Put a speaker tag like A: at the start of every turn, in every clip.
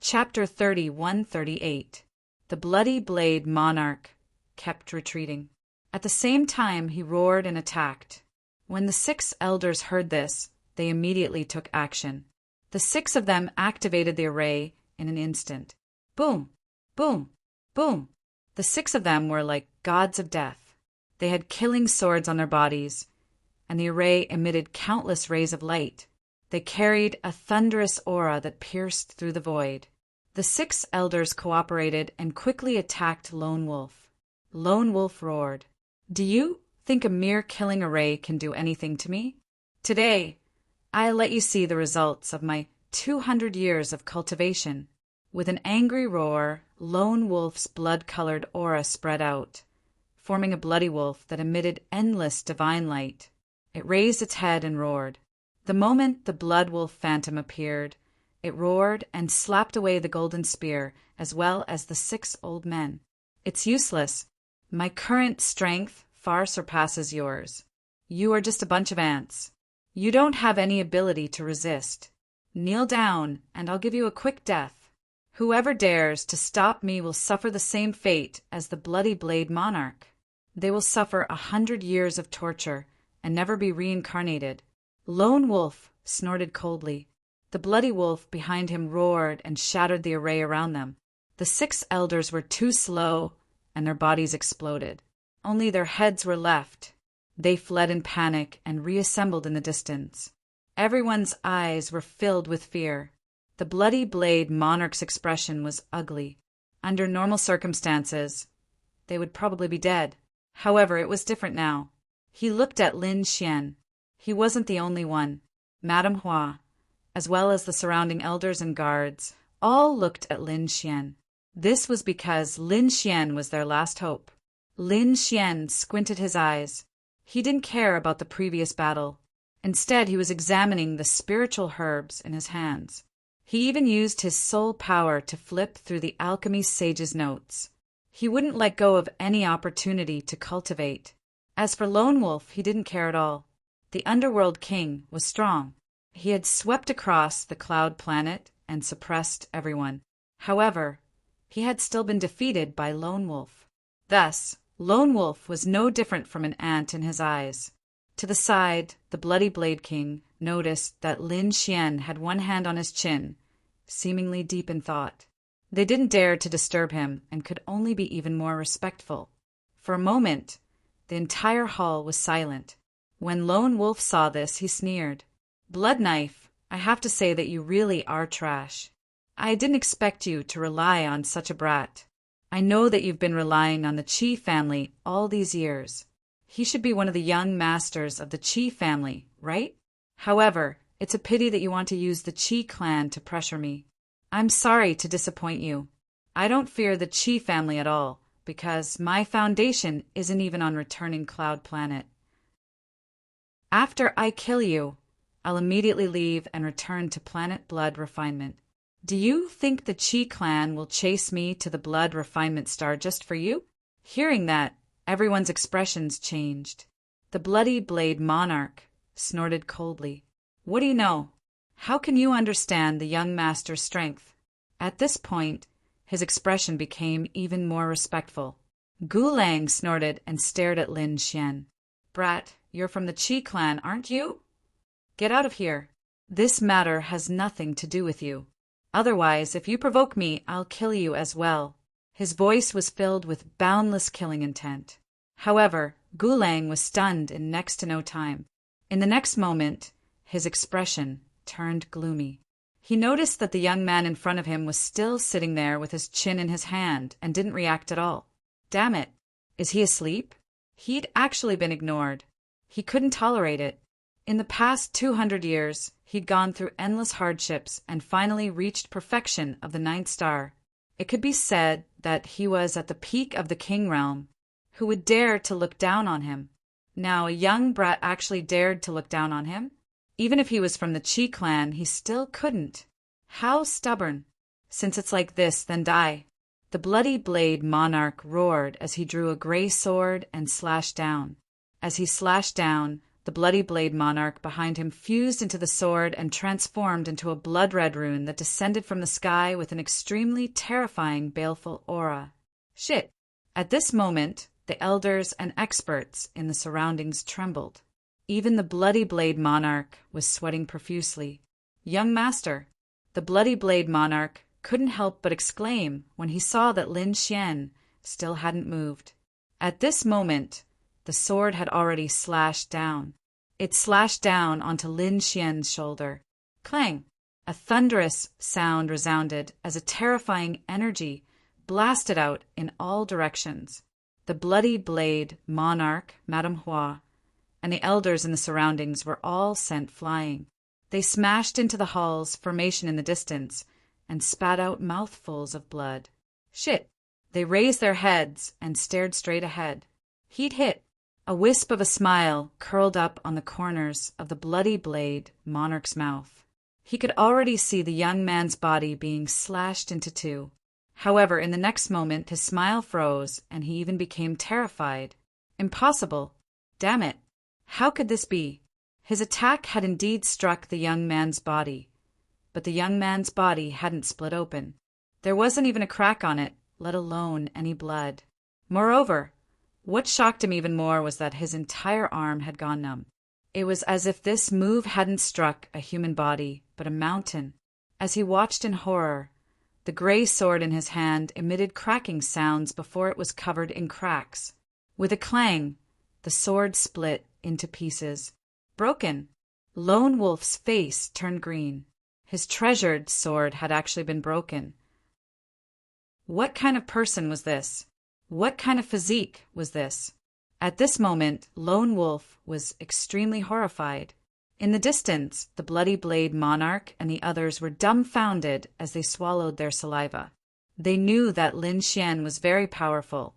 A: Chapter 31-38. The bloody blade monarch kept retreating. At the same time he roared and attacked. When the 6 elders heard this, they immediately took action. The 6 of them activated the array in an instant. Boom! Boom! Boom! The 6 of them were like gods of death. They had killing swords on their bodies, and the array emitted countless rays of light. They carried a thunderous aura that pierced through the void. The 6 elders cooperated and quickly attacked Lone Wolf. Lone Wolf roared, "Do you think a mere killing array can do anything to me? Today, I'll let you see the results of my 200 years of cultivation." With an angry roar, Lone Wolf's blood-colored aura spread out, forming a bloody wolf that emitted endless divine light. It raised its head and roared. The moment the blood wolf phantom appeared, it roared and slapped away the golden spear as well as the 6 old men. "It's useless. My current strength far surpasses yours. You are just a bunch of ants. You don't have any ability to resist. Kneel down, and I'll give you a quick death. Whoever dares to stop me will suffer the same fate as the bloody blade monarch. They will suffer 100 years of torture and never be reincarnated." Lone Wolf snorted coldly. The bloody wolf behind him roared and shattered the array around them. The 6 elders were too slow, and their bodies exploded. Only their heads were left. They fled in panic and reassembled in the distance. Everyone's eyes were filled with fear. The bloody blade monarch's expression was ugly. Under normal circumstances, they would probably be dead. However, it was different now. He looked at Lin Xian. He wasn't the only one. Madame Hua, as well as the surrounding elders and guards, all looked at Lin Xian. This was because Lin Xian was their last hope. Lin Xian squinted his eyes. He didn't care about the previous battle. Instead, he was examining the spiritual herbs in his hands. He even used his soul power to flip through the alchemy sage's notes. He wouldn't let go of any opportunity to cultivate. As for Lone Wolf, he didn't care at all. The Underworld King was strong. He had swept across the cloud planet and suppressed everyone. However, he had still been defeated by Lone Wolf. Thus, Lone Wolf was no different from an ant in his eyes. To the side, the Bloody Blade King noticed that Lin Xian had one hand on his chin, seemingly deep in thought. They didn't dare to disturb him and could only be even more respectful. For a moment, the entire hall was silent. When Lone Wolf saw this, he sneered. "Blood Knife, I have to say that you really are trash. I didn't expect you to rely on such a brat. I know that you've been relying on the Qi family all these years. He should be one of the young masters of the Qi family, right? However, it's a pity that you want to use the Qi clan to pressure me. I'm sorry to disappoint you. I don't fear the Qi family at all, because my foundation isn't even on returning Cloud Planet. After I kill you, I'll immediately leave and return to Planet Blood Refinement. Do you think the Qi clan will chase me to the Blood Refinement Star just for you?" Hearing that, everyone's expressions changed. The Bloody Blade Monarch snorted coldly. "What do you know? How can you understand the young master's strength?" At this point, his expression became even more respectful. Gulang snorted and stared at Lin Xian. "Brat, you're from the Qi clan, aren't you? Get out of here. This matter has nothing to do with you. Otherwise, if you provoke me, I'll kill you as well." His voice was filled with boundless killing intent. However, Gulang was stunned in next to no time. In the next moment, his expression turned gloomy. He noticed that the young man in front of him was still sitting there with his chin in his hand and didn't react at all. Damn it! Is he asleep? He'd actually been ignored. He couldn't tolerate it. In the past 200 years, he'd gone through endless hardships and finally reached perfection of the 9th star. It could be said that he was at the peak of the king realm. Who would dare to look down on him? Now, a young brat actually dared to look down on him? Even if he was from the Qi clan, he still couldn't. How stubborn. Since it's like this, then die. The Bloody Blade Monarch roared as he drew a gray sword and slashed down. As he slashed down, The bloody blade monarch behind him fused into the sword and transformed into a blood-red rune that descended from the sky with an extremely terrifying, baleful aura. Shit! At this moment, the elders and experts in the surroundings trembled. Even the bloody blade monarch was sweating profusely. Young master, the bloody blade monarch couldn't help but exclaim when he saw that Lin Xian still hadn't moved. At this moment, the sword had already slashed down. It slashed down onto Lin Xian's shoulder. Clang! A thunderous sound resounded as a terrifying energy blasted out in all directions. The bloody blade monarch, Madame Hua, and the elders in the surroundings were all sent flying. They smashed into the hall's formation in the distance and spat out mouthfuls of blood. Shit! They raised their heads and stared straight ahead. He'd hit. A wisp of a smile curled up on the corners of the bloody blade monarch's mouth. He could already see the young man's body being slashed into two. However, in the next moment his smile froze and he even became terrified. Impossible! Damn it! How could this be? His attack had indeed struck the young man's body, but the young man's body hadn't split open. There wasn't even a crack on it, let alone any blood. Moreover, what shocked him even more was that his entire arm had gone numb. It was as if this move hadn't struck a human body, but a mountain. As he watched in horror, the gray sword in his hand emitted cracking sounds before it was covered in cracks. With a clang, the sword split into pieces. Broken. Lone Wolf's face turned green. His treasured sword had actually been broken. What kind of person was this? What kind of physique was this? At this moment, Lone Wolf was extremely horrified. In the distance, the bloody blade monarch and the others were dumbfounded as they swallowed their saliva. They knew that Lin Xian was very powerful,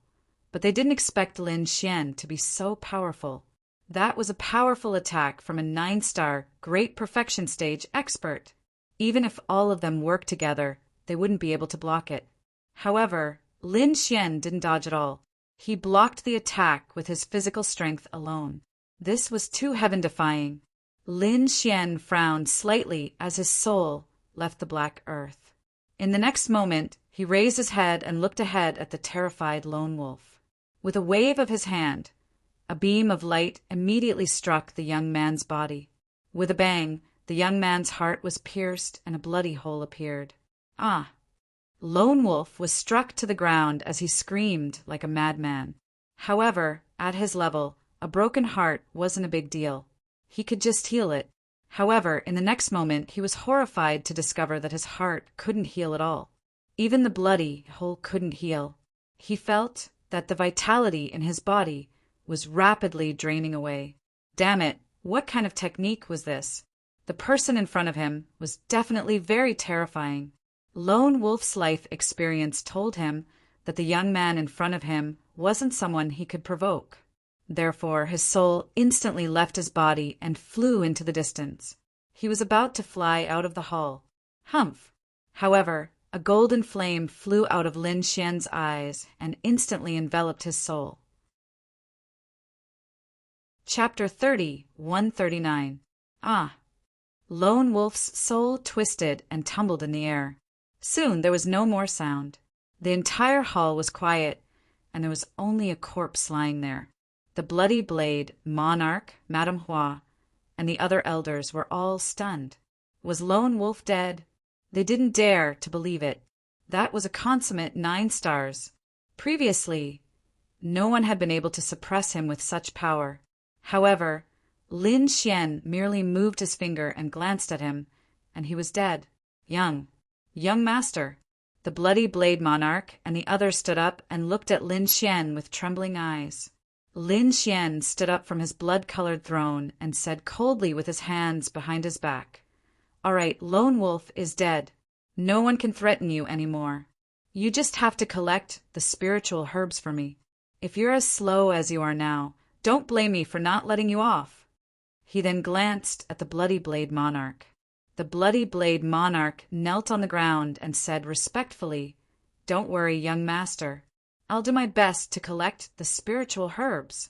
A: but they didn't expect Lin Xian to be so powerful. That was a powerful attack from a 9-star, great perfection stage expert. Even if all of them worked together, they wouldn't be able to block it. However, Lin Xian didn't dodge at all. He blocked the attack with his physical strength alone. This was too heaven-defying. Lin Xian frowned slightly as his soul left the black earth. In the next moment, he raised his head and looked ahead at the terrified Lone Wolf. With a wave of his hand, a beam of light immediately struck the young man's body. With a bang, the young man's heart was pierced and a bloody hole appeared. Ah! Lone Wolf was struck to the ground as he screamed like a madman. However, at his level, a broken heart wasn't a big deal. He could just heal it. However, in the next moment, he was horrified to discover that his heart couldn't heal at all. Even the bloody hole couldn't heal. He felt that the vitality in his body was rapidly draining away. Damn it, what kind of technique was this? The person in front of him was definitely very terrifying. Lone Wolf's life experience told him that the young man in front of him wasn't someone he could provoke. Therefore, his soul instantly left his body and flew into the distance. He was about to fly out of the hall. Humph! However, a golden flame flew out of Lin Xian's eyes and instantly enveloped his soul. Chapter 30, 139. Ah! Lone Wolf's soul twisted and tumbled in the air. Soon there was no more sound. The entire hall was quiet, and there was only a corpse lying there. The bloody blade, monarch, Madame Hua, and the other elders were all stunned. Was Lone Wolf dead? They didn't dare to believe it. That was a consummate 9 stars. Previously, no one had been able to suppress him with such power. However, Lin Xian merely moved his finger and glanced at him, and he was dead. Young master. The bloody blade monarch and the others stood up and looked at Lin Xian with trembling eyes. Lin Xian stood up from his blood-colored throne and said coldly with his hands behind his back, "All right, Lone Wolf is dead. No one can threaten you anymore. You just have to collect the spiritual herbs for me. If you're as slow as you are now, don't blame me for not letting you off." He then glanced at the bloody blade monarch. The bloody blade monarch knelt on the ground and said respectfully, "Don't worry, young master. I'll do my best to collect the spiritual herbs."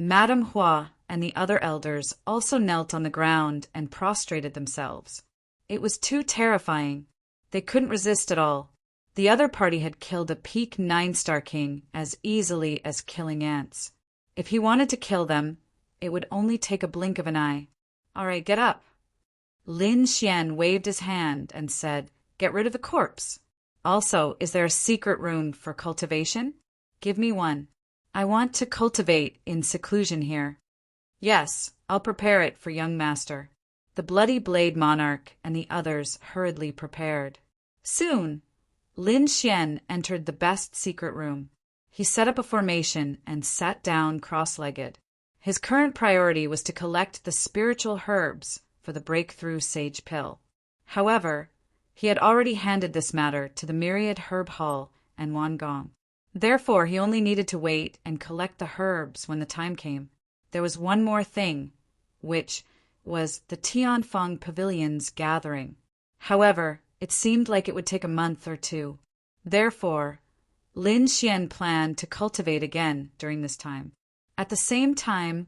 A: Madame Hua and the other elders also knelt on the ground and prostrated themselves. It was too terrifying. They couldn't resist at all. The other party had killed a peak 9-star king as easily as killing ants. If he wanted to kill them, it would only take a blink of an eye. All right, get up. Lin Xian waved his hand and said, "Get rid of the corpse. Also, is there a secret rune for cultivation? Give me one. I want to cultivate in seclusion here." "Yes, I'll prepare it for young master." The Bloody Blade Monarch and the others hurriedly prepared. Soon, Lin Xian entered the best secret room. He set up a formation and sat down cross-legged. His current priority was to collect the spiritual herbs for the breakthrough sage pill. However, he had already handed this matter to the myriad herb hall and Wangong. Therefore, he only needed to wait and collect the herbs when the time came. There was one more thing, which was the Tianfeng Pavilion's gathering. However, it seemed like it would take a month or two. Therefore, Lin Xian planned to cultivate again during this time. At the same time,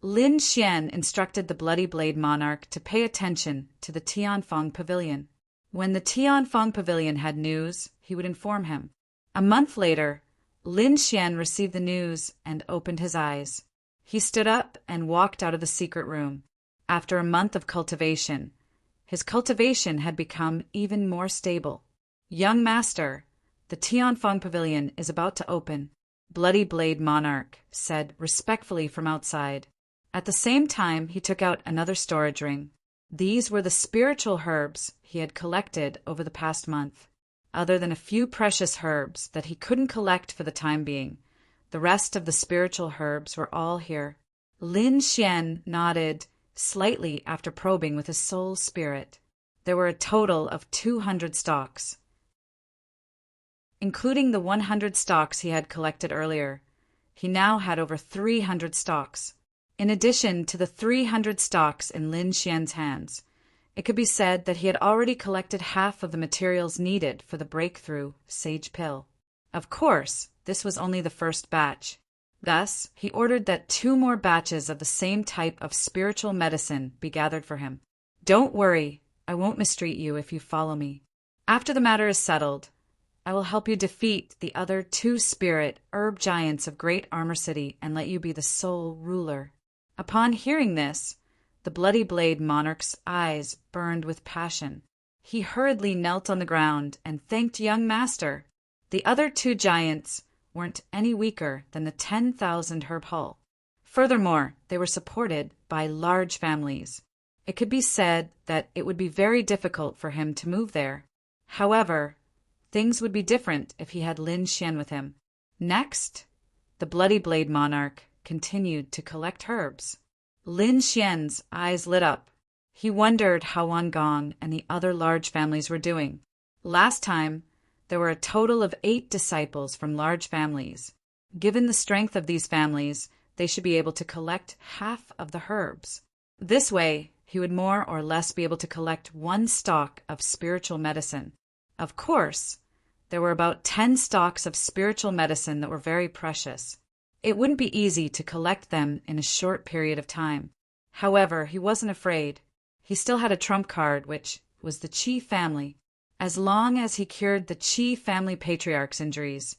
A: Lin Xian instructed the Bloody Blade Monarch to pay attention to the Tianfeng Pavilion. When the Tianfeng Pavilion had news, he would inform him. A month later, Lin Xian received the news and opened his eyes. He stood up and walked out of the secret room. After a month of cultivation, his cultivation had become even more stable. "Young master, the Tianfeng Pavilion is about to open," Bloody Blade Monarch said respectfully from outside. At the same time, he took out another storage ring. These were the spiritual herbs he had collected over the past month. Other than a few precious herbs that he couldn't collect for the time being, the rest of the spiritual herbs were all here. Lin Xian nodded slightly after probing with his soul spirit. There were a total of 200 stalks. Including the 100 stalks he had collected earlier, he now had over 300 stalks. In addition to the 300 stalks in Lin Xian's hands, it could be said that he had already collected half of the materials needed for the breakthrough sage pill. Of course, this was only the first batch. Thus, he ordered that 2 more batches of the same type of spiritual medicine be gathered for him. "Don't worry, I won't mistreat you if you follow me. After the matter is settled, I will help you defeat the other 2 spirit herb giants of Great Armor City and let you be the sole ruler." Upon hearing this, the Bloody Blade Monarch's eyes burned with passion. He hurriedly knelt on the ground and thanked young master. The other 2 giants weren't any weaker than the 10,000 herb hall. Furthermore, they were supported by large families. It could be said that it would be very difficult for him to move there. However, things would be different if he had Lin Xian with him. Next, the Bloody Blade Monarch continued to collect herbs. Lin Xian's eyes lit up. He wondered how Wangong and the other large families were doing. Last time, there were a total of 8 disciples from large families. Given the strength of these families, they should be able to collect half of the herbs. This way, he would more or less be able to collect 1 stalk of spiritual medicine. Of course, there were about 10 stalks of spiritual medicine that were very precious. It wouldn't be easy to collect them in a short period of time. However, he wasn't afraid. He still had a trump card, which was the Qi family. As long as he cured the Qi family patriarch's injuries,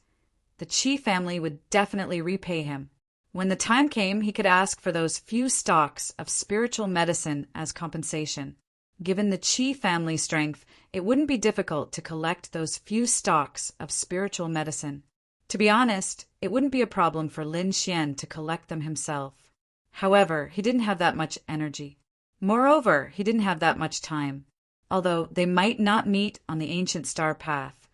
A: the Qi family would definitely repay him. When the time came, he could ask for those few stalks of spiritual medicine as compensation. Given the Qi family strength, it wouldn't be difficult to collect those few stalks of spiritual medicine. To be honest, it wouldn't be a problem for Lin Xian to collect them himself. However, he didn't have that much energy. Moreover, he didn't have that much time. Although they might not meet on the ancient star path,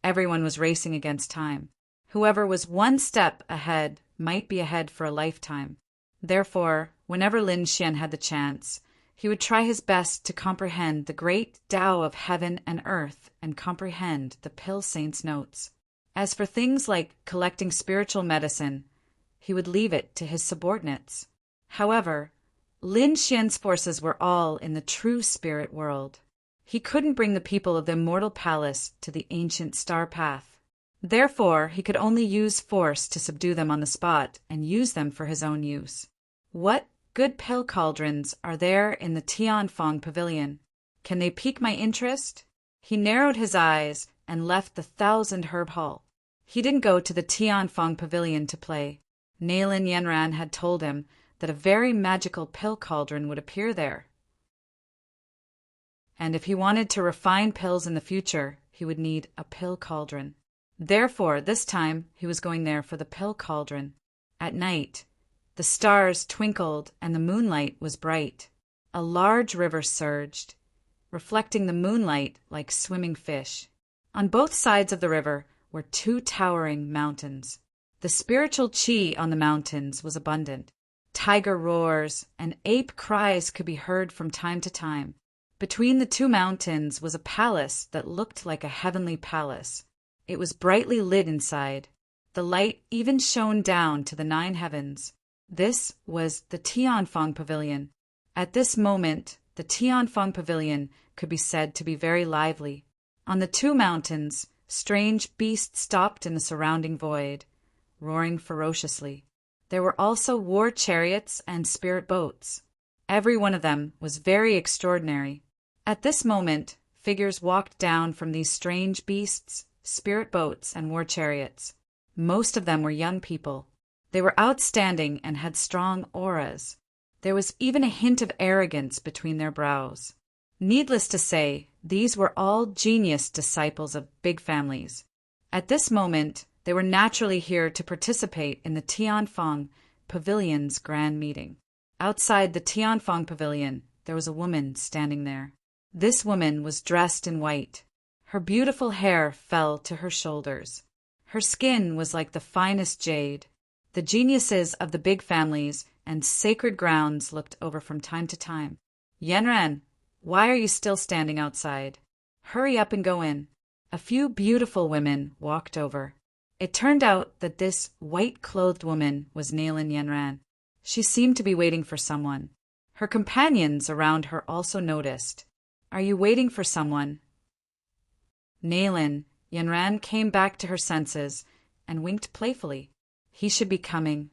A: everyone was racing against time. Whoever was 1 step ahead might be ahead for a lifetime. Therefore, whenever Lin Xian had the chance, he would try his best to comprehend the great Tao of heaven and earth and comprehend the Pill Saint's notes. As for things like collecting spiritual medicine, he would leave it to his subordinates. However, Lin Xian's forces were all in the true spirit world. He couldn't bring the people of the immortal palace to the ancient star path. Therefore, he could only use force to subdue them on the spot and use them for his own use. What good pill cauldrons are there in the Tianfang Pavilion? Can they pique my interest? He narrowed his eyes and left the 1,000-herb hall. He didn't go to the Tianfang Pavilion to play. Nalin Yenran had told him that a very magical pill cauldron would appear there. And if he wanted to refine pills in the future, he would need a pill cauldron. Therefore, this time he was going there for the pill cauldron. At night, the stars twinkled and the moonlight was bright. A large river surged, reflecting the moonlight like swimming fish. On both sides of the river were 2 towering mountains. The spiritual qi on the mountains was abundant. Tiger roars and ape cries could be heard from time to time. Between the 2 mountains was a palace that looked like a heavenly palace. It was brightly lit inside. The light even shone down to the 9 heavens. This was the Tianfang Pavilion. At this moment, the Tianfang Pavilion could be said to be very lively. On the 2 mountains, strange beasts stopped in the surrounding void, roaring ferociously. There were also war chariots and spirit boats. Every one of them was very extraordinary. At this moment, figures walked down from these strange beasts, spirit boats, and war chariots. Most of them were young people. They were outstanding and had strong auras. There was even a hint of arrogance between their brows. Needless to say, these were all genius disciples of big families. At this moment, they were naturally here to participate in the Tianfang Pavilion's grand meeting. Outside the Tianfang Pavilion, there was a woman standing there. This woman was dressed in white. Her beautiful hair fell to her shoulders. Her skin was like the finest jade. The geniuses of the big families and sacred grounds looked over from time to time. Yenran, why are you still standing outside? Hurry up and go in. A few beautiful women walked over. It turned out that this white-clothed woman was Nalin Yenran. She seemed to be waiting for someone. Her companions around her also noticed. Are you waiting for someone? Nalin Yenran came back to her senses and winked playfully. He should be coming.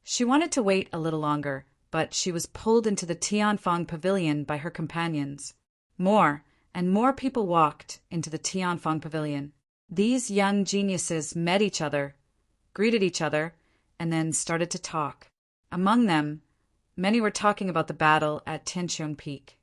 A: She wanted to wait a little longer, but she was pulled into the Tianfang Pavilion by her companions. More and more people walked into the Tianfang Pavilion. These young geniuses met each other, greeted each other, and then started to talk. Among them, many were talking about the battle at Tianqiong Peak.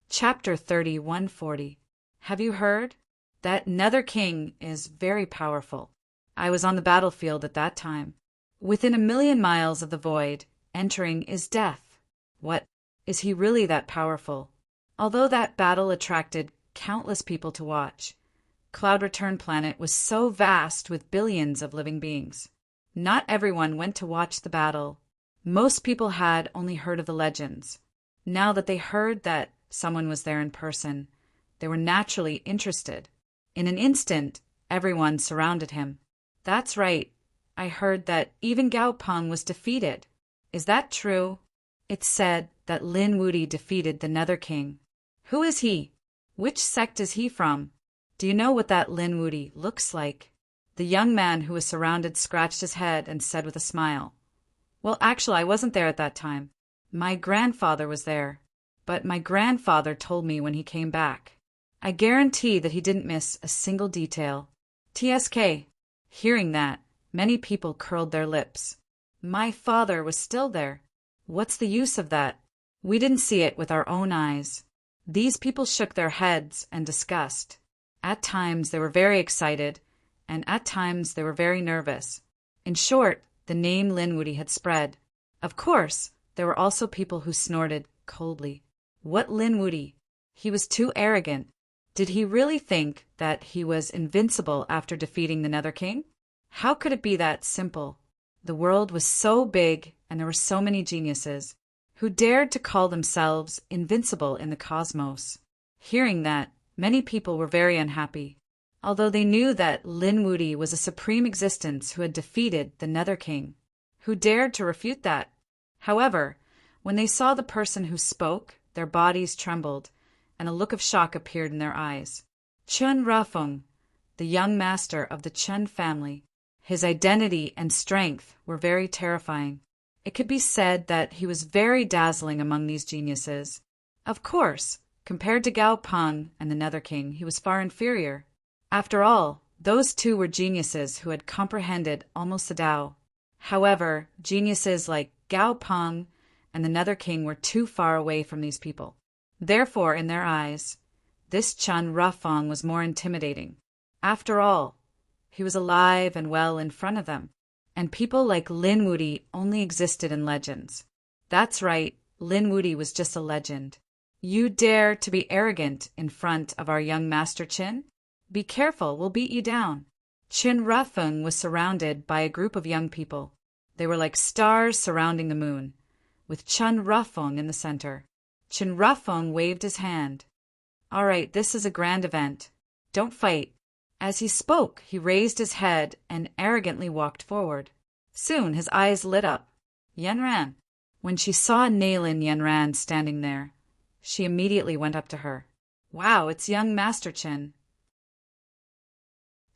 A: Chapter 3140. Have you heard? That Nether King is very powerful. I was on the battlefield at that time. Within 1,000,000 miles of the void, entering is death. What? Is he really that powerful? Although that battle attracted countless people to watch, Cloud Return Planet was so vast with billions of living beings. Not everyone went to watch the battle. Most people had only heard of the legends. Now that they heard that someone was there in person, they were naturally interested. In an instant, everyone surrounded him. That's right. I heard that even Gao Peng was defeated. Is that true? It's said that Lin Wudi defeated the Nether King. Who is he? Which sect is he from? Do you know what that Lin Wudi looks like? The young man who was surrounded scratched his head and said with a smile, Well, actually, I wasn't there at that time. My grandfather was there. But my grandfather told me when he came back. I guarantee that he didn't miss a single detail. TSK. Hearing that, many people curled their lips. My father was still there. What's the use of that? We didn't see it with our own eyes. These people shook their heads and discussed. At times they were very excited, and at times they were very nervous. In short, the name Lin Wudi had spread. Of course, there were also people who snorted coldly. What Lin Wudi? He was too arrogant. Did he really think that he was invincible after defeating the Nether King? How could it be that simple? The world was so big, and there were so many geniuses who dared to call themselves invincible in the cosmos. Hearing that, many people were very unhappy, although they knew that Lin Wudi was a supreme existence who had defeated the Nether King. Who dared to refute that? However, when they saw the person who spoke, their bodies trembled, and a look of shock appeared in their eyes. Chun Rafeng, the young master of the Chun family. His identity and strength were very terrifying. It could be said that he was very dazzling among these geniuses. Of course, compared to Gao Peng and the Nether King, he was far inferior. After all, those two were geniuses who had comprehended almost the Tao. However, geniuses like Gao Peng and the Nether King were too far away from these people. Therefore, in their eyes, this Chun Rafeng was more intimidating. After all, he was alive and well in front of them, and people like Lin Wudi only existed in legends. That's right, Lin Wudi was just a legend. You dare to be arrogant in front of our young Master Qin? Be careful, we'll beat you down. Qin Rafeng was surrounded by a group of young people. They were like stars surrounding the moon, with Chun Rafeng in the center. Qin Rafeng waved his hand. All right, this is a grand event. Don't fight. As he spoke, he raised his head and arrogantly walked forward. Soon his eyes lit up. Yanran. When she saw Nailin Yanran standing there, she immediately went up to her. Wow, it's young Master Qin.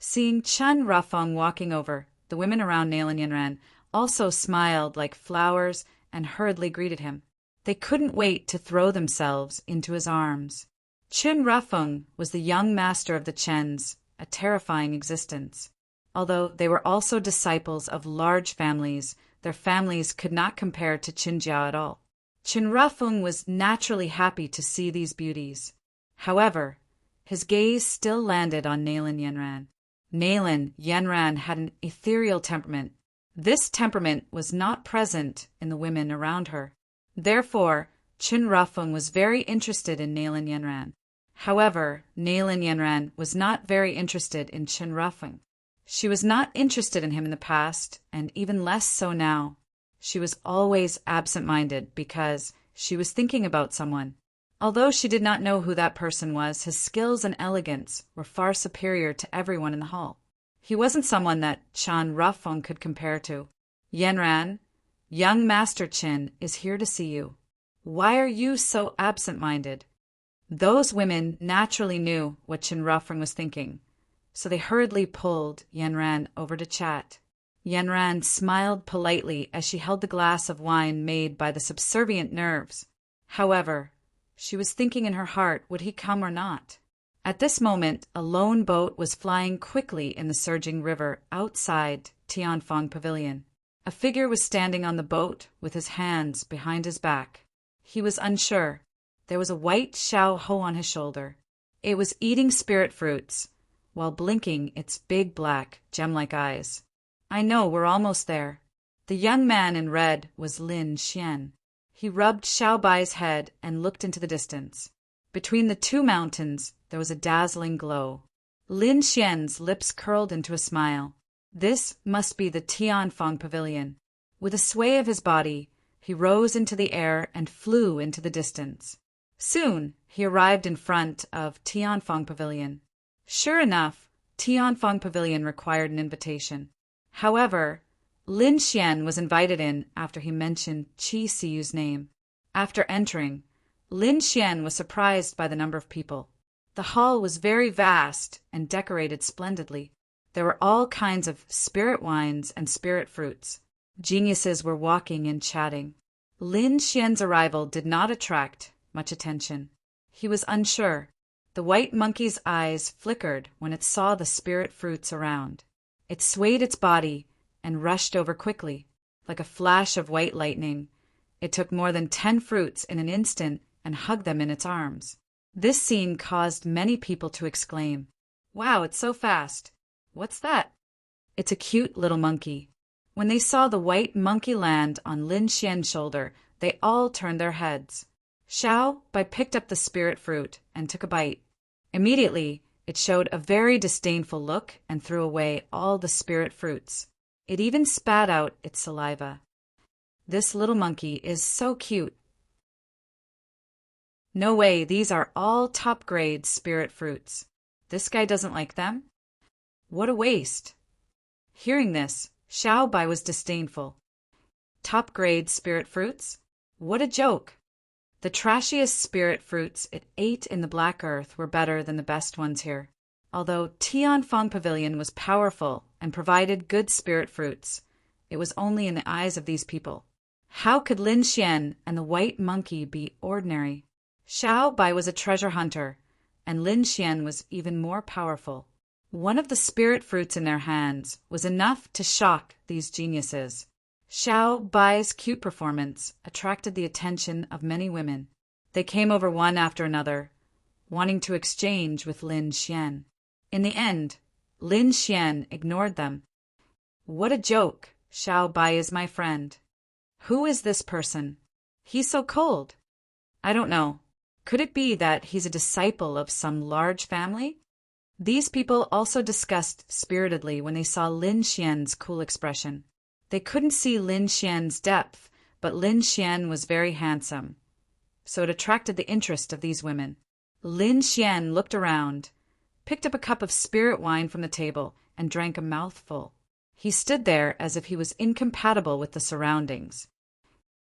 A: Seeing Chun Rafeng walking over, the women around Nailin Yanran also smiled like flowers and hurriedly greeted him. They couldn't wait to throw themselves into his arms. Qin Rafeng was the young master of the Chens, a terrifying existence. Although they were also disciples of large families, their families could not compare to Qinjiao at all. Qin Rafeng was naturally happy to see these beauties. However, his gaze still landed on Nailin Yanran. Nailin Yanran had an ethereal temperament. This temperament was not present in the women around her. Therefore, Qin Rafeng was very interested in Nailin Yanran. However, Nailin Yanran was not very interested in Qin Rafeng. She was not interested in him in the past, and even less so now. She was always absent-minded because she was thinking about someone. Although she did not know who that person was, his skills and elegance were far superior to everyone in the hall. He wasn't someone that Qin Rafeng could compare to. Yanran, young Master Qin is here to see you. Why are you so absent-minded? Those women naturally knew what Qin Rafeng was thinking, so they hurriedly pulled Yanran over to chat. Yanran smiled politely as she held the glass of wine made by the subservient nerves. However, she was thinking in her heart, would he come or not? At this moment, a lone boat was flying quickly in the surging river outside Tianfeng Pavilion. A figure was standing on the boat with his hands behind his back. He was unsure. There was a white Xiao Ho on his shoulder. It was eating spirit fruits, while blinking its big black, gem-like eyes. I know, we're almost there. The young man in red was Lin Xian. He rubbed Xiao Bai's head and looked into the distance. Between the two mountains, there was a dazzling glow. Lin Xian's lips curled into a smile. This must be the Tianfeng Pavilion. With a sway of his body, he rose into the air and flew into the distance. Soon, he arrived in front of Tianfeng Pavilion. Sure enough, Tianfeng Pavilion required an invitation. However, Lin Xian was invited in after he mentioned Qi Siyu's name. After entering, Lin Xian was surprised by the number of people. The hall was very vast and decorated splendidly. There were all kinds of spirit wines and spirit fruits. Geniuses were walking and chatting. Lin Xian's arrival did not attract much attention. He was unsure. The white monkey's eyes flickered when it saw the spirit fruits around. It swayed its body and rushed over quickly, like a flash of white lightning. It took more than 10 fruits in an instant and hugged them in its arms. This scene caused many people to exclaim, "Wow, it's so fast. What's that?" It's a cute little monkey. When they saw the white monkey land on Lin Xian's shoulder, they all turned their heads. Xiao Bai picked up the spirit fruit and took a bite. Immediately, it showed a very disdainful look and threw away all the spirit fruits. It even spat out its saliva. This little monkey is so cute. No way, these are all top-grade spirit fruits. This guy doesn't like them? What a waste. Hearing this, Xiao Bai was disdainful. Top-grade spirit fruits? What a joke. The trashiest spirit fruits it ate in the black earth were better than the best ones here. Although Tianfeng Pavilion was powerful and provided good spirit fruits, it was only in the eyes of these people. How could Lin Xian and the white monkey be ordinary? Xiao Bai was a treasure hunter, and Lin Xian was even more powerful. One of the spirit fruits in their hands was enough to shock these geniuses. Xiao Bai's cute performance attracted the attention of many women. They came over one after another, wanting to exchange with Lin Xian. In the end, Lin Xian ignored them. What a joke! Xiao Bai is my friend. Who is this person? He's so cold. I don't know. Could it be that he's a disciple of some large family? These people also discussed spiritedly when they saw Lin Xian's cool expression. They couldn't see Lin Xian's depth, but Lin Xian was very handsome, so it attracted the interest of these women. Lin Xian looked around, picked up a cup of spirit wine from the table, and drank a mouthful. He stood there as if he was incompatible with the surroundings.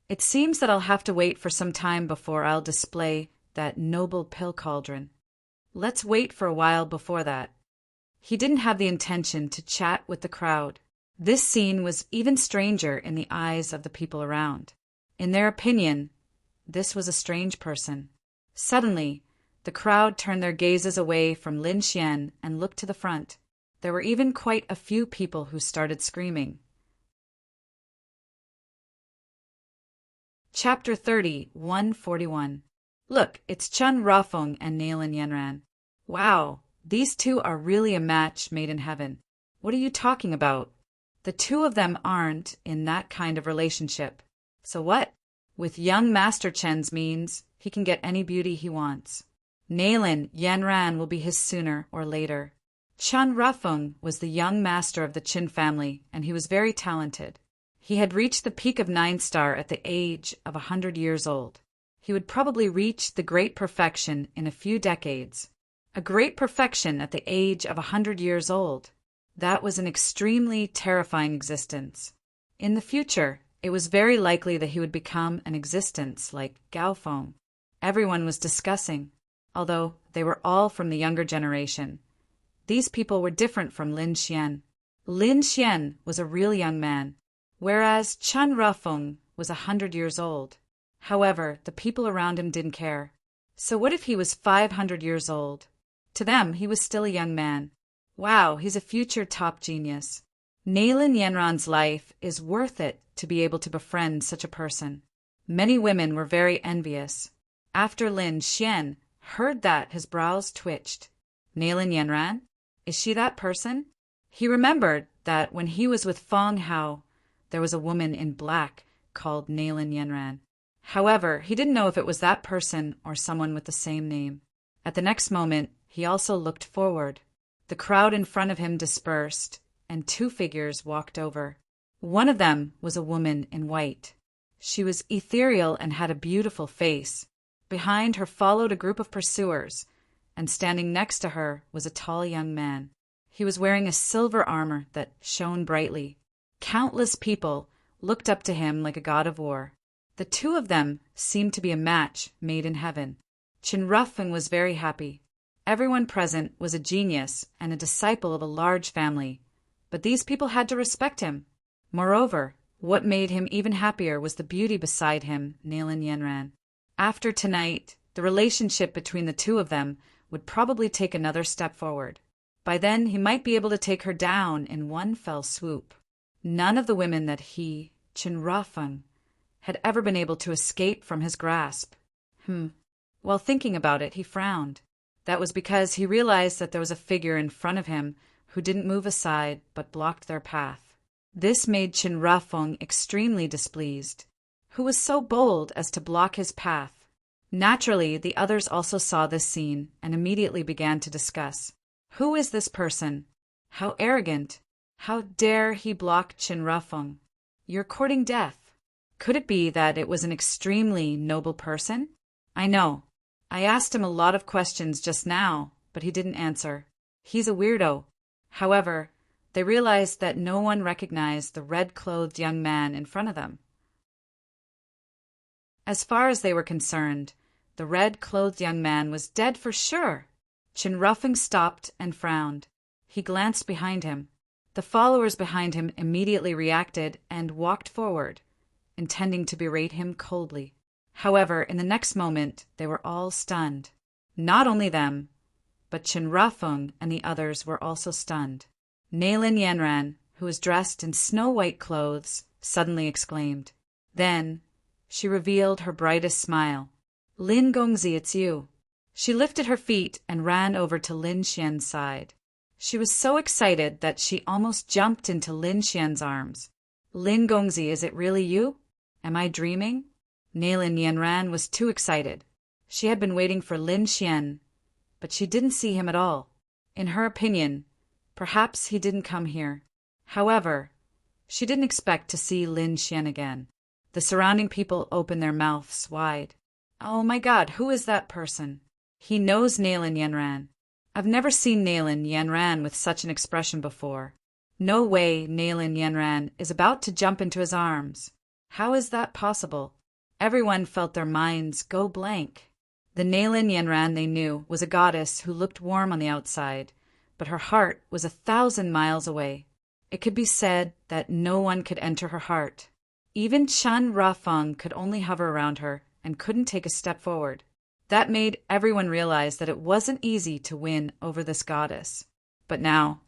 A: It seems that I'll have to wait for some time before I'll display that noble pill cauldron. Let's wait for a while before that. He didn't have the intention to chat with the crowd. This scene was even stranger in the eyes of the people around. In their opinion, this was a strange person. Suddenly, the crowd turned their gazes away from Lin Xian and looked to the front. There were even quite a few people who started screaming. Chapter 30, 141. Look, it's Chen Rafeng and Nalin Yanran. Wow, these two are really a match made in heaven. What are you talking about? The two of them aren't in that kind of relationship. So what? With young Master Chen's means, he can get any beauty he wants. Nalin Yanran will be his sooner or later. Chen Rafeng was the young master of the Qin family, and he was very talented. He had reached the peak of 9-star at the age of 100 years old. He would probably reach the great perfection in a few decades. A great perfection at the age of 100 years old. That was an extremely terrifying existence. In the future, it was very likely that he would become an existence like Gaofeng. Everyone was discussing, although they were all from the younger generation. These people were different from Lin Xian. Lin Xian was a real young man, whereas Chen Rafeng was 100 years old. However, the people around him didn't care. So what if he was 500 years old? To them, he was still a young man. Wow, he's a future top genius. Nalin Yanran's life is worth it to be able to befriend such a person. Many women were very envious. After Lin Xian heard that, his brows twitched. Nalin Yanran? Is she that person? He remembered that when he was with Feng Hao, there was a woman in black called Nalin Yanran. However, he didn't know if it was that person or someone with the same name. At the next moment, he also looked forward. The crowd in front of him dispersed, and two figures walked over. One of them was a woman in white. She was ethereal and had a beautiful face. Behind her followed a group of pursuers, and standing next to her was a tall young man. He was wearing a silver armor that shone brightly. Countless people looked up to him like a god of war. The two of them seemed to be a match made in heaven. Chen Rafeng was very happy. Everyone present was a genius and a disciple of a large family, but these people had to respect him. Moreover, what made him even happier was the beauty beside him, Nalin Yanran. After tonight, the relationship between the two of them would probably take another step forward. By then, he might be able to take her down in one fell swoop. None of the women that he, Chen Rafeng, had ever been able to escape from his grasp. While thinking about it, he frowned. That was because he realized that there was a figure in front of him who didn't move aside but blocked their path. This made Chen Rafeng extremely displeased. Who was so bold as to block his path? Naturally, the others also saw this scene and immediately began to discuss. Who is this person? How arrogant! How dare he block Chen Rafeng? You're courting death. Could it be that it was an extremely noble person? I know. I asked him a lot of questions just now, but he didn't answer. He's a weirdo. However, they realized that no one recognized the red-clothed young man in front of them. As far as they were concerned, the red-clothed young man was dead for sure. Chin Ruffing stopped and frowned. He glanced behind him. The followers behind him immediately reacted and walked forward, intending to berate him coldly. However, in the next moment, they were all stunned. Not only them, but Chin Ruffing and the others were also stunned. Nalin Yanran, who was dressed in snow-white clothes, suddenly exclaimed. Then she revealed her brightest smile. Lin Gongzi, it's you. She lifted her feet and ran over to Lin Xian's side. She was so excited that she almost jumped into Lin Xian's arms. Lin Gongzi, is it really you? Am I dreaming? Nalin Yanran was too excited. She had been waiting for Lin Xian, but she didn't see him at all. In her opinion, perhaps he didn't come here. However, she didn't expect to see Lin Xian again. The surrounding people opened their mouths wide. Oh my God, who is that person? He knows Nalin Yanran. I've never seen Nalin Yanran with such an expression before. No way Nalin Yanran is about to jump into his arms. How is that possible? Everyone felt their minds go blank. The Nalin Yanran they knew was a goddess who looked warm on the outside, but her heart was 1,000 miles away. It could be said that no one could enter her heart. Even Chin Ruffing could only hover around her and couldn't take a step forward. That made everyone realize that it wasn't easy to win over this goddess. But now,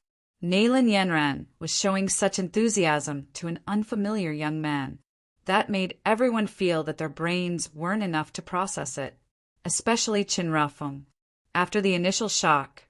A: Nalin Yanran was showing such enthusiasm to an unfamiliar young man. That made everyone feel that their brains weren't enough to process it, especially Chin Ruffing. After the initial shock,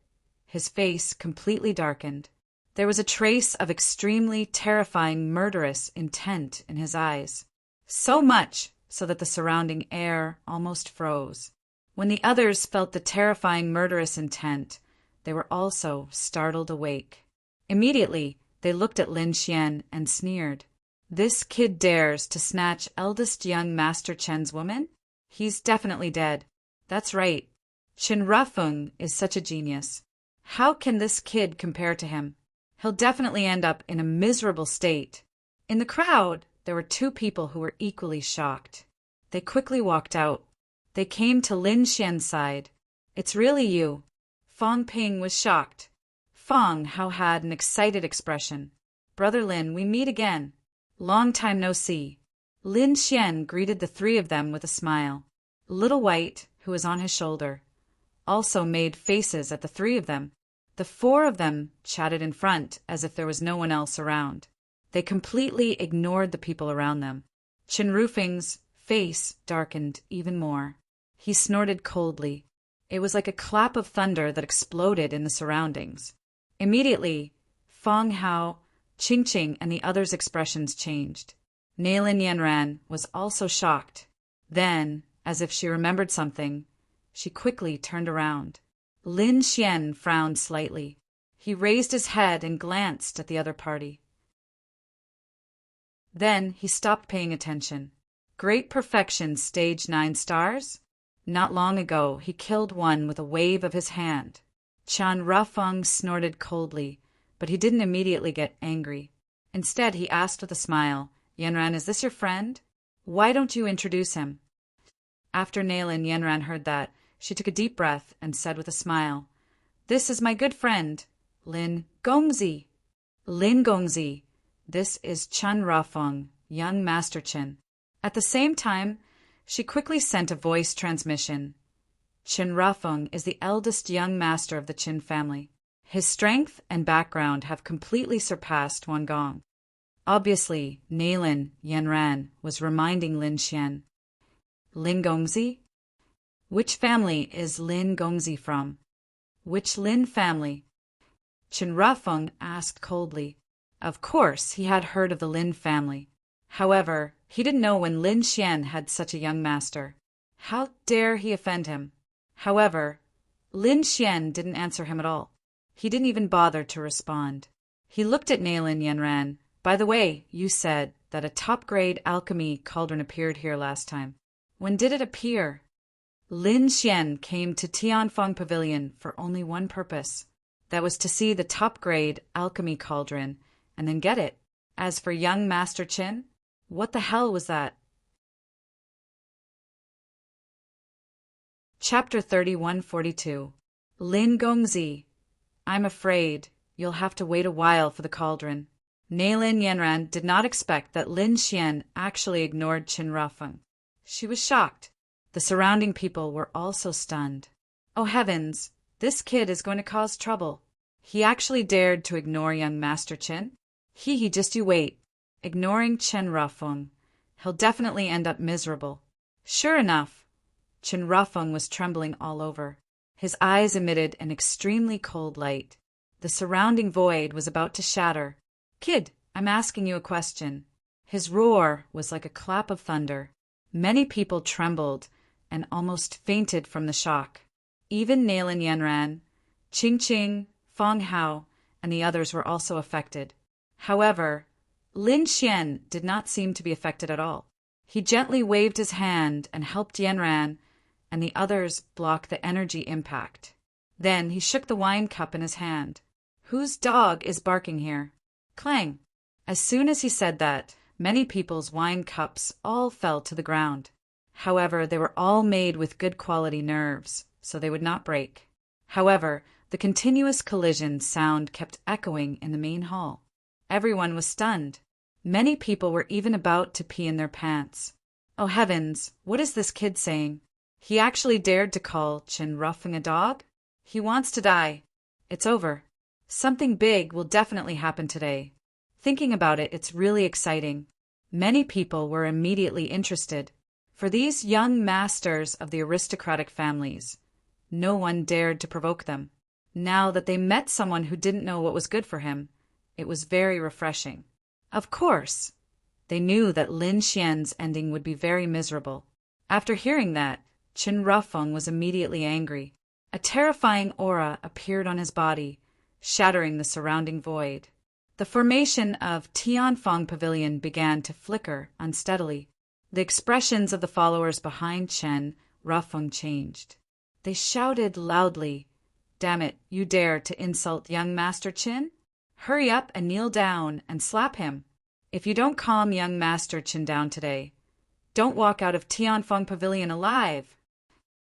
A: his face completely darkened. There was a trace of extremely terrifying murderous intent in his eyes. So much so that the surrounding air almost froze. When the others felt the terrifying murderous intent, they were also startled awake. Immediately, they looked at Lin Xian and sneered. This kid dares to snatch eldest young Master Chen's woman? He's definitely dead. That's right. Chin Ruffing is such a genius. How can this kid compare to him? He'll definitely end up in a miserable state. In the crowd, there were two people who were equally shocked. They quickly walked out. They came to Lin Xian's side. It's really you. Fong Ping was shocked. Fong Hao had an excited expression. Brother Lin, we meet again. Long time no see. Lin Xian greeted the three of them with a smile. Little White, who was on his shoulder, also made faces at the three of them. The four of them chatted in front as if there was no one else around. They completely ignored the people around them. Chin Ruffing's face darkened even more. He snorted coldly. It was like a clap of thunder that exploded in the surroundings. Immediately, Fong Hao, Qing Qing, and the others' expressions changed. Nalin Yanran was also shocked. Then, as if she remembered something, she quickly turned around. Lin Xian frowned slightly. He raised his head and glanced at the other party. Then he stopped paying attention. Great perfection, stage 9 stars? Not long ago, he killed one with a wave of his hand. Chin Ruffing snorted coldly, but he didn't immediately get angry. Instead, he asked with a smile, Yanran, is this your friend? Why don't you introduce him? After Nalin Yanran heard that, she took a deep breath and said with a smile, This is my good friend, Lin Gongzi. Lin Gongzi, this is Chin Ruffing, young Master Chin. At the same time, she quickly sent a voice transmission. Chin Ruffing is the eldest young master of the Qin family. His strength and background have completely surpassed Wan Gong. Obviously, Nalin Yanran was reminding Lin Xian. Lin Gongzi? Which family is Lin Gongzi from? Which Lin family? Chin Ruffing asked coldly. Of course, he had heard of the Lin family. However, he didn't know when Lin Xian had such a young master. How dare he offend him? However, Lin Xian didn't answer him at all. He didn't even bother to respond. He looked at Nalin Yanran. By the way, you said that a top-grade alchemy cauldron appeared here last time. When did it appear? Lin Xian came to Tianfeng Pavilion for only one purpose. That was to see the top-grade alchemy cauldron and then get it. As for young Master Qin, what the hell was that? Chapter 3142. Lin Gongzi, I'm afraid you'll have to wait a while for the cauldron. Neilin Yanran did not expect that Lin Xian actually ignored Qin Rufeng. She was shocked. The surrounding people were also stunned. Oh heavens, this kid is going to cause trouble. He actually dared to ignore young Master Qin? Just you wait. Ignoring Qin Rufeng, he'll definitely end up miserable. Sure enough, Qin Rufeng was trembling all over. His eyes emitted an extremely cold light. The surrounding void was about to shatter. Kid, I'm asking you a question. His roar was like a clap of thunder. Many people trembled and almost fainted from the shock. Even Neilin Yanran, Qingqing, Feng Hao, and the others were also affected. However, Lin Xian did not seem to be affected at all. He gently waved his hand and helped Yanran and the others block the energy impact. Then he shook the wine cup in his hand. Whose dog is barking here? Clang! As soon as he said that, many people's wine cups all fell to the ground. However, they were all made with good quality nerves, so they would not break. However, the continuous collision sound kept echoing in the main hall. Everyone was stunned. Many people were even about to pee in their pants. Oh heavens, what is this kid saying? He actually dared to call Qin Rufeng a dog? He wants to die. It's over. Something big will definitely happen today. Thinking about it, it's really exciting. Many people were immediately interested. For these young masters of the aristocratic families, no one dared to provoke them. Now that they met someone who didn't know what was good for him, it was very refreshing. Of course, they knew that Lin Xian's ending would be very miserable. After hearing that, Qin Rufeng was immediately angry. A terrifying aura appeared on his body, shattering the surrounding void. The formation of Tianfeng Pavilion began to flicker unsteadily. The expressions of the followers behind Qin Rufeng changed. They shouted loudly, "Damn it, you dare to insult young Master Qin? Hurry up and kneel down and slap him. If you don't calm young Master Qin down today, don't walk out of Tianfeng Pavilion alive."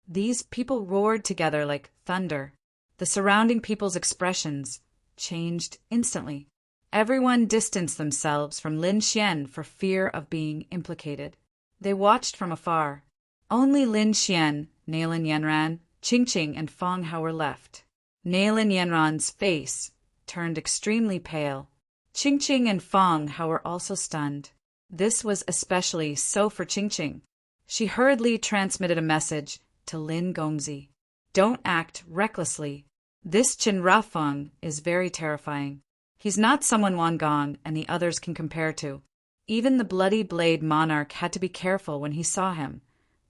A: These people roared together like thunder. The surrounding people's expressions changed instantly. Everyone distanced themselves from Lin Xian for fear of being implicated. They watched from afar. Only Lin Xian, Neilin Yanran, Qingqing, and Feng Hao were left. Neilin Yanran's face turned extremely pale. Qingqing and Feng Hao were also stunned. This was especially so for Qingqing. She hurriedly transmitted a message to Lin Gongzi. Don't act recklessly. This Qin Rufeng is very terrifying. He's not someone Wan Gong and the others can compare to. Even the Bloody Blade monarch had to be careful when he saw him,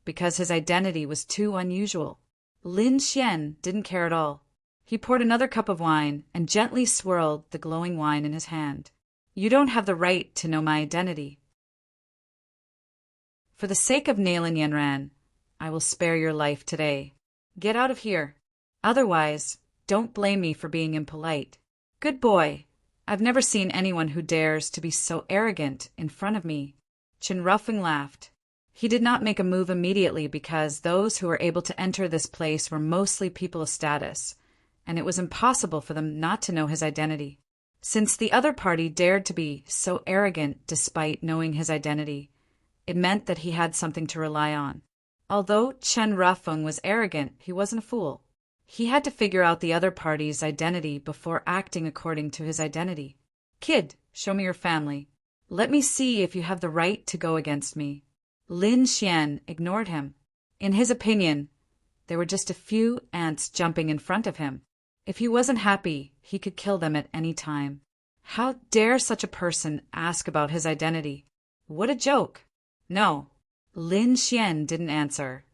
A: because his identity was too unusual. Lin Xian didn't care at all. He poured another cup of wine and gently swirled the glowing wine in his hand. You don't have the right to know my identity. For the sake of Neilin Yanran, I will spare your life today. Get out of here. Otherwise, don't blame me for being impolite. Good boy. I've never seen anyone who dares to be so arrogant in front of me. Qin Rufeng laughed. He did not make a move immediately because those who were able to enter this place were mostly people of status, and it was impossible for them not to know his identity. Since the other party dared to be so arrogant despite knowing his identity, it meant that he had something to rely on. Although Qin Rufeng was arrogant, he wasn't a fool. He had to figure out the other party's identity before acting according to his identity. Kid, show me your family. Let me see if you have the right to go against me. Lin Xian ignored him. In his opinion, there were just a few ants jumping in front of him. If he wasn't happy, he could kill them at any time. How dare such a person ask about his identity? What a joke! No, Lin Xian didn't answer,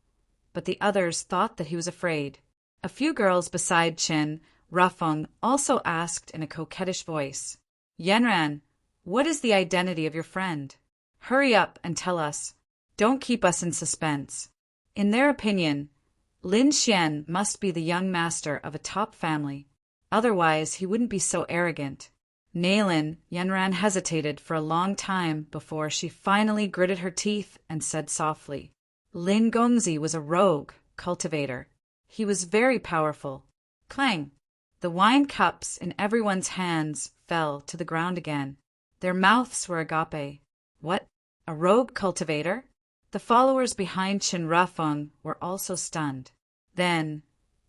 A: but the others thought that he was afraid. A few girls beside Qin Rufeng also asked in a coquettish voice, Yanran, what is the identity of your friend? Hurry up and tell us. Don't keep us in suspense. In their opinion, Lin Xian must be the young master of a top family. Otherwise, he wouldn't be so arrogant. Neilin Yanran hesitated for a long time before she finally gritted her teeth and said softly, Lin Gongzi was a rogue cultivator. He was very powerful. Clang! The wine cups in everyone's hands fell to the ground again. Their mouths were agape. What? A rogue cultivator? The followers behind Chin Rafeng were also stunned. Then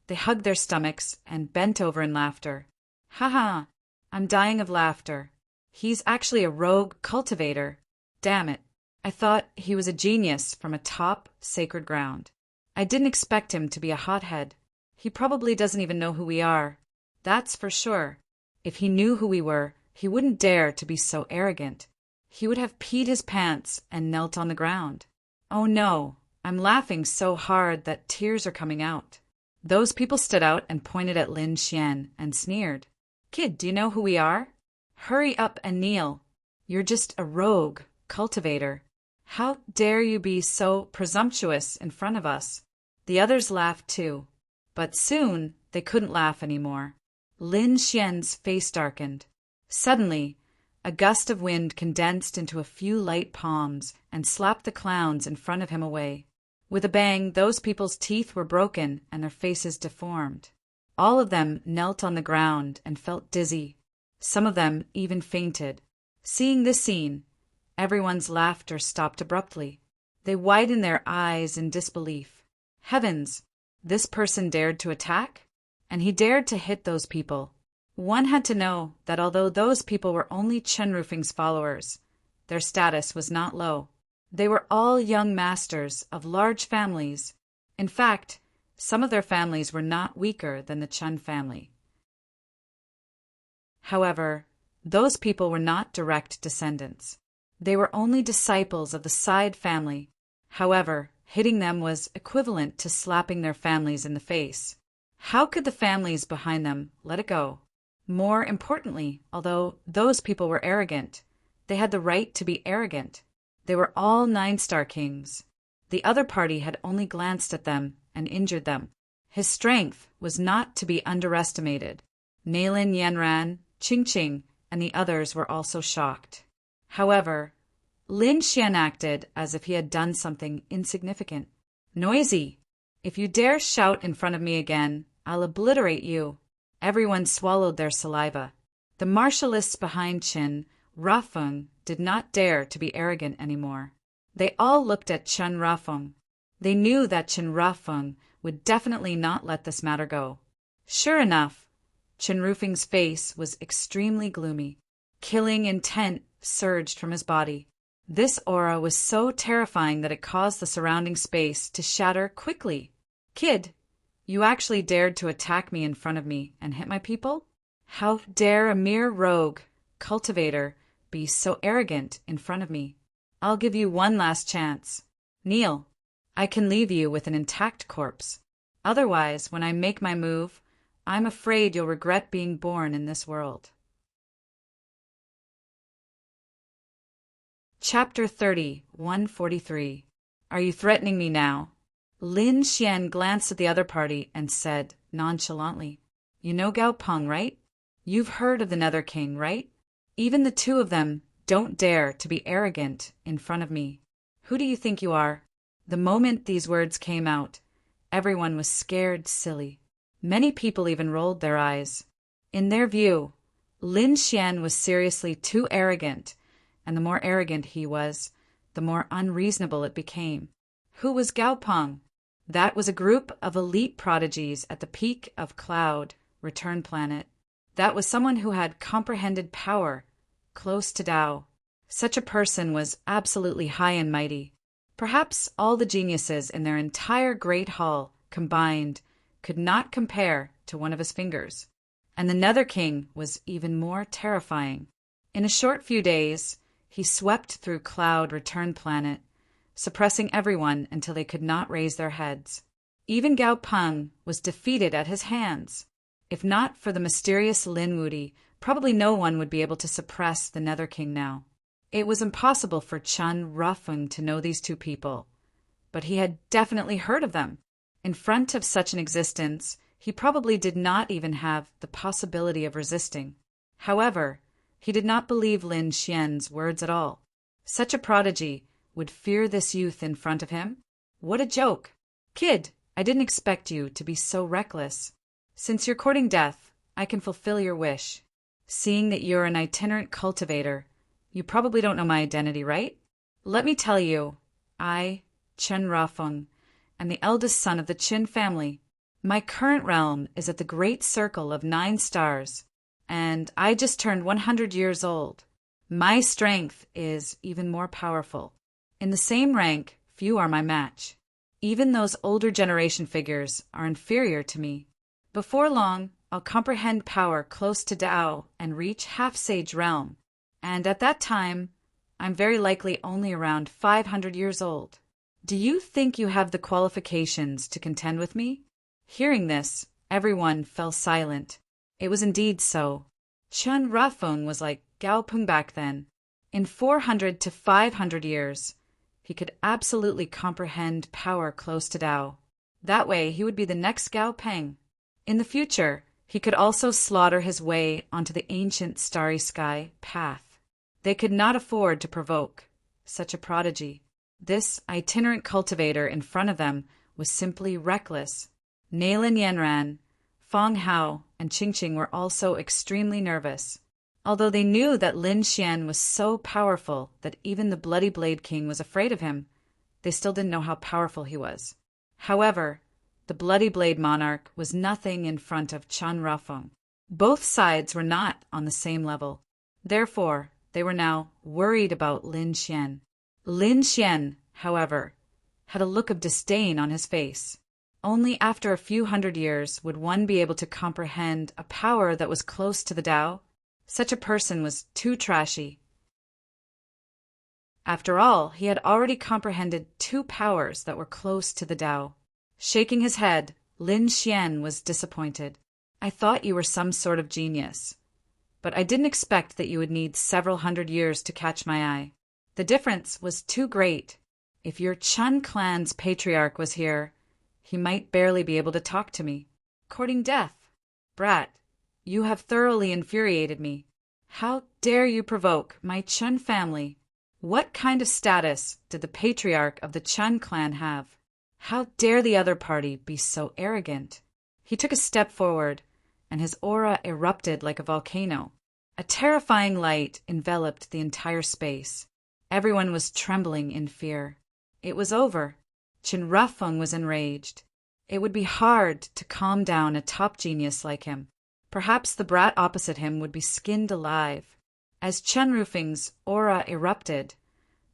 A: they hugged their stomachs and bent over in laughter. Ha ha! I'm dying of laughter. He's actually a rogue cultivator. Damn it. I thought he was a genius from a top sacred ground. I didn't expect him to be a hothead. He probably doesn't even know who we are. That's for sure. If he knew who we were, he wouldn't dare to be so arrogant. He would have peed his pants and knelt on the ground. Oh no, I'm laughing so hard that tears are coming out. Those people stood out and pointed at Lin Xian and sneered. Kid, do you know who we are? Hurry up and kneel. You're just a rogue cultivator. How dare you be so presumptuous in front of us? The others laughed too, but soon they couldn't laugh anymore. Lin Xian's face darkened. Suddenly, a gust of wind condensed into a few light palms and slapped the clowns in front of him away. With a bang, those people's teeth were broken and their faces deformed. All of them knelt on the ground and felt dizzy. Some of them even fainted. Seeing this scene, everyone's laughter stopped abruptly. They widened their eyes in disbelief. Heavens! This person dared to attack? And he dared to hit those people. One had to know that although those people were only Chen Rufing's followers, their status was not low. They were all young masters of large families. In fact, some of their families were not weaker than the Chen family. However, those people were not direct descendants. They were only disciples of the side family. However, hitting them was equivalent to slapping their families in the face. How could the families behind them let it go? More importantly, although those people were arrogant, they had the right to be arrogant. They were all 9-star kings. The other party had only glanced at them and injured them. His strength was not to be underestimated. Nalin Yanran, Qingqing, and the others were also shocked. However, Lin Xian acted as if he had done something insignificant. Noisy! If you dare shout in front of me again, I'll obliterate you. Everyone swallowed their saliva. The martialists behind Chin Rafeng did not dare to be arrogant anymore. They all looked at Chen Rafeng. They knew that Chen Rafeng would definitely not let this matter go. Sure enough, Chen Rufing's face was extremely gloomy. Killing intent surged from his body. This aura was so terrifying that it caused the surrounding space to shatter quickly. Kid, you actually dared to attack me in front of me and hit my people? How dare a mere rogue cultivator be so arrogant in front of me? I'll give you one last chance. Kneel. I can leave you with an intact corpse. Otherwise, when I make my move, I'm afraid you'll regret being born in this world. Chapter 30, 143. Are you threatening me now? Lin Xian glanced at the other party and said nonchalantly, You know Gao Peng, right? You've heard of the Nether King, right? Even the two of them don't dare to be arrogant in front of me. Who do you think you are? The moment these words came out, everyone was scared silly. Many people even rolled their eyes. In their view, Lin Xian was seriously too arrogant, and the more arrogant he was, the more unreasonable it became. Who was Gao Peng? That was a group of elite prodigies at the peak of Cloud, Return Planet. That was someone who had comprehended power, close to Tao. Such a person was absolutely high and mighty. Perhaps all the geniuses in their entire great hall combined could not compare to one of his fingers. And the Nether King was even more terrifying. In a short few days, he swept through Cloud Return Planet, suppressing everyone until they could not raise their heads. Even Gao Peng was defeated at his hands. If not for the mysterious Lin Wudi, probably no one would be able to suppress the Nether King now. It was impossible for Chen Rafeng to know these two people, but he had definitely heard of them. In front of such an existence, he probably did not even have the possibility of resisting. However, he did not believe Lin Xian's words at all. Such a prodigy would fear this youth in front of him? What a joke! Kid, I didn't expect you to be so reckless. Since you're courting death, I can fulfill your wish. Seeing that you're an itinerant cultivator, you probably don't know my identity, right? Let me tell you, I, Chen Rafeng, am the eldest son of the Qin family. My current realm is at the Great Circle of 9 stars, and I just turned 100 years old. My strength is even more powerful. In the same rank, few are my match. Even those older generation figures are inferior to me. Before long, I'll comprehend power close to Tao and reach half-sage realm. And at that time, I'm very likely only around 500 years old. Do you think you have the qualifications to contend with me? Hearing this, everyone fell silent. It was indeed so. Chen Rafeng was like Gao Peng back then. In 400 to 500 years, he could absolutely comprehend power close to Tao. That way, he would be the next Gao Peng. In the future, he could also slaughter his way onto the ancient starry sky path. They could not afford to provoke such a prodigy. This itinerant cultivator in front of them was simply reckless. Nalin Yanran, Fong Hao, and Qingqing were also extremely nervous. Although they knew that Lin Xian was so powerful that even the Bloody Blade King was afraid of him, they still didn't know how powerful he was. However, the Bloody Blade Monarch was nothing in front of Chen Rafeng. Both sides were not on the same level. Therefore, they were now worried about Lin Xian. Lin Xian, however, had a look of disdain on his face. Only after a few hundred years would one be able to comprehend a power that was close to the Tao. Such a person was too trashy. After all, he had already comprehended 2 powers that were close to the Tao. Shaking his head, Lin Xian was disappointed. I thought you were some sort of genius, but I didn't expect that you would need several hundred years to catch my eye. The difference was too great. If your Chun clan's patriarch was here, he might barely be able to talk to me. Courting death. Brat, you have thoroughly infuriated me. How dare you provoke my Chun family? What kind of status did the patriarch of the Chun clan have? How dare the other party be so arrogant? He took a step forward, and his aura erupted like a volcano. A terrifying light enveloped the entire space. Everyone was trembling in fear. It was over. Chen Rafeng was enraged. It would be hard to calm down a top genius like him. Perhaps the brat opposite him would be skinned alive. As Chen Rufeng's aura erupted,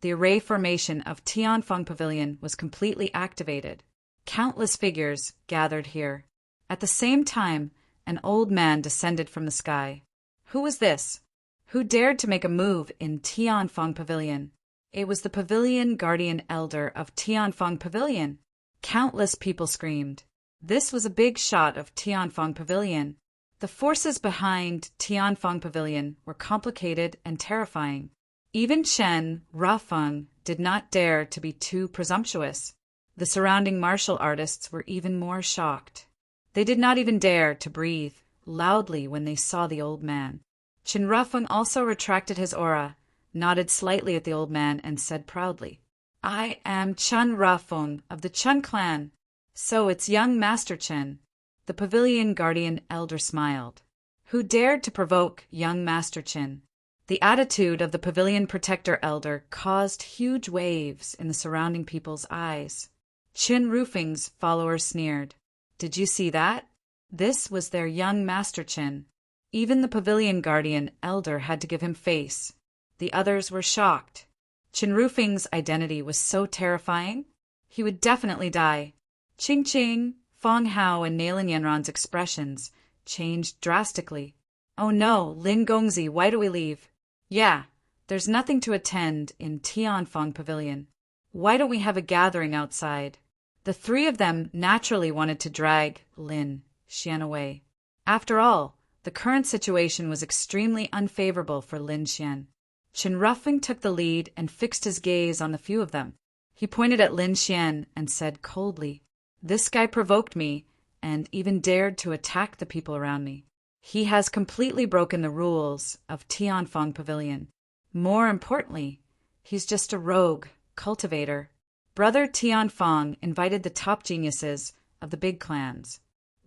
A: the array formation of Tianfeng Pavilion was completely activated. Countless figures gathered here. At the same time, an old man descended from the sky. Who was this? Who dared to make a move in Tianfeng Pavilion? It was the Pavilion Guardian Elder of Tianfeng Pavilion. Countless people screamed. This was a big shot of Tianfeng Pavilion. The forces behind Tianfeng Pavilion were complicated and terrifying. Even Chen Rafeng did not dare to be too presumptuous. The surrounding martial artists were even more shocked. They did not even dare to breathe loudly when they saw the old man. Chen Rafeng also retracted his aura, nodded slightly at the old man, and said proudly, I am Chen Rafeng of the Chen clan. So it's young Master Chen. The Pavilion Guardian Elder smiled. Who dared to provoke young Master Chen? The attitude of the Pavilion Protector Elder caused huge waves in the surrounding people's eyes. Chen Rufeng's followers sneered. Did you see that? This was their young Master Chen. Even the Pavilion Guardian Elder had to give him face. The others were shocked. Chen Rufeng's identity was so terrifying. He would definitely die. Qingqing, Fong Hao, and Nalin Yanran's expressions changed drastically. Oh no, Lin Gongzi, why do we leave? Yeah, there's nothing to attend in Tianfeng Pavilion. Why don't we have a gathering outside? The 3 of them naturally wanted to drag Lin Xian away. After all, the current situation was extremely unfavorable for Lin Xian. Chen Rufeng took the lead and fixed his gaze on the few of them. He pointed at Lin Xian and said coldly, This guy provoked me and even dared to attack the people around me. He has completely broken the rules of Tianfeng Pavilion. More importantly, he's just a rogue cultivator. Brother Tianfeng invited the top geniuses of the big clans.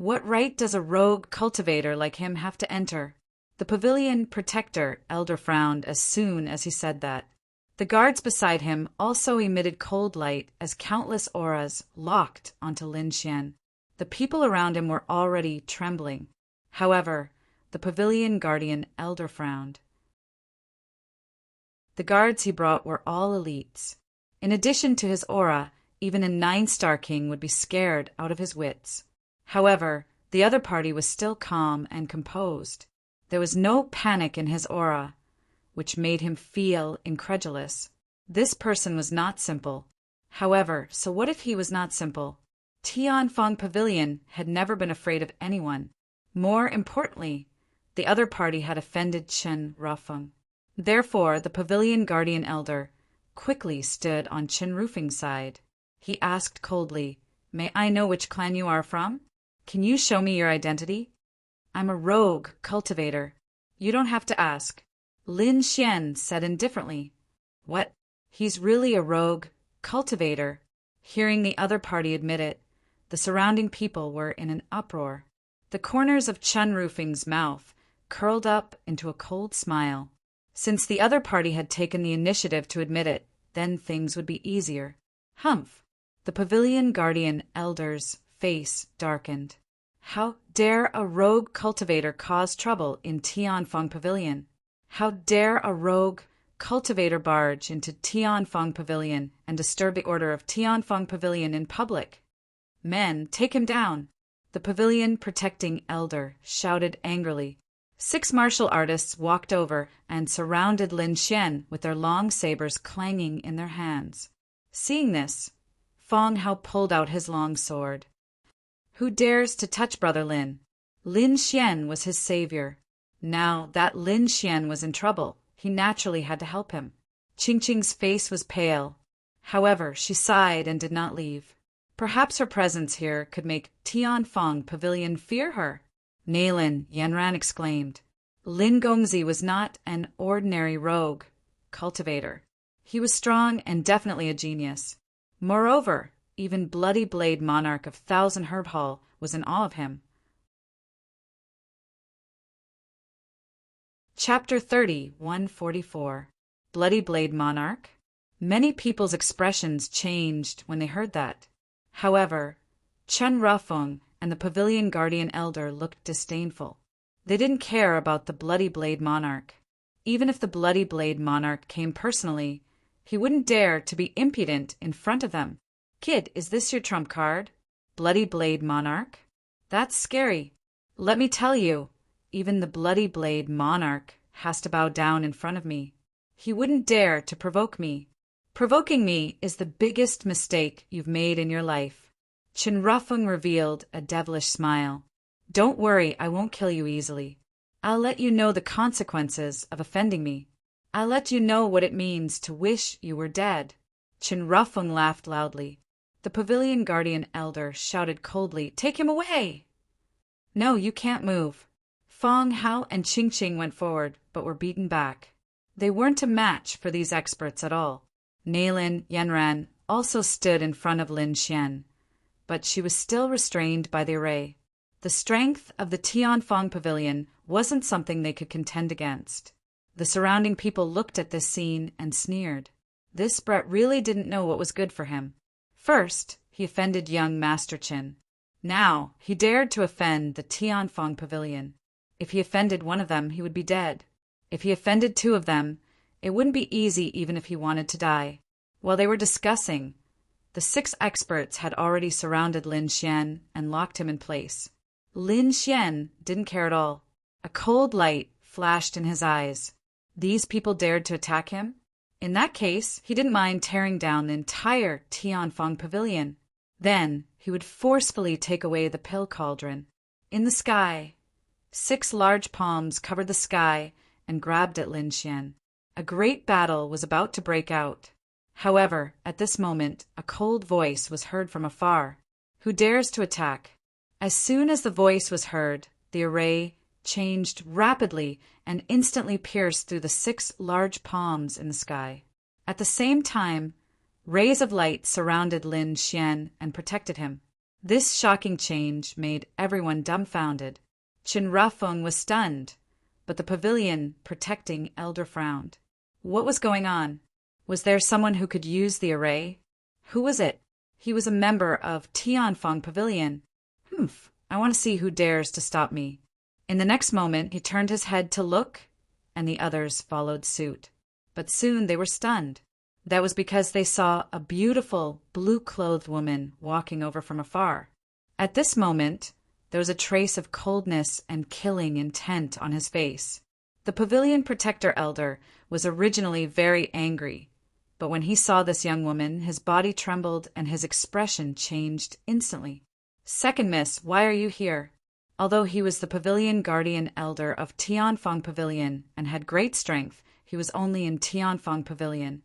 A: What right does a rogue cultivator like him have to enter? The pavilion protector elder frowned as soon as he said that. The guards beside him also emitted cold light as countless auras locked onto Lin Xian. The people around him were already trembling. However, the pavilion guardian elder frowned. The guards he brought were all elites. In addition to his aura, even a 9-star king would be scared out of his wits. However, the other party was still calm and composed. There was no panic in his aura, which made him feel incredulous. This person was not simple. However, so what if he was not simple? Tianfeng Pavilion had never been afraid of anyone. More importantly, the other party had offended Chen Rufeng. Therefore, the pavilion guardian elder quickly stood on Chen Rufeng's side. He asked coldly, "May I know which clan you are from? Can you show me your identity?" "I'm a rogue cultivator." "You don't have to ask." Lin Xian said indifferently. "What? He's really a rogue cultivator?" Hearing the other party admit it, the surrounding people were in an uproar. The corners of Chen Rufeng's mouth curled up into a cold smile. Since the other party had taken the initiative to admit it, then things would be easier. Humph! The pavilion guardian elder's face darkened. How dare a rogue cultivator cause trouble in Tianfeng Pavilion? How dare a rogue cultivator barge into Tianfeng Pavilion and disturb the order of Tianfeng Pavilion in public? "Men, take him down!" The pavilion protecting elder shouted angrily. 6 martial artists walked over and surrounded Lin Xian with their long sabers clanging in their hands. Seeing this, Feng Hao pulled out his long sword. "Who dares to touch Brother Lin?" Lin Xian was his savior. Now that Lin Xian was in trouble, he naturally had to help him. Qingqing's face was pale. However, she sighed and did not leave. Perhaps her presence here could make Tianfeng Pavilion fear her. "Nailin," Yanran exclaimed. Lin Gongzi was not an ordinary rogue cultivator. He was strong and definitely a genius. Moreover, even Bloody Blade Monarch of Thousand Herb Hall was in awe of him. Chapter 30, 144. Bloody Blade Monarch? Many people's expressions changed when they heard that. However, Chen Rufeng and the pavilion guardian elder looked disdainful. They didn't care about the Bloody Blade Monarch. Even if the Bloody Blade Monarch came personally, he wouldn't dare to be impudent in front of them. "Kid, is this your trump card? Bloody Blade Monarch? That's scary. Let me tell you, even the Bloody Blade Monarch has to bow down in front of me. He wouldn't dare to provoke me. Provoking me is the biggest mistake you've made in your life." Chen Rufeng revealed a devilish smile. "Don't worry, I won't kill you easily. I'll let you know the consequences of offending me. I'll let you know what it means to wish you were dead." Chen Rufeng laughed loudly. The pavilion guardian elder shouted coldly, "Take him away!" "No, you can't move." Feng Hao and Qingqing went forward, but were beaten back. They weren't a match for these experts at all. Nailin Yanran also stood in front of Lin Xian, but she was still restrained by the array. The strength of the Tianfeng Pavilion wasn't something they could contend against. The surrounding people looked at this scene and sneered. This Brett really didn't know what was good for him. First, he offended young Master Qin. Now, he dared to offend the Tianfeng Pavilion. If he offended one of them, he would be dead. If he offended 2 of them, it wouldn't be easy even if he wanted to die. While they were discussing, the 6 experts had already surrounded Lin Xian and locked him in place. Lin Xian didn't care at all. A cold light flashed in his eyes. These people dared to attack him? In that case, he didn't mind tearing down the entire Tianfeng Pavilion. Then he would forcefully take away the pill cauldron. In the sky, 6 large palms covered the sky and grabbed at Lin Xian. A great battle was about to break out. However, at this moment, a cold voice was heard from afar. "Who dares to attack?" As soon as the voice was heard, the array changed rapidly and instantly pierced through the 6 large palms in the sky. At the same time, rays of light surrounded Lin Xian and protected him. This shocking change made everyone dumbfounded. Qin Rufeng was stunned, but the pavilion protecting elder frowned. What was going on? Was there someone who could use the array? Who was it? He was a member of Tianfeng Pavilion. I want to see who dares to stop me. In the next moment, he turned his head to look, and the others followed suit. But soon they were stunned. That was because they saw a beautiful, blue-clothed woman walking over from afar. At this moment, there was a trace of coldness and killing intent on his face. The pavilion protector elder was originally very angry, but when he saw this young woman, his body trembled and his expression changed instantly. "Second miss, why are you here?" Although he was the pavilion guardian elder of Tianfeng Pavilion and had great strength, he was only in Tianfeng Pavilion.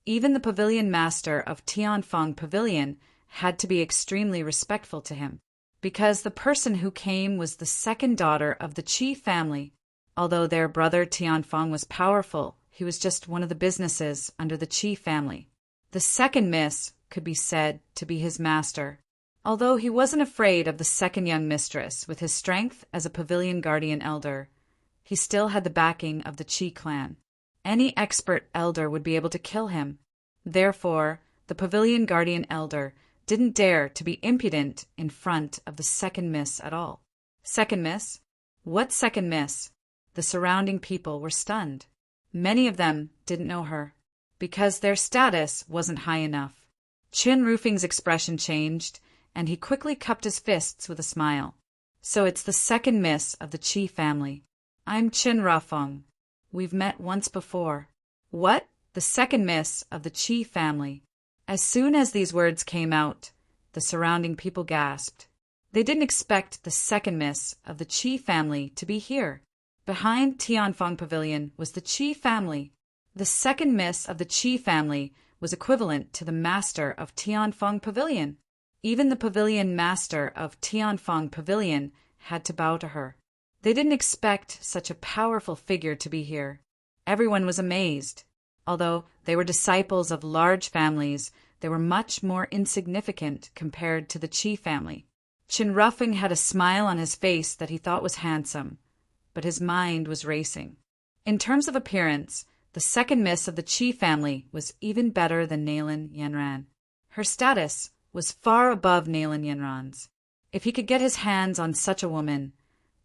A: Even the pavilion master of Tianfeng Pavilion had to be extremely respectful to him, because the person who came was the second daughter of the Qi family. Although their brother Tianfeng was powerful, he was just one of the businesses under the Qi family. The second miss could be said to be his master. Although he wasn't afraid of the second young mistress with his strength as a pavilion guardian elder, he still had the backing of the Qi clan. Any expert elder would be able to kill him. Therefore, the pavilion guardian elder didn't dare to be impudent in front of the second miss at all. Second miss? What second miss? The surrounding people were stunned. Many of them didn't know her, because their status wasn't high enough. Qin Rufeng's expression changed, and he quickly cupped his fists with a smile. "So it's the second miss of the Qi family. I'm Qin Rufeng. We've met once before." "What? The second miss of the Qi family?" As soon as these words came out, the surrounding people gasped. They didn't expect the second miss of the Qi family to be here. Behind Tianfeng Pavilion was the Qi family. The second miss of the Qi family was equivalent to the master of Tianfeng Pavilion. Even the pavilion master of Tianfeng Pavilion had to bow to her. They didn't expect such a powerful figure to be here. Everyone was amazed. Although they were disciples of large families, they were much more insignificant compared to the Qi family. Qin Rufeng had a smile on his face that he thought was handsome, but his mind was racing. In terms of appearance, the second miss of the Qi family was even better than Nailin Yanran. Her status was far above Nailin Yanran's. If he could get his hands on such a woman,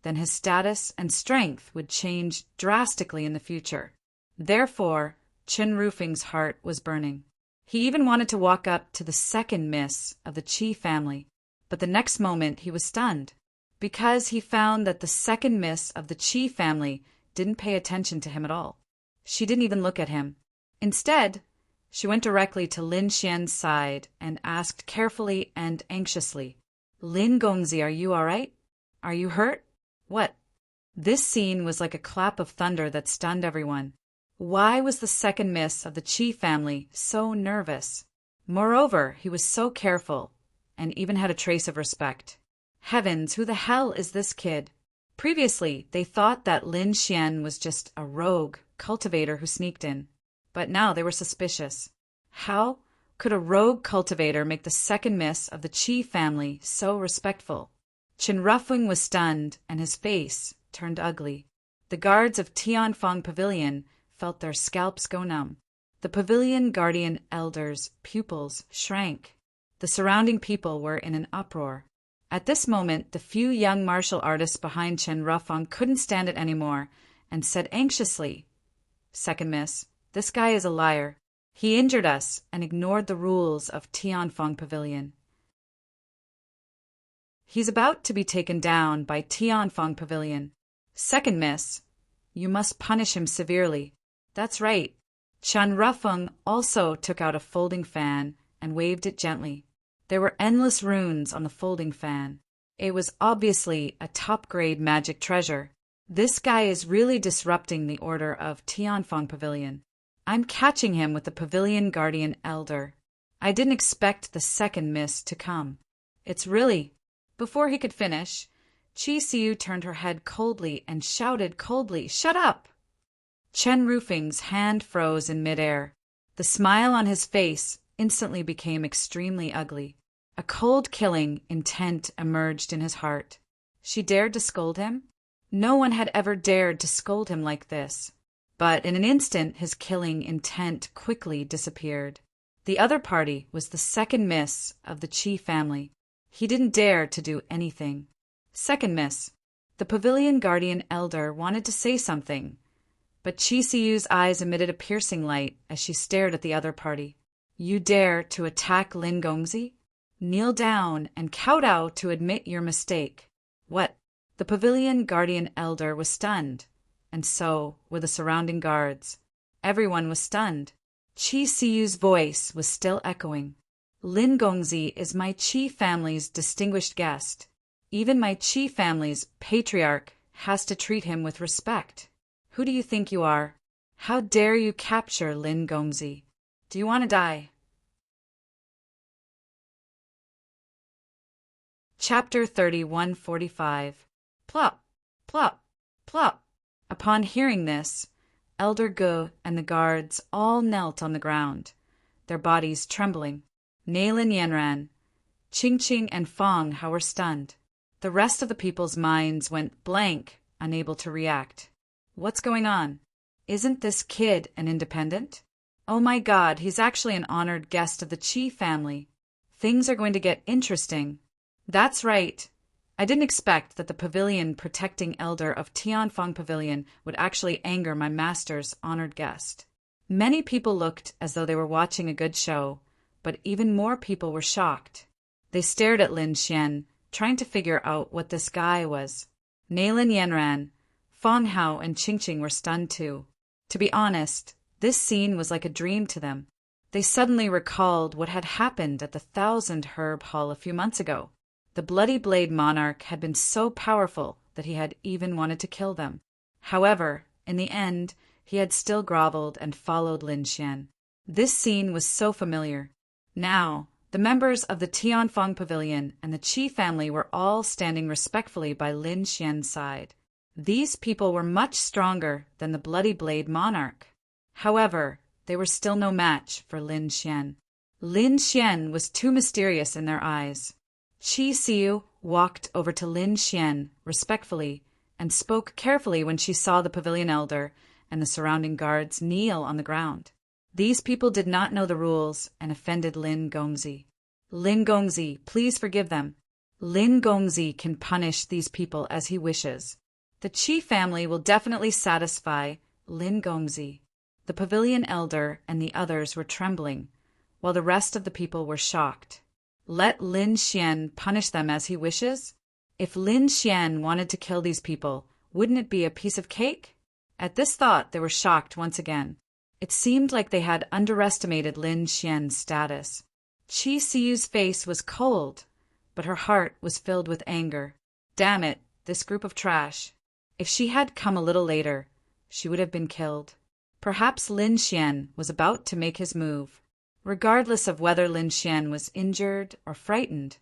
A: then his status and strength would change drastically in the future. Therefore, Qin Rufeng's heart was burning. He even wanted to walk up to the second miss of the Qi family, but the next moment he was stunned, because he found that the second miss of the Qi family didn't pay attention to him at all. She didn't even look at him. Instead, she went directly to Lin Xian's side and asked carefully and anxiously, "Lin Gongzi, are you all right? Are you hurt? What?" This scene was like a clap of thunder that stunned everyone. Why was the second miss of the Qi family so nervous? Moreover, he was so careful, and even had a trace of respect. Heavens, who the hell is this kid? Previously, they thought that Lin Xian was just a rogue cultivator who sneaked in. But now they were suspicious. How could a rogue cultivator make the second miss of the Qi family so respectful? Qin Rufeng was stunned, and his face turned ugly. The guards of Tianfeng Pavilion felt their scalps go numb. The pavilion guardian elders' pupils shrank. The surrounding people were in an uproar. At this moment, the few young martial artists behind Qin Rufeng couldn't stand it anymore and said anxiously, "Second miss, this guy is a liar. He injured us and ignored the rules of Tianfeng Pavilion. He's about to be taken down by Tianfeng Pavilion. Second miss, you must punish him severely." That's right. Qin Rufeng also took out a folding fan and waved it gently. There were endless runes on the folding fan. It was obviously a top-grade magic treasure. This guy is really disrupting the order of Tianfeng Pavilion. I'm catching him with the Pavilion Guardian Elder. I didn't expect the second miss to come. It's really... Before he could finish, Qi Siu turned her head coldly and shouted coldly, "Shut up!" Qin Rufeng's hand froze in midair. The smile on his face instantly became extremely ugly. A cold killing intent emerged in his heart. She dared to scold him? No one had ever dared to scold him like this. But in an instant his killing intent quickly disappeared. The other party was the second miss of the Chi family. He didn't dare to do anything. Second miss. The pavilion guardian elder wanted to say something, but Chi Siu's eyes emitted a piercing light as she stared at the other party. You dare to attack Lin Gongzi? Kneel down and kowtow to admit your mistake. What? The pavilion guardian elder was stunned, and so were the surrounding guards. Everyone was stunned. Chi Siu's voice was still echoing. Lin Gongzi is my Chi family's distinguished guest. Even my Chi family's patriarch has to treat him with respect. Who do you think you are? How dare you capture Lin Gongzi? Do you want to die? Chapter 3145. Plop, plop, plop. Upon hearing this, Elder Ge and the guards all knelt on the ground, their bodies trembling. Nalin Yanran, Qingqing, and Feng Hao were stunned. The rest of the people's minds went blank, unable to react. What's going on? Isn't this kid an independent? Oh my God, he's actually an honored guest of the Qi family. Things are going to get interesting. That's right. I didn't expect that the pavilion protecting elder of Tianfeng Pavilion would actually anger my master's honored guest. Many people looked as though they were watching a good show, but even more people were shocked. They stared at Lin Xian, trying to figure out what this guy was. Nalin Yanran, Feng Hao, and Qingqing were stunned too. To be honest, this scene was like a dream to them. They suddenly recalled what had happened at the Thousand Herb Hall a few months ago. The Bloody Blade monarch had been so powerful that he had even wanted to kill them. However, in the end, he had still groveled and followed Lin Xian. This scene was so familiar. Now, the members of the Tianfeng Pavilion and the Qi family were all standing respectfully by Lin Xian's side. These people were much stronger than the Bloody Blade monarch. However, they were still no match for Lin Xian. Lin Xian was too mysterious in their eyes. Chi Siu walked over to Lin Xian respectfully and spoke carefully when she saw the pavilion elder and the surrounding guards kneel on the ground. These people did not know the rules and offended Lin Gongzi. Lin Gongzi, please forgive them. Lin Gongzi can punish these people as he wishes. The Qi family will definitely satisfy Lin Gongzi. The pavilion elder and the others were trembling, while the rest of the people were shocked. Let Lin Xian punish them as he wishes? If Lin Xian wanted to kill these people, wouldn't it be a piece of cake? At this thought, they were shocked once again. It seemed like they had underestimated Lin Xian's status. Chi Siu's face was cold, but her heart was filled with anger. Damn it, this group of trash. If she had come a little later, she would have been killed. Perhaps Lin Xian was about to make his move. Regardless of whether Lin Xian was injured or frightened,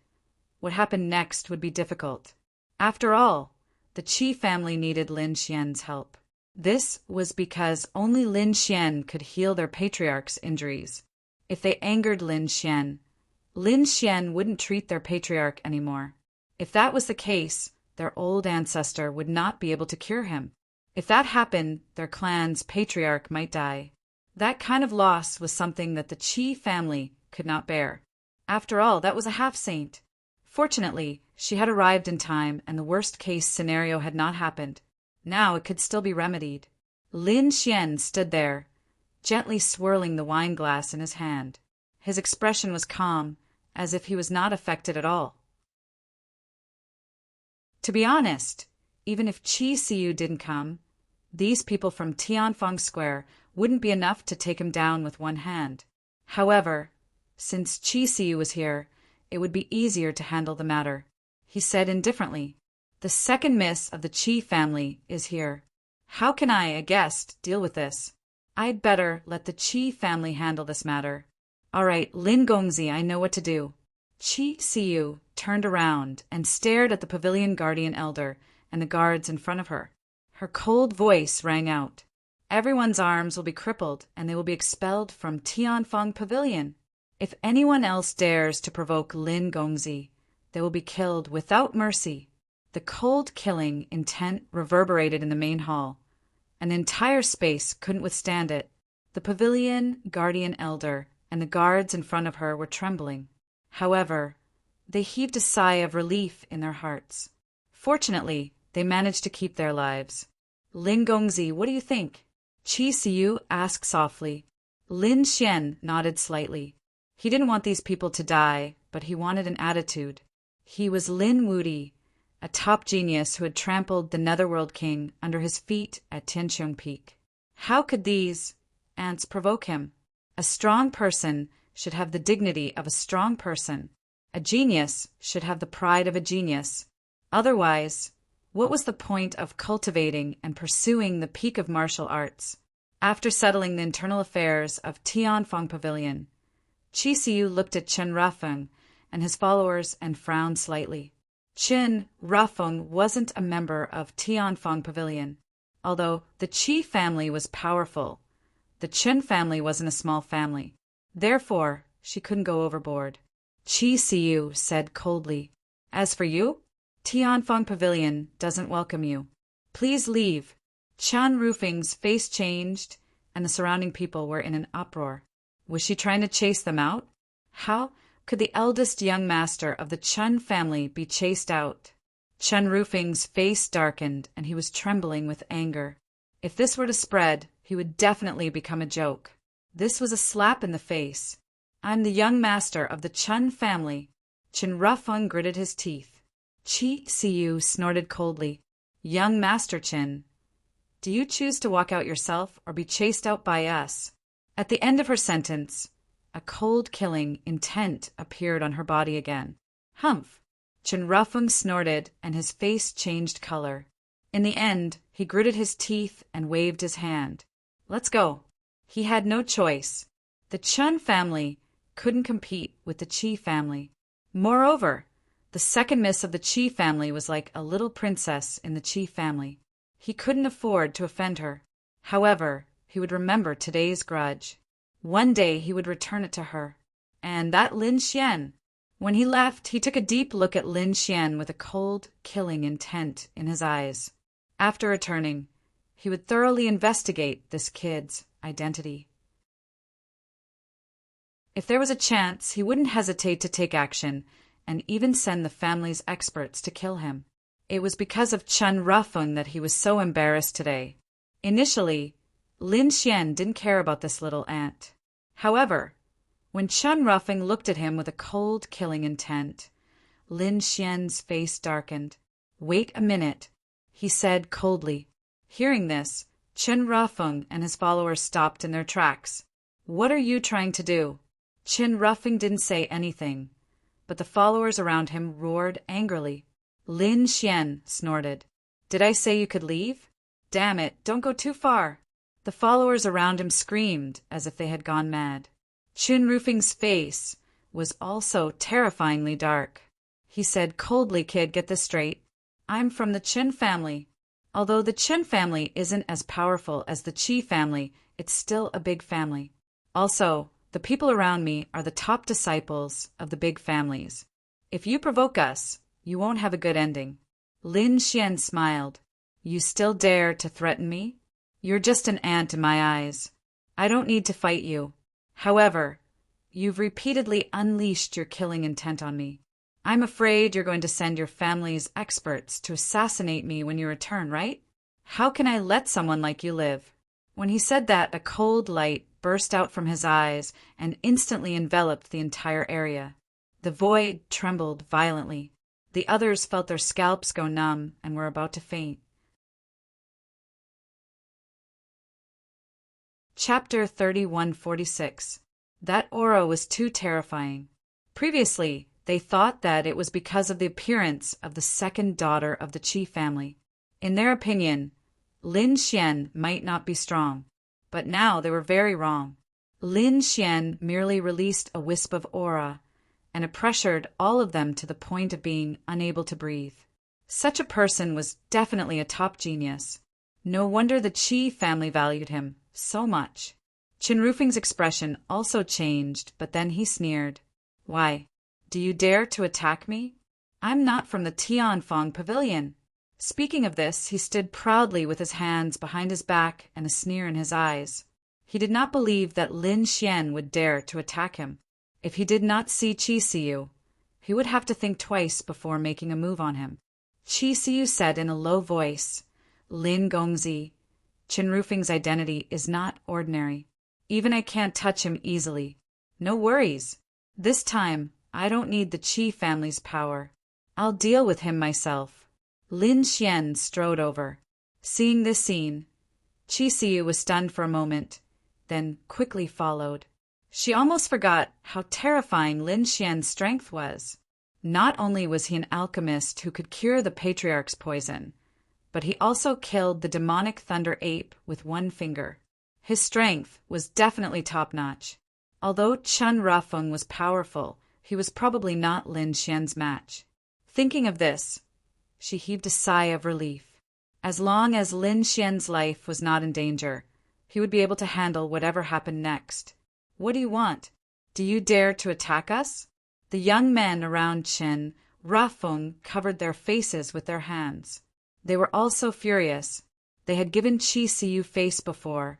A: what happened next would be difficult. After all, the Qi family needed Lin Xian's help. This was because only Lin Xian could heal their patriarch's injuries. If they angered Lin Xian wouldn't treat their patriarch anymore. If that was the case, their old ancestor would not be able to cure him. If that happened, their clan's patriarch might die. That kind of loss was something that the Qi family could not bear. After all, that was a half-saint. Fortunately, she had arrived in time and the worst-case scenario had not happened. Now it could still be remedied. Lin Xian stood there, gently swirling the wine glass in his hand. His expression was calm, as if he was not affected at all. To be honest, even if Chi Siu didn't come, these people from Tianfeng Square wouldn't be enough to take him down with one hand. However, since Chi Siu was here, it would be easier to handle the matter. He said indifferently, "The second miss of the Qi family is here. How can I, a guest, deal with this? I'd better let the Qi family handle this matter. All right, Lin Gongzi, I know what to do." Chi Siu turned around and stared at the pavilion guardian elder and the guards in front of her. Her cold voice rang out. "Everyone's arms will be crippled and they will be expelled from Tianfeng Pavilion. If anyone else dares to provoke Lin Gongzi, they will be killed without mercy. The cold killing intent reverberated in the main hall. An entire space couldn't withstand it. The pavilion guardian elder and the guards in front of her were trembling. However, they heaved a sigh of relief in their hearts. Fortunately, they managed to keep their lives. Lin Gongzi, what do you think? Qi Siyu asked softly. Lin Xian nodded slightly. He didn't want these people to die, but he wanted an attitude. He was Lin Wudi, a top genius who had trampled the Netherworld King under his feet at Tianqiong Peak. How could these ants provoke him? A strong person should have the dignity of a strong person. A genius should have the pride of a genius. Otherwise, what was the point of cultivating and pursuing the peak of martial arts? After settling the internal affairs of Tianfeng Pavilion, Qi Siyu looked at Chen Rafeng and his followers and frowned slightly. Chen Rafeng wasn't a member of Tianfeng Pavilion. Although the Qi family was powerful, the Chen family wasn't a small family. Therefore, she couldn't go overboard. Qi Siyu said coldly, As for you, Tianfeng Pavilion doesn't welcome you. Please leave. Chen Rufeng's face changed, and the surrounding people were in an uproar. Was she trying to chase them out? How could the eldest young master of the Chen family be chased out? Chen Rufeng's face darkened, and he was trembling with anger. If this were to spread, he would definitely become a joke. This was a slap in the face. I'm the young master of the Chen family. Chen Rufeng gritted his teeth. Qi Siyu snorted coldly. Young Master Chen, do you choose to walk out yourself or be chased out by us? At the end of her sentence, a cold killing intent appeared on her body again. Humph! Chen Rufeng snorted and his face changed color. In the end, he gritted his teeth and waved his hand. Let's go. He had no choice. The Chen family couldn't compete with the Qi family. Moreover, the second miss of the Qi family was like a little princess in the Qi family. He couldn't afford to offend her. However, he would remember today's grudge. One day he would return it to her. And that Lin Xian. When he left, he took a deep look at Lin Xian with a cold, killing intent in his eyes. After returning, he would thoroughly investigate this kid's identity. If there was a chance, he wouldn't hesitate to take action and even send the family's experts to kill him. It was because of Chen Rufeng that he was so embarrassed today. Initially, Lin Xian didn't care about this little ant. However, when Chen Rufeng looked at him with a cold, killing intent, Lin Xian's face darkened. Wait a minute, he said coldly. Hearing this, Chen Rufeng and his followers stopped in their tracks. What are you trying to do? Chen Rufeng didn't say anything, but the followers around him roared angrily. Lin Xian snorted. Did I say you could leave? Damn it, don't go too far. The followers around him screamed as if they had gone mad. Chen Rufeng's face was also terrifyingly dark. He said coldly, Kid, get this straight. I'm from the Chen family. Although the Chen family isn't as powerful as the Qi family, it's still a big family. Also, the people around me are the top disciples of the big families. If you provoke us, you won't have a good ending. Lin Xian smiled. You still dare to threaten me? You're just an ant in my eyes. I don't need to fight you. However, you've repeatedly unleashed your killing intent on me. I'm afraid you're going to send your family's experts to assassinate me when you return, right? How can I let someone like you live? When he said that, a cold light burst out from his eyes and instantly enveloped the entire area. The void trembled violently. The others felt their scalps go numb and were about to faint. Chapter 3146. That aura was too terrifying. Previously, they thought that it was because of the appearance of the second daughter of the Qi family. In their opinion, Lin Xian might not be strong, but now they were very wrong. Lin Xian merely released a wisp of aura, and it pressured all of them to the point of being unable to breathe. Such a person was definitely a top genius. No wonder the Qi family valued him so much. Qin Rufing's expression also changed, but then he sneered. Why, do you dare to attack me? I'm not from the Tianfeng Pavilion. Speaking of this, he stood proudly with his hands behind his back and a sneer in his eyes. He did not believe that Lin Xian would dare to attack him. If he did not see Qi Siyu, he would have to think twice before making a move on him. Qi Siyu said in a low voice, Lin Gongzi, Qin Rufing's identity is not ordinary. Even I can't touch him easily. No worries. This time, I don't need the Qi family's power. I'll deal with him myself. Lin Xian strode over. Seeing this scene, Qi Siyu was stunned for a moment, then quickly followed. She almost forgot how terrifying Lin Xian's strength was. Not only was he an alchemist who could cure the patriarch's poison, but he also killed the demonic thunder ape with one finger. His strength was definitely top-notch. Although Chen Rafeng was powerful, he was probably not Lin Xian's match. Thinking of this, she heaved a sigh of relief. As long as Lin Xian's life was not in danger, he would be able to handle whatever happened next. What do you want? Do you dare to attack us? The young men around Chen Rafeng covered their faces with their hands. They were also furious. They had given Qi Siyu face before,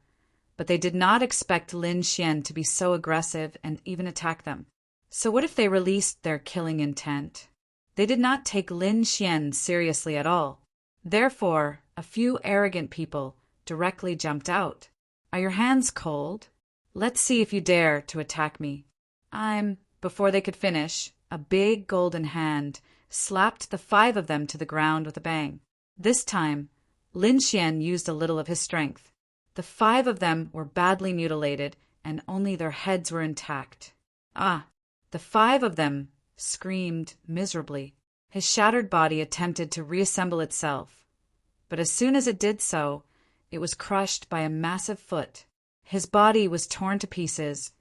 A: but they did not expect Lin Xian to be so aggressive and even attack them. So what if they released their killing intent? They did not take Lin Xian seriously at all. Therefore, a few arrogant people directly jumped out. Are your hands cold? Let's see if you dare to attack me. Before they could finish, a big golden hand slapped the 5 of them to the ground with a bang. This time, Lin Xian used a little of his strength. The 5 of them were badly mutilated, and only their heads were intact. The 5 of them screamed miserably. His shattered body attempted to reassemble itself, but as soon as it did so, it was crushed by a massive foot. His body was torn to pieces,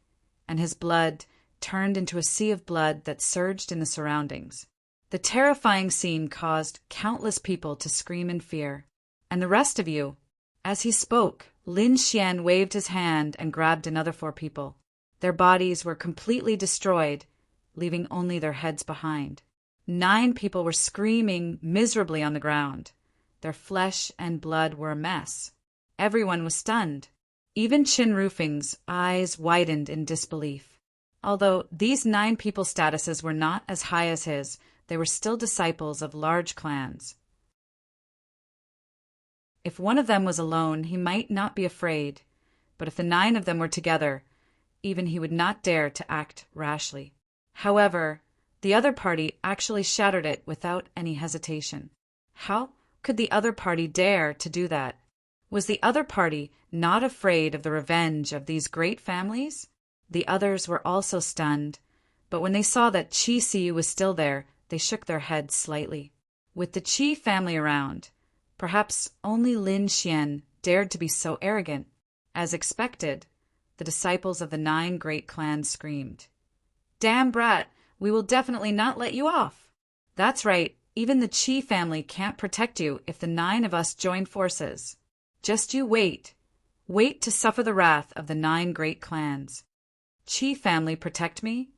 A: and his blood turned into a sea of blood that surged in the surroundings. The terrifying scene caused countless people to scream in fear. And the rest of you? As he spoke, Lin Xian waved his hand and grabbed another 4 people. Their bodies were completely destroyed, leaving only their heads behind. 9 people were screaming miserably on the ground. Their flesh and blood were a mess. Everyone was stunned. Even Qin Rufing's eyes widened in disbelief. Although these 9 people's statuses were not as high as his, they were still disciples of large clans. If one of them was alone, he might not be afraid, but if the 9 of them were together, even he would not dare to act rashly. However, the other party actually shattered it without any hesitation. How could the other party dare to do that? Was the other party not afraid of the revenge of these great families? The others were also stunned, but when they saw that Qi Siyu was still there, they shook their heads slightly. With the Qi family around, perhaps only Lin Xian dared to be so arrogant. As expected, the disciples of the 9 great clans screamed, "Damn brat, we will definitely not let you off." That's right, even the Qi family can't protect you if the 9 of us join forces. Just you wait. Wait to suffer the wrath of the 9 great clans. Qi family protect me?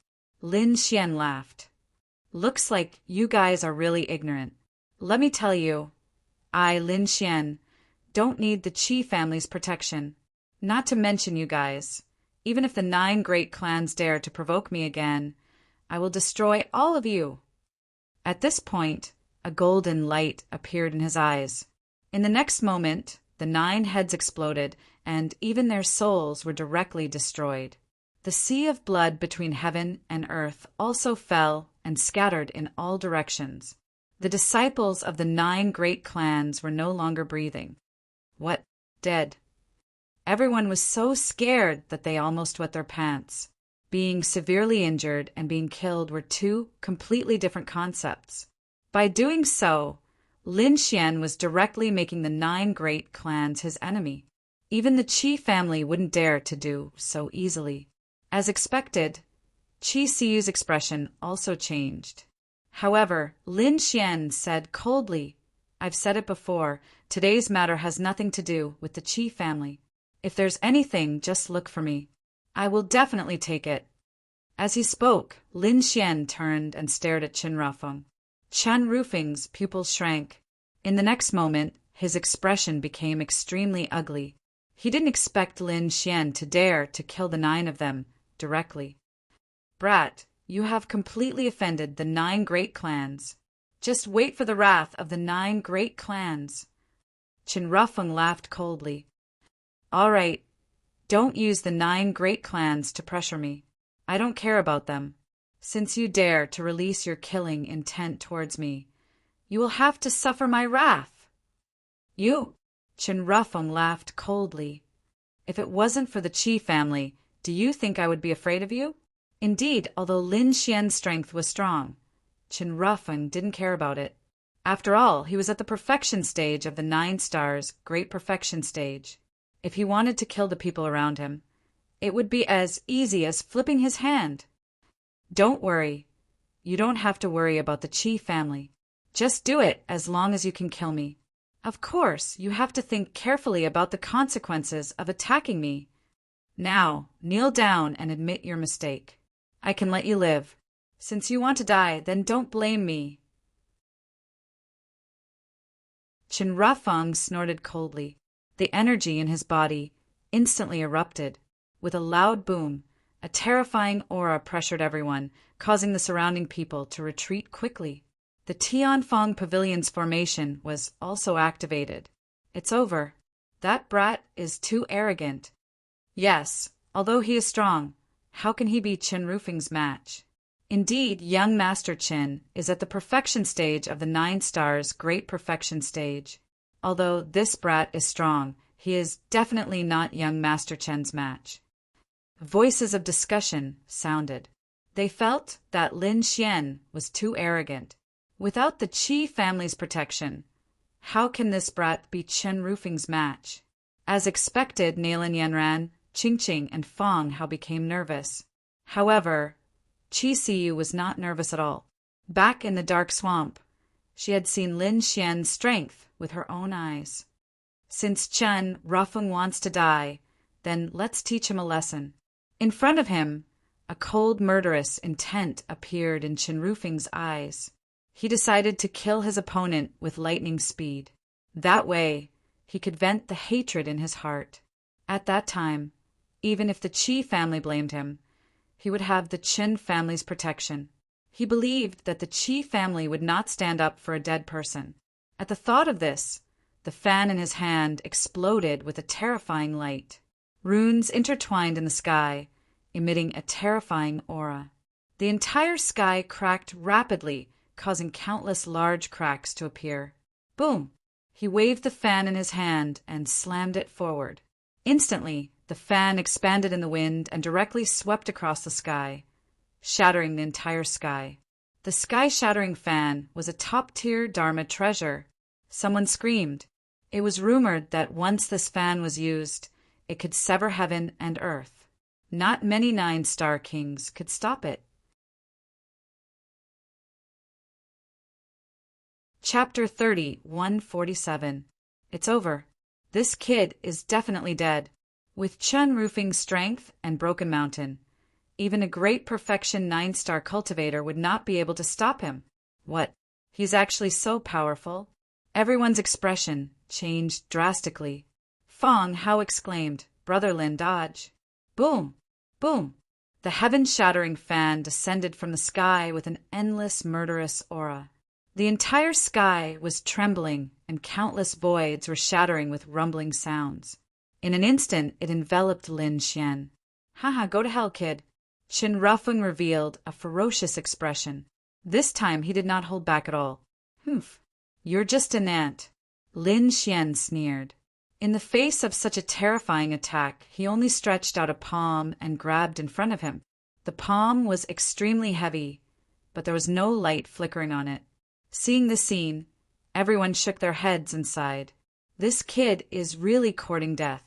A: Lin Xian laughed. Looks like you guys are really ignorant. Let me tell you, I, Lin Xian, don't need the Qi family's protection. Not to mention you guys. Even if the 9 great clans dare to provoke me again, I will destroy all of you. At this point, a golden light appeared in his eyes. In the next moment, the 9 heads exploded, and even their souls were directly destroyed. The sea of blood between heaven and earth also fell and scattered in all directions. The disciples of the 9 great clans were no longer breathing. What? Dead. Everyone was so scared that they almost wet their pants. Being severely injured and being killed were 2 completely different concepts. By doing so, Lin Xian was directly making the 9 great clans his enemy. Even the Qi family wouldn't dare to do so easily. As expected, Qi Siyu's expression also changed. However, Lin Xian said coldly, "I've said it before, today's matter has nothing to do with the Qi family. If there's anything, just look for me. I will definitely take it." As he spoke, Lin Xian turned and stared at Chen Rufeng. Chen Rufeng's pupils shrank. In the next moment, his expression became extremely ugly. He didn't expect Lin Xian to dare to kill the 9 of them directly. "Brat, you have completely offended the 9 great clans. Just wait for the wrath of the 9 great clans." Chen Rufeng laughed coldly. "All right, don't use the 9 great clans to pressure me. I don't care about them. Since you dare to release your killing intent towards me, you will have to suffer my wrath." "You?" Chen Rufeng laughed coldly. "If it wasn't for the Qi family, do you think I would be afraid of you?" Indeed, although Lin Xian's strength was strong, Chen Rufeng didn't care about it. After all, he was at the perfection stage of the 9 stars, great perfection stage. If he wanted to kill the people around him, it would be as easy as flipping his hand. "Don't worry. You don't have to worry about the Qi family. Just do it as long as you can kill me. Of course, you have to think carefully about the consequences of attacking me. Now, kneel down and admit your mistake. I can let you live. Since you want to die, then don't blame me." Chen Rufeng snorted coldly. The energy in his body instantly erupted. With a loud boom, a terrifying aura pressured everyone, causing the surrounding people to retreat quickly. The Tianfeng Pavilion's formation was also activated. "It's over. That brat is too arrogant. Yes, although he is strong, how can he be Chen Rufeng's match?" Indeed, young Master Chen is at the perfection stage of the 9 stars great perfection stage. Although this brat is strong, he is definitely not young Master Chen's match. Voices of discussion sounded. They felt that Lin Xian was too arrogant. Without the Qi family's protection, how can this brat be Chen Rufeng's match? As expected, Nailan Yanran, Qingqing, and Fong Hao became nervous. However, Qi Siyu was not nervous at all. Back in the dark swamp, she had seen Lin Xian's strength with her own eyes. Since Chen Rufeng wants to die, then let's teach him a lesson. In front of him, a cold, murderous intent appeared in Chen Rufeng's eyes. He decided to kill his opponent with lightning speed. That way, he could vent the hatred in his heart. At that time, even if the Qi family blamed him, he would have the Chen family's protection. He believed that the Qi family would not stand up for a dead person. At the thought of this, the fan in his hand exploded with a terrifying light. Runes intertwined in the sky, emitting a terrifying aura. The entire sky cracked rapidly, causing countless large cracks to appear. Boom! He waved the fan in his hand and slammed it forward. Instantly, the fan expanded in the wind and directly swept across the sky, shattering the entire sky. The sky-shattering fan was a top-tier Dharma treasure. Someone screamed. It was rumored that once this fan was used, it could sever heaven and earth. Not many 9-star kings could stop it. Chapter 30, 147. It's over. This kid is definitely dead. With Chen Rufeng's strength and Broken Mountain, even a great perfection 9-star cultivator would not be able to stop him. What? He's actually so powerful? Everyone's expression changed drastically. Fong Hao exclaimed, "Brother Lin, dodge." Boom! Boom! The heaven-shattering fan descended from the sky with an endless murderous aura. The entire sky was trembling, and countless voids were shattering with rumbling sounds. In an instant, it enveloped Lin Xian. "Haha, go to hell, kid." Chen Rufeng revealed a ferocious expression. This time he did not hold back at all. "Humph, you're just an ant." Lin Xian sneered. In the face of such a terrifying attack, he only stretched out a palm and grabbed in front of him. The palm was extremely heavy, but there was no light flickering on it. Seeing this scene, everyone shook their heads and sighed. This kid is really courting death.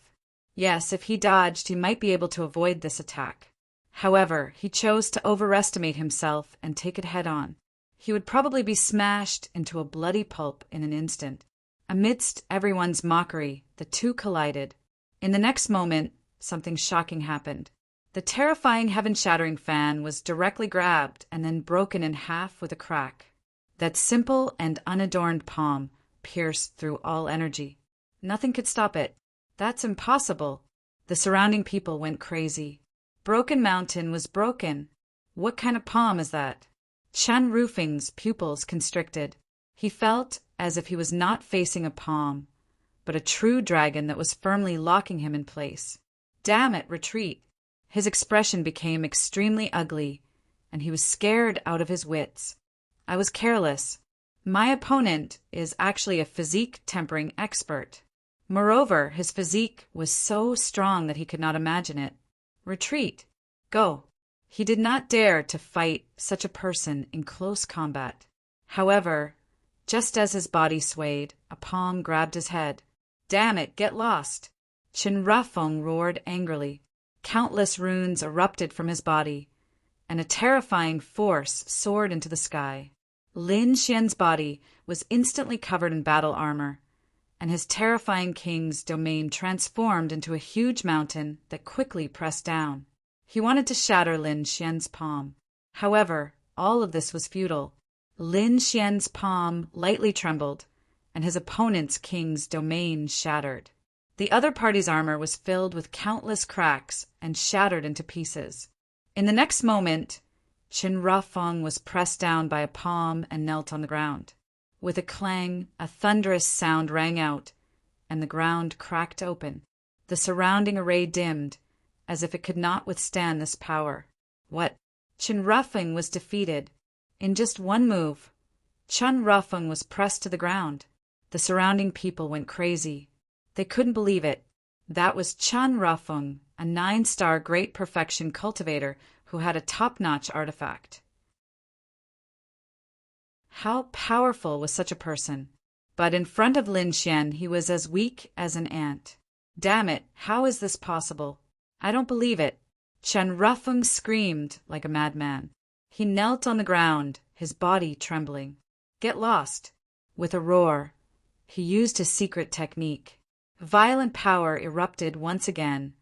A: Yes, if he dodged, he might be able to avoid this attack. However, he chose to overestimate himself and take it head-on. He would probably be smashed into a bloody pulp in an instant. Amidst everyone's mockery, the two collided. In the next moment, something shocking happened. The terrifying heaven-shattering fan was directly grabbed and then broken in half with a crack. That simple and unadorned palm pierced through all energy. Nothing could stop it. That's impossible. The surrounding people went crazy. Broken Mountain was broken. What kind of palm is that? Chen Rufeng's pupils constricted. He felt as if he was not facing a palm, but a true dragon that was firmly locking him in place. Damn it, retreat! His expression became extremely ugly, and he was scared out of his wits. I was careless. My opponent is actually a physique tempering expert. Moreover, his physique was so strong that he could not imagine it. Retreat. Go. He did not dare to fight such a person in close combat. However, just as his body swayed, a palm grabbed his head. Damn it, get lost! Qin Rufeng roared angrily. Countless runes erupted from his body, and a terrifying force soared into the sky. Lin Xian's body was instantly covered in battle armor, and his terrifying king's domain transformed into a huge mountain that quickly pressed down. He wanted to shatter Lin Xian's palm. However, all of this was futile. Lin Xian's palm lightly trembled, and his opponent's king's domain shattered. The other party's armor was filled with countless cracks and shattered into pieces. In the next moment, Qin Rufeng was pressed down by a palm and knelt on the ground. With a clang, a thunderous sound rang out, and the ground cracked open. The surrounding array dimmed, as if it could not withstand this power. What? Qin Rufeng was defeated. In just one move, Qin Rufeng was pressed to the ground. The surrounding people went crazy. They couldn't believe it. That was Qin Rufeng, a 9-star great perfection cultivator who had a top-notch artifact. How powerful was such a person? But in front of Lin Xian, he was as weak as an ant. Damn it, how is this possible? I don't believe it. Qin Rufeng screamed like a madman. He knelt on the ground, his body trembling. Get lost. With a roar, he used his secret technique. Violent power erupted once again,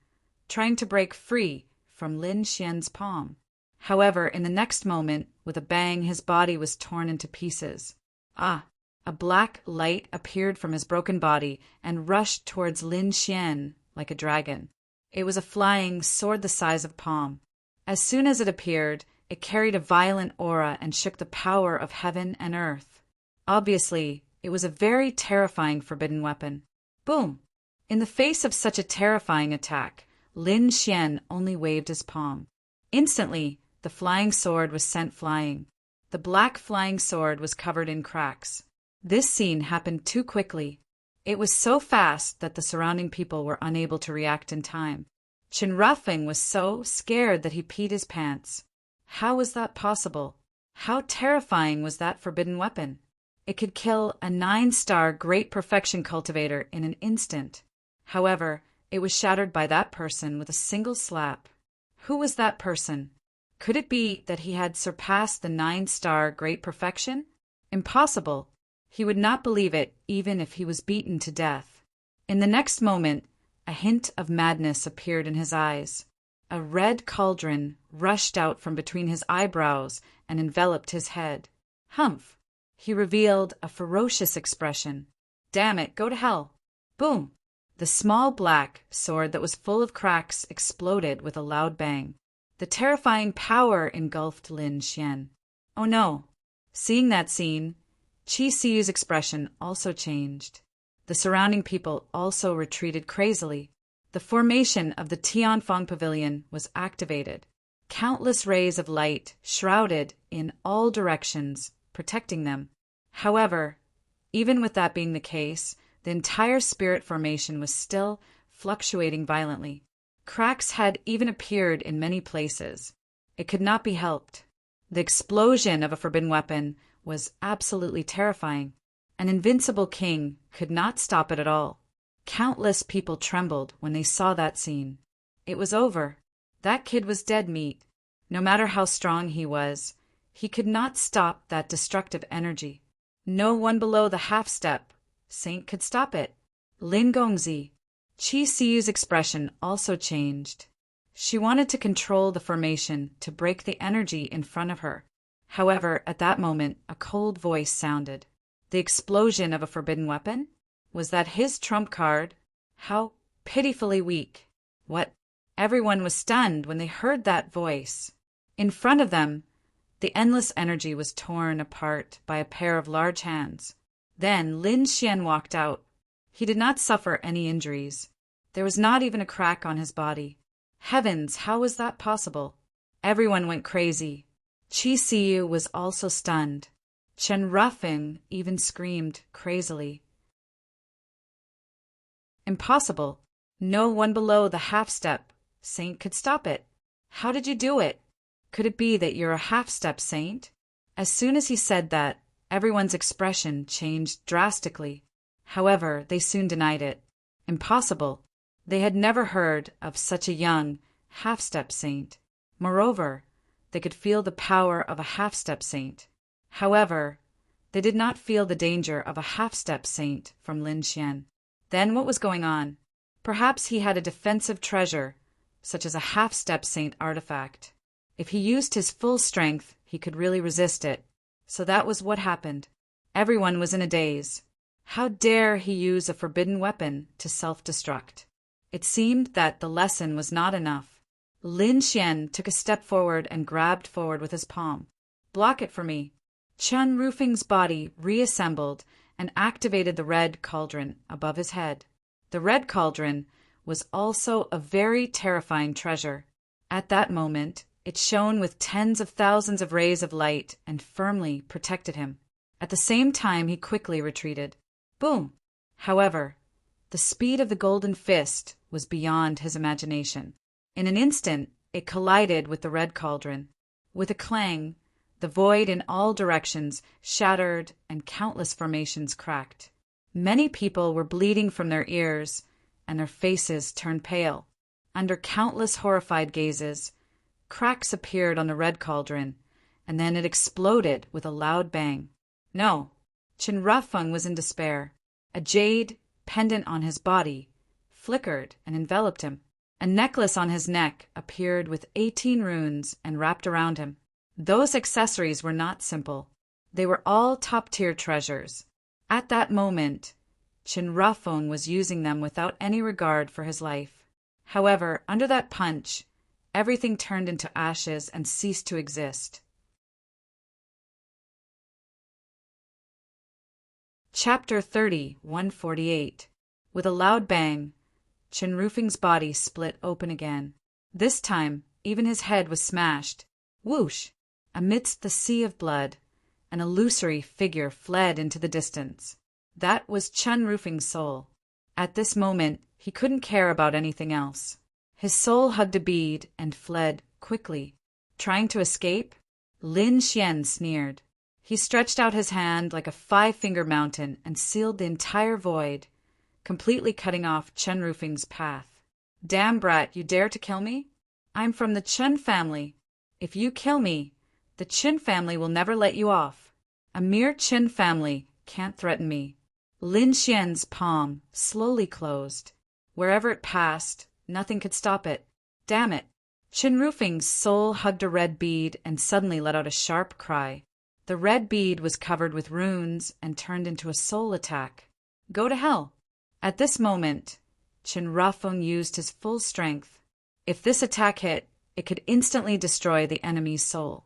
A: trying to break free from Lin Xian's palm. However, in the next moment, with a bang, his body was torn into pieces. A black light appeared from his broken body and rushed towards Lin Xian like a dragon. It was a flying sword the size of a palm. As soon as it appeared, it carried a violent aura and shook the power of heaven and earth. Obviously, it was a very terrifying forbidden weapon. Boom! In the face of such a terrifying attack, Lin Xian only waved his palm. Instantly, the flying sword was sent flying. The black flying sword was covered in cracks. This scene happened too quickly. It was so fast that the surrounding people were unable to react in time. Qin Rufeng was so scared that he peed his pants. How was that possible? How terrifying was that forbidden weapon? It could kill a 9-star great perfection cultivator in an instant. However, it was shattered by that person with a single slap. Who was that person? Could it be that he had surpassed the 9-star great perfection? Impossible. He would not believe it even if he was beaten to death. In the next moment, a hint of madness appeared in his eyes. A red cauldron rushed out from between his eyebrows and enveloped his head. Humph! He revealed a ferocious expression. Damn it, go to hell! Boom! The small black sword that was full of cracks exploded with a loud bang. The terrifying power engulfed Lin Xian. Oh no! Seeing that scene, Qi Siyu's expression also changed. The surrounding people also retreated crazily. The formation of the Tianfeng Pavilion was activated. Countless rays of light shrouded in all directions, protecting them. However, even with that being the case, the entire spirit formation was still fluctuating violently. Cracks had even appeared in many places. It could not be helped. The explosion of a forbidden weapon was absolutely terrifying. An invincible king could not stop it at all. Countless people trembled when they saw that scene. It was over. That kid was dead meat. No matter how strong he was, he could not stop that destructive energy. No one below the half-step Saint could stop it. Lin Gongzi, Chi Siu's expression also changed. She wanted to control the formation to break the energy in front of her. However, at that moment, a cold voice sounded. The explosion of a forbidden weapon? Was that his trump card? How pitifully weak. What? Everyone was stunned when they heard that voice. In front of them, the endless energy was torn apart by a pair of large hands. Then Lin Xian walked out. He did not suffer any injuries. There was not even a crack on his body. Heavens, how was that possible? Everyone went crazy. Chi Siu was also stunned. Chen Rufeng even screamed crazily. Impossible. No one below the half-step saint could stop it. How did you do it? Could it be that you're a half-step saint? As soon as he said that, everyone's expression changed drastically. However, they soon denied it. Impossible. They had never heard of such a young half-step saint. Moreover, they could feel the power of a half-step saint. However, they did not feel the danger of a half-step saint from Lin Xian. Then what was going on? Perhaps he had a defensive treasure, such as a half-step saint artifact. If he used his full strength, he could really resist it. So that was what happened. Everyone was in a daze. How dare he use a forbidden weapon to self-destruct? It seemed that the lesson was not enough. Lin Xian took a step forward and grabbed forward with his palm. Block it for me. Chen Rufeng's body reassembled and activated the red cauldron above his head. The red cauldron was also a very terrifying treasure. At that moment, it shone with tens of thousands of rays of light and firmly protected him. At the same time, he quickly retreated. Boom! However, the speed of the golden fist was beyond his imagination. In an instant, it collided with the red cauldron. With a clang, the void in all directions shattered and countless formations cracked. Many people were bleeding from their ears, and their faces turned pale. Under countless horrified gazes, cracks appeared on the red cauldron, and then it exploded with a loud bang. No, Chen Rufeng was in despair. A jade pendant on his body flickered and enveloped him. A necklace on his neck appeared with 18 runes and wrapped around him. Those accessories were not simple. They were all top-tier treasures. At that moment, Chen Rufeng was using them without any regard for his life. However, under that punch, everything turned into ashes and ceased to exist. Chapter 30, 148. With a loud bang, Chen Rufeng's body split open again. This time, even his head was smashed. Whoosh! Amidst the sea of blood, an illusory figure fled into the distance. That was Chen Rufeng's soul. At this moment, he couldn't care about anything else. His soul hugged a bead and fled quickly. Trying to escape? Lin Xian sneered. He stretched out his hand like a 5-finger mountain and sealed the entire void, completely cutting off Chen Rufeng's path. Damn brat, you dare to kill me? I'm from the Chen family. If you kill me, the Chen family will never let you off. A mere Chen family can't threaten me. Lin Xian's palm slowly closed. Wherever it passed, nothing could stop it. Damn it! Chen Rufeng's soul hugged a red bead and suddenly let out a sharp cry. The red bead was covered with runes and turned into a soul attack. Go to hell! At this moment, Chen Rufeng used his full strength. If this attack hit, it could instantly destroy the enemy's soul.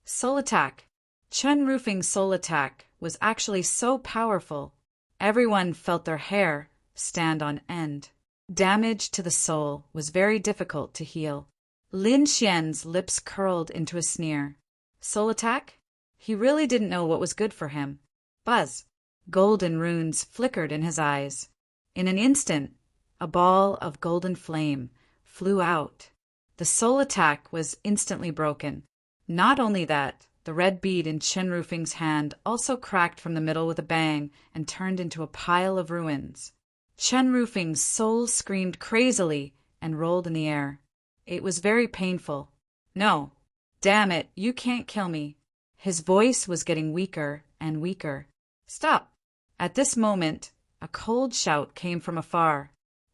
A: Soul attack! Chen Rufeng's soul attack was actually so powerful, everyone felt their hair stand on end. Damage to the soul was very difficult to heal. Lin Xian's lips curled into a sneer. Soul attack? He really didn't know what was good for him. Buzz! Golden runes flickered in his eyes. In an instant, a ball of golden flame flew out. The soul attack was instantly broken. Not only that, the red bead in Chen Rufeng's hand also cracked from the middle with a bang and turned into a pile of ruins. Chen Rufeng's soul screamed crazily and rolled in the air. It was very painful. No, damn it, you can't kill me. His voice was getting weaker and weaker. Stop! At this moment, a cold shout came from afar.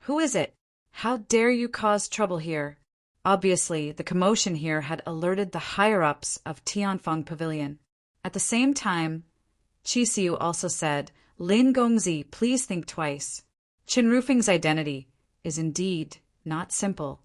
A: Who is it? How dare you cause trouble here? Obviously, the commotion here had alerted the higher-ups of Tianfeng Pavilion. At the same time, Qi Xiu also said, Lin Gongzi, please think twice. Qin Rufeng's identity is indeed not simple.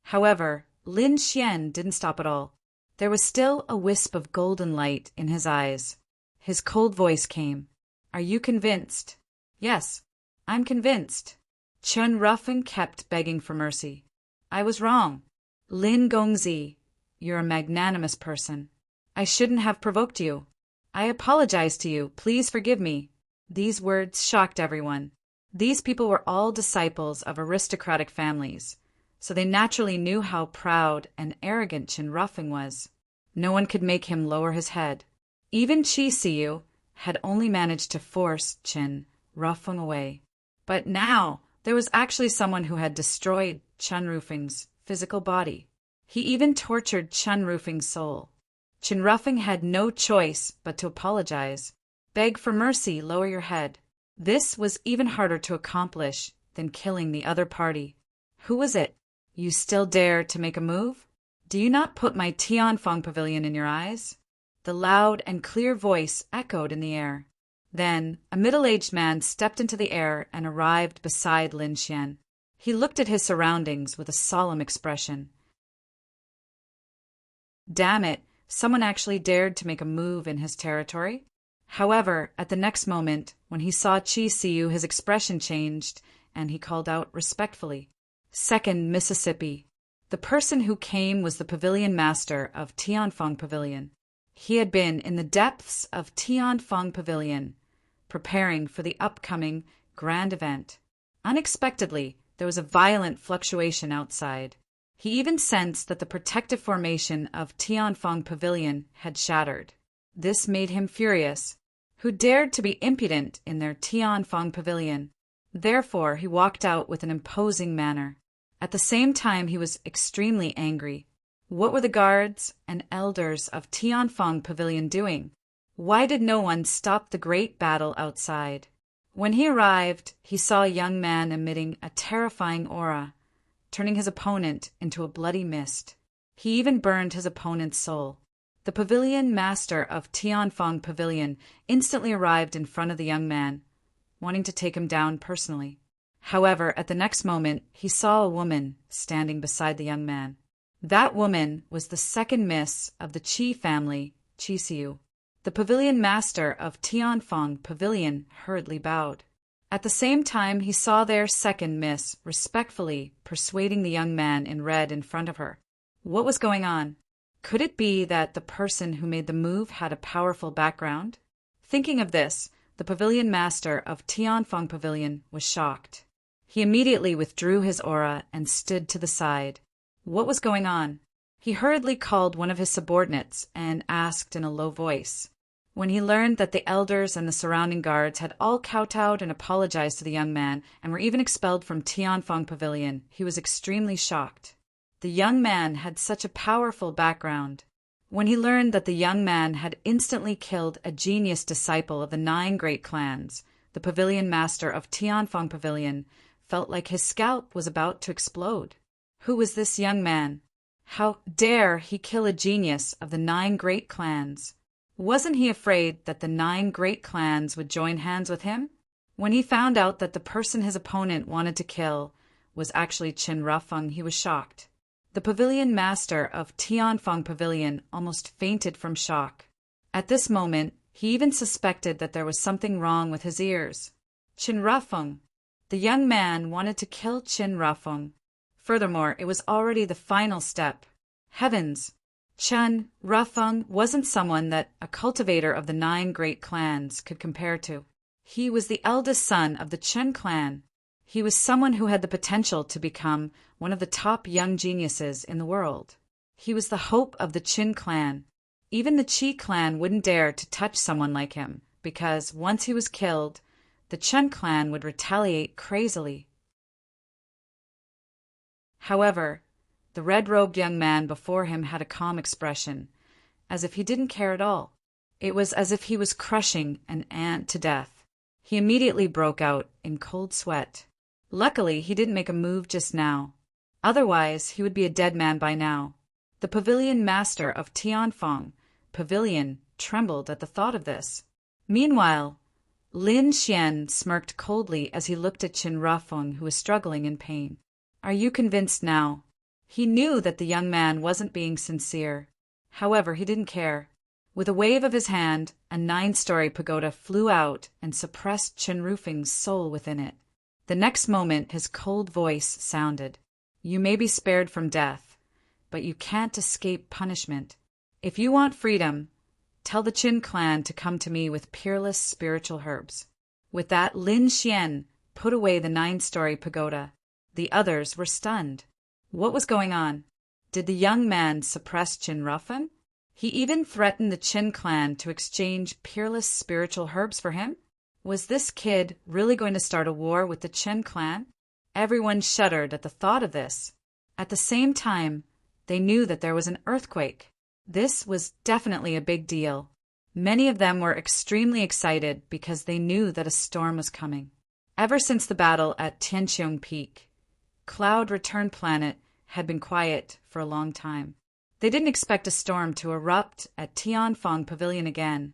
A: However, Lin Xian didn't stop at all. There was still a wisp of golden light in his eyes. His cold voice came. Are you convinced? Yes, I'm convinced. Chen Rufeng kept begging for mercy. I was wrong. Lin Gongzi, you're a magnanimous person. I shouldn't have provoked you. I apologize to you. Please forgive me. These words shocked everyone. These people were all disciples of aristocratic families, so they naturally knew how proud and arrogant Chen Rufeng was. No one could make him lower his head. Even Qi Xiu had only managed to force Chen Rufeng away. But now there was actually someone who had destroyed Chen Rufeng's physical body. He even tortured Chen Rufeng's soul. Chen Rufeng had no choice but to apologize. Beg for mercy, lower your head. This was even harder to accomplish than killing the other party. Who was it? You still dare to make a move? Do you not put my Tianfeng Pavilion in your eyes? The loud and clear voice echoed in the air. Then a middle-aged man stepped into the air and arrived beside Lin Xian. He looked at his surroundings with a solemn expression. Damn it, someone actually dared to make a move in his territory? However, at the next moment, when he saw Qi Xiu, his expression changed, and he called out respectfully, Second Mississippi. The person who came was the pavilion master of Tianfeng Pavilion. He had been in the depths of Tianfeng Pavilion, preparing for the upcoming grand event. Unexpectedly, there was a violent fluctuation outside. He even sensed that the protective formation of Tianfeng Pavilion had shattered. This made him furious. Who dared to be impudent in their Tianfeng Pavilion? Therefore, he walked out with an imposing manner. At the same time, he was extremely angry. What were the guards and elders of Tianfeng Pavilion doing? Why did no one stop the great battle outside? When he arrived, he saw a young man emitting a terrifying aura, turning his opponent into a bloody mist. He even burned his opponent's soul. The pavilion master of Tianfeng Pavilion instantly arrived in front of the young man, wanting to take him down personally. However, at the next moment, he saw a woman standing beside the young man. That woman was the second miss of the Qi family, Qi Xiu. The pavilion master of Tianfeng Pavilion hurriedly bowed. At the same time, he saw their second miss respectfully persuading the young man in red in front of her. What was going on? Could it be that the person who made the move had a powerful background? Thinking of this, the pavilion master of Tianfeng Pavilion was shocked. He immediately withdrew his aura and stood to the side. What was going on? He hurriedly called one of his subordinates and asked in a low voice. When he learned that the elders and the surrounding guards had all kowtowed and apologized to the young man and were even expelled from Tianfeng Pavilion, he was extremely shocked. The young man had such a powerful background. When he learned that the young man had instantly killed a genius disciple of the 9 great clans, the pavilion master of Tianfeng Pavilion felt like his scalp was about to explode. Who was this young man? How dare he kill a genius of the 9 great clans? Wasn't he afraid that the 9 great clans would join hands with him? When he found out that the person his opponent wanted to kill was actually Chen Rufeng, he was shocked. The pavilion master of Tianfeng Pavilion almost fainted from shock. At this moment, he even suspected that there was something wrong with his ears. Chen Rufeng. The young man wanted to kill Chen Rufeng. Furthermore, it was already the final step. Heavens! Chen Rufeng wasn't someone that a cultivator of the 9 great clans could compare to. He was the eldest son of the Chen clan. He was someone who had the potential to become one of the top young geniuses in the world. He was the hope of the Qin clan. Even the Qi clan wouldn't dare to touch someone like him, because once he was killed, the Chen clan would retaliate crazily. However, the red-robed young man before him had a calm expression, as if he didn't care at all. It was as if he was crushing an ant to death. He immediately broke out in cold sweat. Luckily, he didn't make a move just now. Otherwise, he would be a dead man by now. The pavilion master of Tianfeng Pavilion trembled at the thought of this. Meanwhile, Lin Xian smirked coldly as he looked at Qin Rufeng, who was struggling in pain. Are you convinced now? He knew that the young man wasn't being sincere. However, he didn't care. With a wave of his hand, a 9-story pagoda flew out and suppressed Qin Rufeng's soul within it. The next moment, his cold voice sounded. You may be spared from death, but you can't escape punishment. If you want freedom, tell the Qin clan to come to me with peerless spiritual herbs. With that, Lin Xian put away the 9-story pagoda. The others were stunned. What was going on? Did the young man suppress Qin Rufeng? He even threatened the Qin clan to exchange peerless spiritual herbs for him? Was this kid really going to start a war with the Qin clan? Everyone shuddered at the thought of this. At the same time, they knew that there was an earthquake. This was definitely a big deal. Many of them were extremely excited because they knew that a storm was coming. Ever since the battle at Tianqiong Peak, Cloud Return Planet had been quiet for a long time. They didn't expect a storm to erupt at Tianfeng Pavilion again.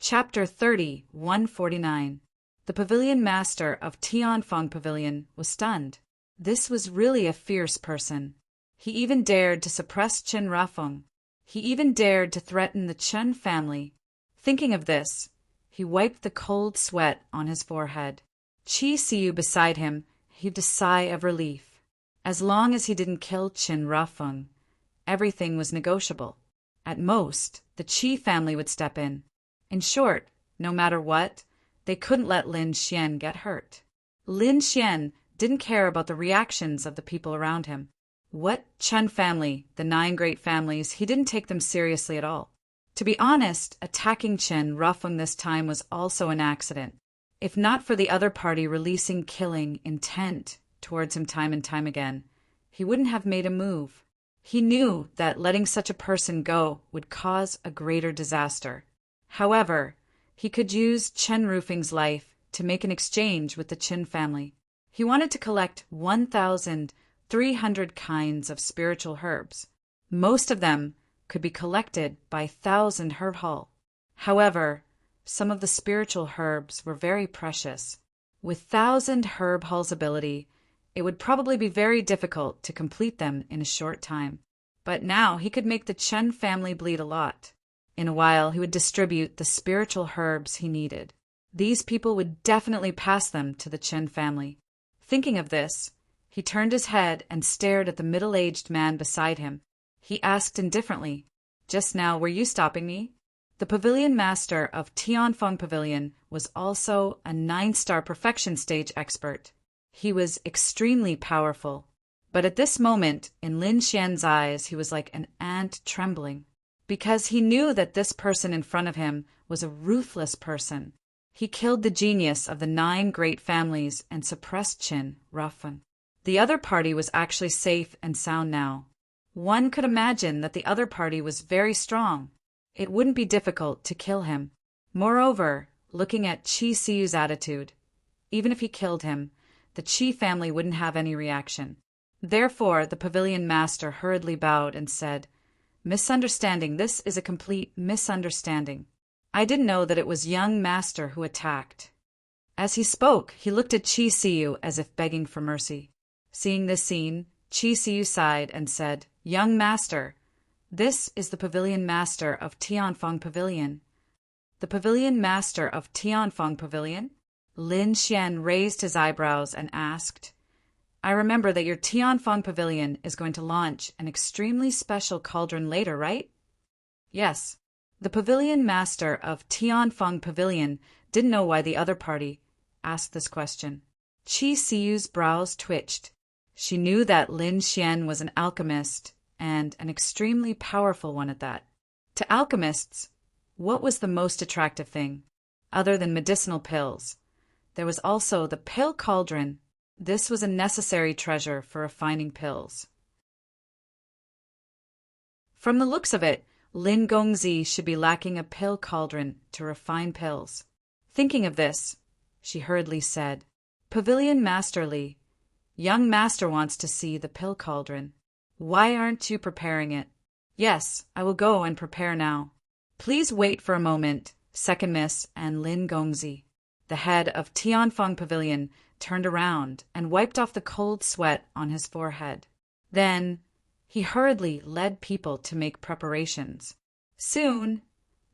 A: Chapter 30, 149. The pavilion master of Tianfeng Pavilion was stunned. This was really a fierce person. He even dared to suppress Qin Rufeng. He even dared to threaten the Chen family. Thinking of this, he wiped the cold sweat on his forehead. Qi Siyu beside him heaved a sigh of relief. As long as he didn't kill Qin Rufeng, everything was negotiable. At most, the Qi family would step in. In short, no matter what, they couldn't let Lin Xian get hurt. Lin Xian didn't care about the reactions of the people around him. What Chen family, the 9 great families, he didn't take them seriously at all. To be honest, attacking Qin Rufeng this time was also an accident. If not for the other party releasing killing intent towards him time and time again, he wouldn't have made a move. He knew that letting such a person go would cause a greater disaster. However, he could use Qin Rufeng's life to make an exchange with the Qin family. He wanted to collect 1,300 kinds of spiritual herbs. Most of them could be collected by 1,000 herb hall. However, some of the spiritual herbs were very precious. With 1,000 herb hall's ability, it would probably be very difficult to complete them in a short time. But now he could make the Chen family bleed a lot. In a while, he would distribute the spiritual herbs he needed. These people would definitely pass them to the Chen family. Thinking of this, he turned his head and stared at the middle-aged man beside him. He asked indifferently, "Just now, were you stopping me?" The pavilion master of Tianfeng Pavilion was also a 9-star perfection stage expert. He was extremely powerful. But at this moment, in Lin Xian's eyes, he was like an ant trembling. Because he knew that this person in front of him was a ruthless person. He killed the genius of the 9 great families and suppressed Qin Rufeng. The other party was actually safe and sound now. One could imagine that the other party was very strong. It wouldn't be difficult to kill him. Moreover, looking at Qi Siyu's attitude, even if he killed him, the Qi family wouldn't have any reaction. Therefore, the pavilion master hurriedly bowed and said, "Misunderstanding, this is a complete misunderstanding. I didn't know that it was young master who attacked." As he spoke, he looked at Qi Siyu as if begging for mercy. Seeing this scene, Qi Siyu sighed and said, "Young master, this is the pavilion master of Tianfeng Pavilion." The pavilion master of Tianfeng Pavilion? Lin Xian raised his eyebrows and asked, "I remember that your Tianfeng Pavilion is going to launch an extremely special cauldron later, right?" "Yes." The pavilion master of Tianfeng Pavilion didn't know why the other party asked this question. Qi Siyu's brows twitched. She knew that Lin Xian was an alchemist, and an extremely powerful one at that. To alchemists, what was the most attractive thing? Other than medicinal pills, there was also the pill cauldron. This was a necessary treasure for refining pills. From the looks of it, Lin Gongzi should be lacking a pill cauldron to refine pills. Thinking of this, she hurriedly said, "Pavilion Masterly, young master wants to see the pill cauldron. Why aren't you preparing it?" "Yes, I will go and prepare now." "Please wait for a moment," Second Miss and Lin Gongzi, the head of Tianfeng Pavilion, turned around and wiped off the cold sweat on his forehead. Then he hurriedly led people to make preparations. Soon,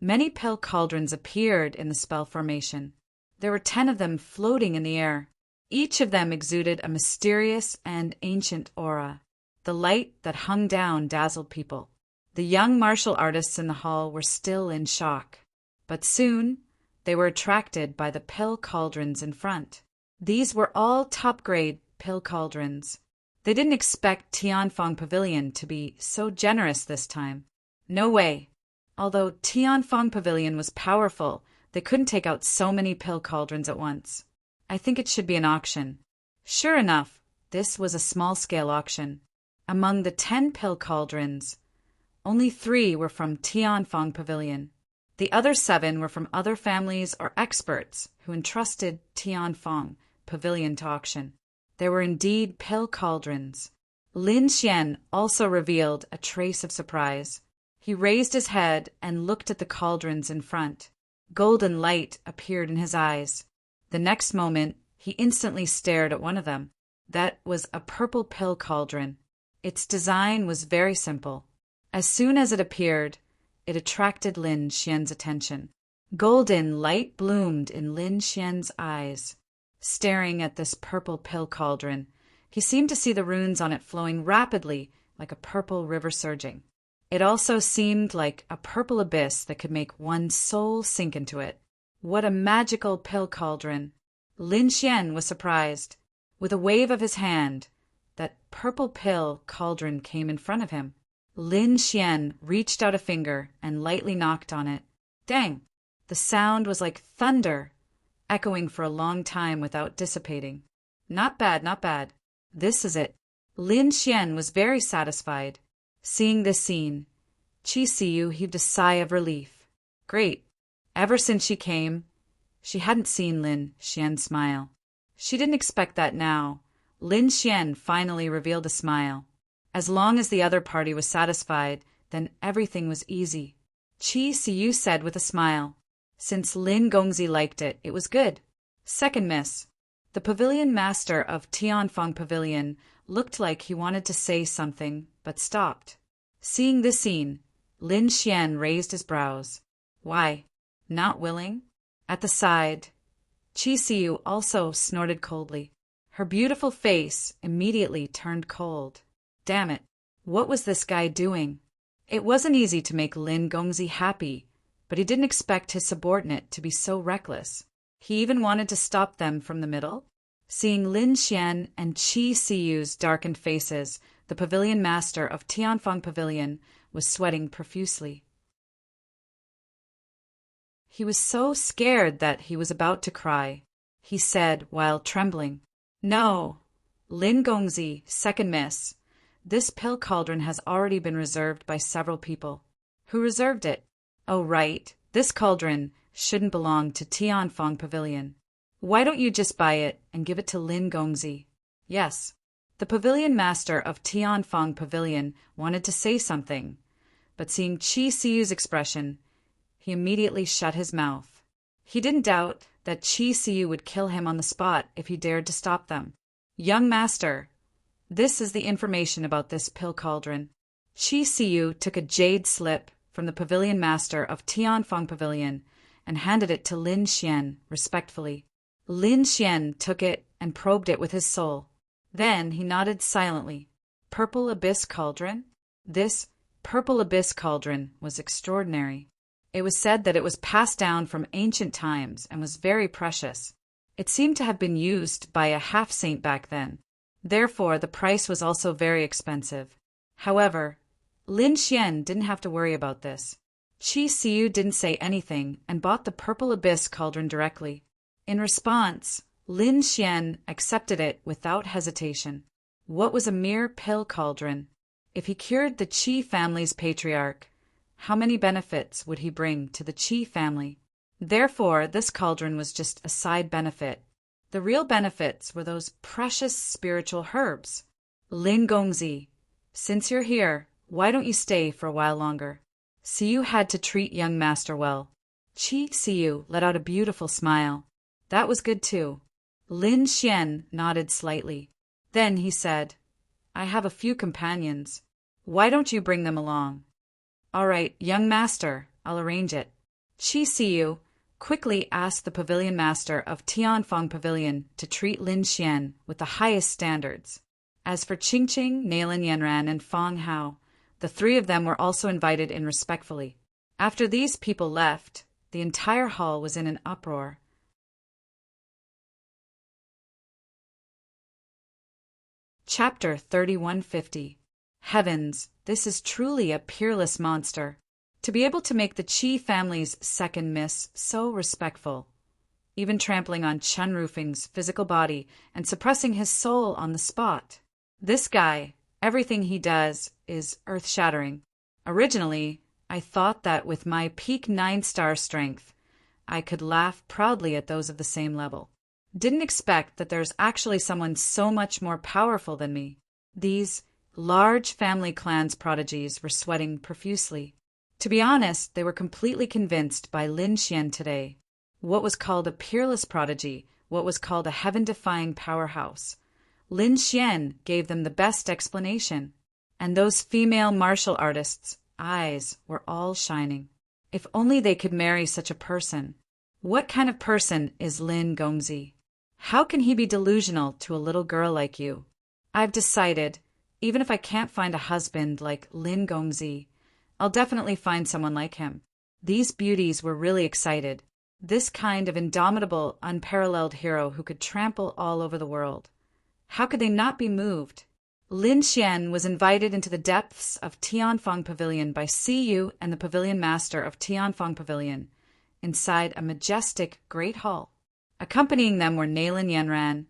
A: many pill cauldrons appeared in the spell formation. There were 10 of them floating in the air. Each of them exuded a mysterious and ancient aura. The light that hung down dazzled people. The young martial artists in the hall were still in shock. But soon, they were attracted by the pill cauldrons in front. These were all top-grade pill cauldrons. They didn't expect Tianfeng Pavilion to be so generous this time. No way. Although Tianfeng Pavilion was powerful, they couldn't take out so many pill cauldrons at once. I think it should be an auction. Sure enough, this was a small-scale auction. Among the 10 pill cauldrons, only 3 were from Tianfeng Pavilion. The other 7 were from other families or experts who entrusted Tianfeng Pavilion to auction. There were indeed pill cauldrons. Lin Xian also revealed a trace of surprise. He raised his head and looked at the cauldrons in front. Golden light appeared in his eyes. The next moment, he instantly stared at one of them. That was a purple pill cauldron. Its design was very simple. As soon as it appeared, it attracted Lin Xian's attention. Golden light bloomed in Lin Xian's eyes. Staring at this purple pill cauldron, he seemed to see the runes on it flowing rapidly like a purple river surging. It also seemed like a purple abyss that could make one's soul sink into it. What a magical pill cauldron! Lin Xian was surprised. With a wave of his hand, that purple pill cauldron came in front of him. Lin Xian reached out a finger and lightly knocked on it. Dang! The sound was like thunder, echoing for a long time without dissipating. Not bad, not bad. This is it. Lin Xian was very satisfied. Seeing this scene, Qi Siyu heaved a sigh of relief. Great. Ever since she came, she hadn't seen Lin Xian smile. She didn't expect that now. Lin Xian finally revealed a smile. As long as the other party was satisfied, then everything was easy. Qi Siyu said with a smile. Since Lin Gongzi liked it, it was good. Second Miss. The pavilion master of Tianfeng Pavilion looked like he wanted to say something, but stopped. Seeing this scene, Lin Xian raised his brows. Why? Not willing? At the side, Qi Siyu also snorted coldly. Her beautiful face immediately turned cold. Damn it, what was this guy doing? It wasn't easy to make Lin Gongzi happy, but he didn't expect his subordinate to be so reckless. He even wanted to stop them from the middle. Seeing Lin Xian and Qi Siyu's darkened faces, the pavilion master of Tianfeng Pavilion was sweating profusely. He was so scared that he was about to cry. He said while trembling, "No, Lin Gongzi, Second Miss. This pill cauldron has already been reserved by several people." "Who reserved it?" "Oh, right. This cauldron shouldn't belong to Tianfeng Pavilion. Why don't you just buy it and give it to Lin Gongzi?" "Yes." The pavilion master of Tianfeng Pavilion wanted to say something, but seeing Qi Siyu's expression, he immediately shut his mouth. He didn't doubt that Qi Siyu would kill him on the spot if he dared to stop them. "Young master, this is the information about this pill cauldron." Qi Siyu took a jade slip from the pavilion master of Tianfeng Pavilion and handed it to Lin Xian respectfully. Lin Xian took it and probed it with his soul. Then he nodded silently. Purple Abyss Cauldron? This Purple Abyss Cauldron was extraordinary. It was said that it was passed down from ancient times and was very precious. It seemed to have been used by a half-saint back then. Therefore, the price was also very expensive. However, Lin Xian didn't have to worry about this. Qi Siyu didn't say anything and bought the Purple Abyss Cauldron directly. In response, Lin Xian accepted it without hesitation. What was a mere pill cauldron? If he cured the Qi family's patriarch, how many benefits would he bring to the Qi family? Therefore, this cauldron was just a side benefit. The real benefits were those precious spiritual herbs. Lin Gongzi, since you're here, why don't you stay for a while longer? Siyu had to treat young master well. Qi Siyu let out a beautiful smile. That was good too. Lin Xian nodded slightly. Then he said, I have a few companions. Why don't you bring them along? All right, young master, I'll arrange it. Qi Siyu quickly asked the pavilion master of Tianfeng Pavilion to treat Lin Xian with the highest standards. As for Qingqing, Nailin Yanran, and Fang Hao, the three of them were also invited in respectfully. After these people left, the entire hall was in an uproar. Chapter 3150. Heavens, this is truly a peerless monster. To be able to make the Qi family's second miss so respectful, even trampling on Chen Rufing's physical body and suppressing his soul on the spot. This guy, everything he does is earth-shattering. Originally, I thought that with my peak 9-star strength, I could laugh proudly at those of the same level. Didn't expect that there's actually someone so much more powerful than me. These large family clans prodigies were sweating profusely. To be honest, they were completely convinced by Lin Xian today. What was called a peerless prodigy, what was called a heaven-defying powerhouse. Lin Xian gave them the best explanation. And those female martial artists' eyes were all shining. If only they could marry such a person. What kind of person is Lin Gongzi? How can he be delusional to a little girl like you? I've decided, even if I can't find a husband like Lin Gongzi, I'll definitely find someone like him. These beauties were really excited. This kind of indomitable, unparalleled hero who could trample all over the world. How could they not be moved? Lin Xian was invited into the depths of Tianfeng Pavilion by Siyu and the pavilion master of Tianfeng Pavilion, inside a majestic great hall. Accompanying them were Nailin Yanran,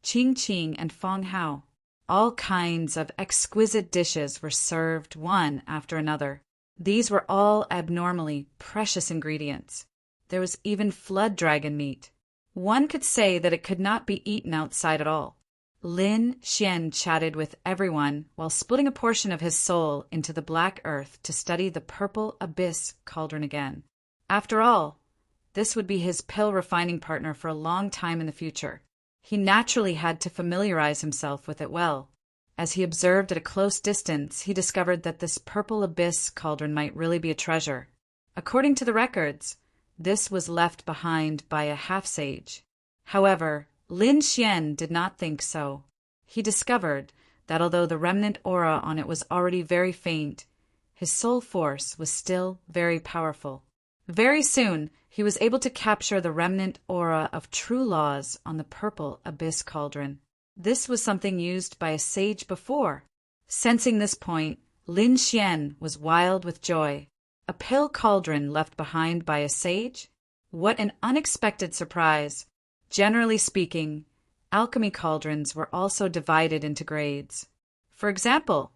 A: Qingqing, and Fang Hao. All kinds of exquisite dishes were served one after another. These were all abnormally precious ingredients. There was even flood dragon meat. One could say that it could not be eaten outside at all. Lin Xian chatted with everyone while splitting a portion of his soul into the black earth to study the purple abyss cauldron again. After all, this would be his pill refining partner for a long time in the future. He naturally had to familiarize himself with it well. As he observed at a close distance, he discovered that this purple abyss cauldron might really be a treasure. According to the records, this was left behind by a half-sage. However, Lin Xian did not think so. He discovered that although the remnant aura on it was already very faint, his soul force was still very powerful. Very soon, he was able to capture the remnant aura of true laws on the purple abyss cauldron. This was something used by a sage before. Sensing this point, Lin Xian was wild with joy. A pill cauldron left behind by a sage? What an unexpected surprise! Generally speaking, alchemy cauldrons were also divided into grades. For example,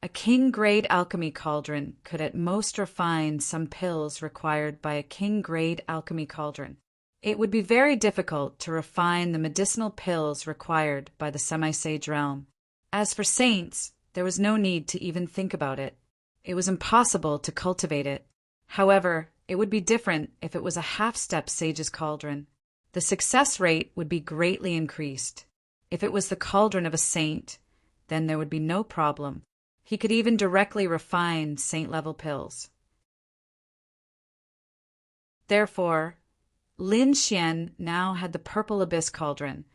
A: a king-grade alchemy cauldron could at most refine some pills required by a king-grade alchemy cauldron. It would be very difficult to refine the medicinal pills required by the semi-sage realm. As for saints, there was no need to even think about it. It was impossible to cultivate it. However, it would be different if it was a half-step sage's cauldron. The success rate would be greatly increased. If it was the cauldron of a saint, then there would be no problem. He could even directly refine saint-level pills. Therefore, Lin Xian now had the purple abyss cauldron,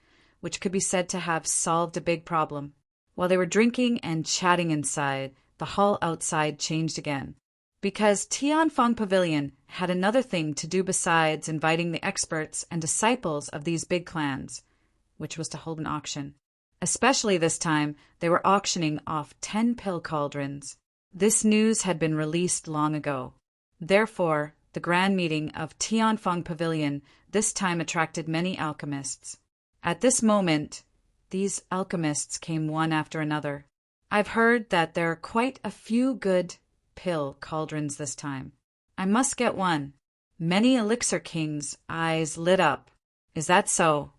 A: which could be said to have solved a big problem. While they were drinking and chatting inside, the hall outside changed again. Because Tianfeng Pavilion had another thing to do besides inviting the experts and disciples of these big clans, which was to hold an auction. Especially this time, they were auctioning off 10 pill cauldrons. This news had been released long ago. Therefore, the grand meeting of Tianfeng Pavilion this time attracted many alchemists. At this moment, these alchemists came one after another. I've heard that there are quite a few good pill cauldrons this time. I must get one. Many Elixir King's eyes lit up. Is that so?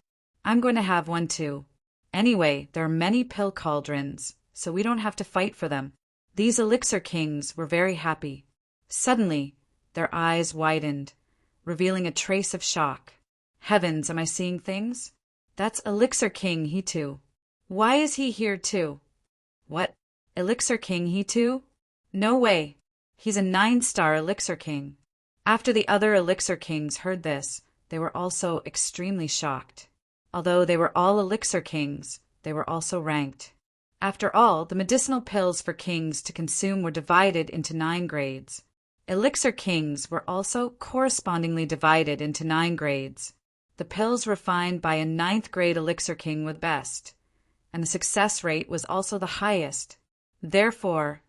A: I'm going to have one too. Anyway, there are many pill cauldrons, so we don't have to fight for them. These Elixir Kings were very happy. Suddenly, their eyes widened, revealing a trace of shock. Heavens, am I seeing things? That's Elixir King, he too. Why is he here too? What? Elixir King, he too? No way. He's a 9-star Elixir King. After the other Elixir Kings heard this, they were also extremely shocked. Although they were all Elixir Kings, they were also ranked. After all, the medicinal pills for kings to consume were divided into 9 grades. Elixir Kings were also correspondingly divided into 9 grades. The pills refined by a 9th grade Elixir King were the best, and the success rate was also the highest. Therefore,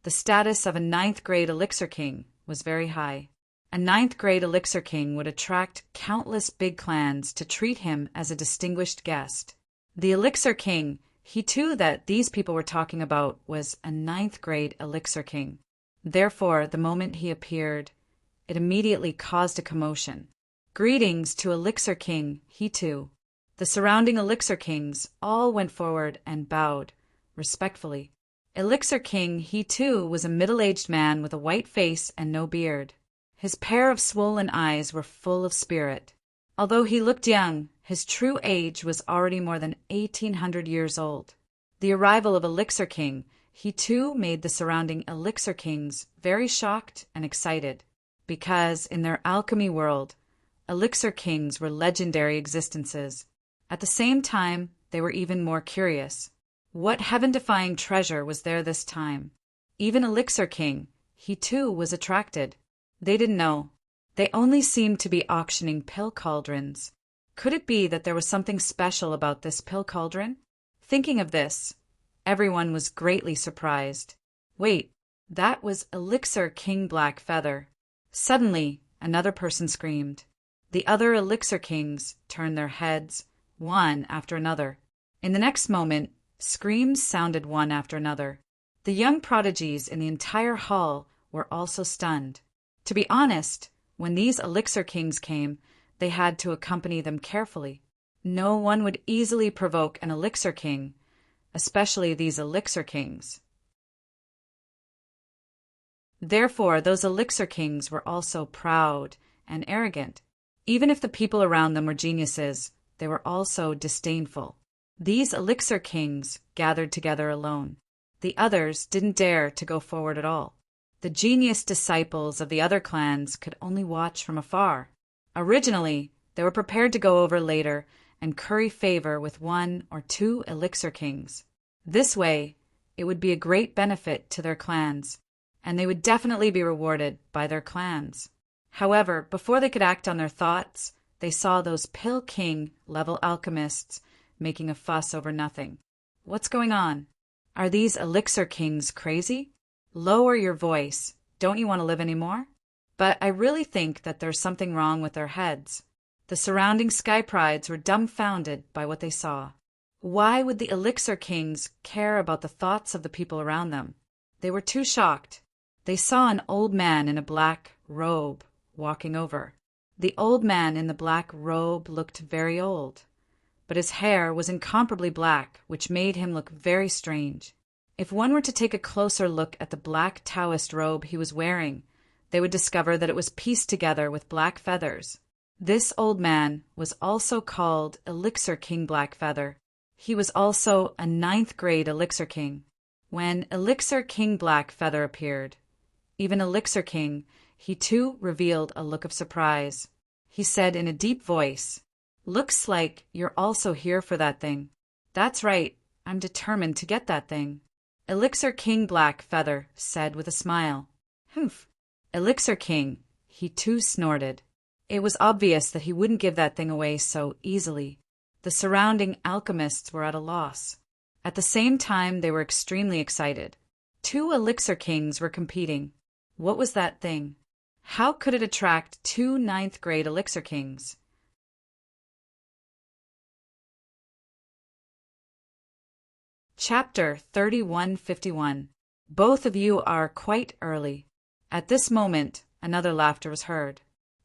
A: the status of a 9th grade Elixir King was very high. A 9th grade Elixir King would attract countless big clans to treat him as a distinguished guest. The Elixir King, he too that these people were talking about, was a 9th grade Elixir King. Therefore, the moment he appeared, it immediately caused a commotion. Greetings to Elixir King, he too. The surrounding Elixir Kings all went forward and bowed, respectfully. Elixir King, he too, was a middle-aged man with a white face and no beard. His pair of swollen eyes were full of spirit. Although he looked young, his true age was already more than 1,800 years old. The arrival of Elixir King, he too made the surrounding Elixir Kings very shocked and excited, because in their alchemy world, Elixir Kings were legendary existences. At the same time, they were even more curious. What heaven-defying treasure was there this time? Even Elixir King, he too was attracted. They didn't know. They only seemed to be auctioning pill cauldrons. Could it be that there was something special about this pill cauldron? Thinking of this, everyone was greatly surprised. Wait, that was Elixir King Blackfeather. Suddenly, another person screamed. The other Elixir Kings turned their heads, one after another. In the next moment, screams sounded one after another. The young prodigies in the entire hall were also stunned. To be honest, when these Elixir Kings came, they had to accompany them carefully. No one would easily provoke an Elixir King, especially these Elixir Kings. Therefore, those Elixir Kings were also proud and arrogant. Even if the people around them were geniuses, they were also disdainful. These Elixir Kings gathered together alone. The others didn't dare to go forward at all. The genius disciples of the other clans could only watch from afar. Originally, they were prepared to go over later and curry favor with 1 or 2 Elixir Kings. This way, it would be a great benefit to their clans, and they would definitely be rewarded by their clans. However, before they could act on their thoughts, they saw those Pill King-level alchemists making a fuss over nothing. What's going on? Are these Elixir Kings crazy? Lower your voice. Don't you want to live anymore? But I really think that there's something wrong with their heads. The surrounding Sky Prides were dumbfounded by what they saw. Why would the Elixir Kings care about the thoughts of the people around them? They were too shocked. They saw an old man in a black robe walking over. The old man in the black robe looked very old, but his hair was incomparably black, which made him look very strange. If one were to take a closer look at the black Taoist robe he was wearing, they would discover that it was pieced together with black feathers. This old man was also called Elixir King Blackfeather. He was also a 9th grade Elixir King. When Elixir King Blackfeather appeared, even Elixir King, he too revealed a look of surprise. He said in a deep voice, "Looks like you're also here for that thing." "That's right, I'm determined to get that thing," Elixir King Blackfeather said with a smile. "Humph." Elixir King, he too snorted. It was obvious that he wouldn't give that thing away so easily. The surrounding alchemists were at a loss. At the same time, they were extremely excited. 2 Elixir Kings were competing. What was that thing? How could it attract 2 9th grade Elixir Kings? Chapter 3151. Both of you are quite early. At this moment, another laughter was heard.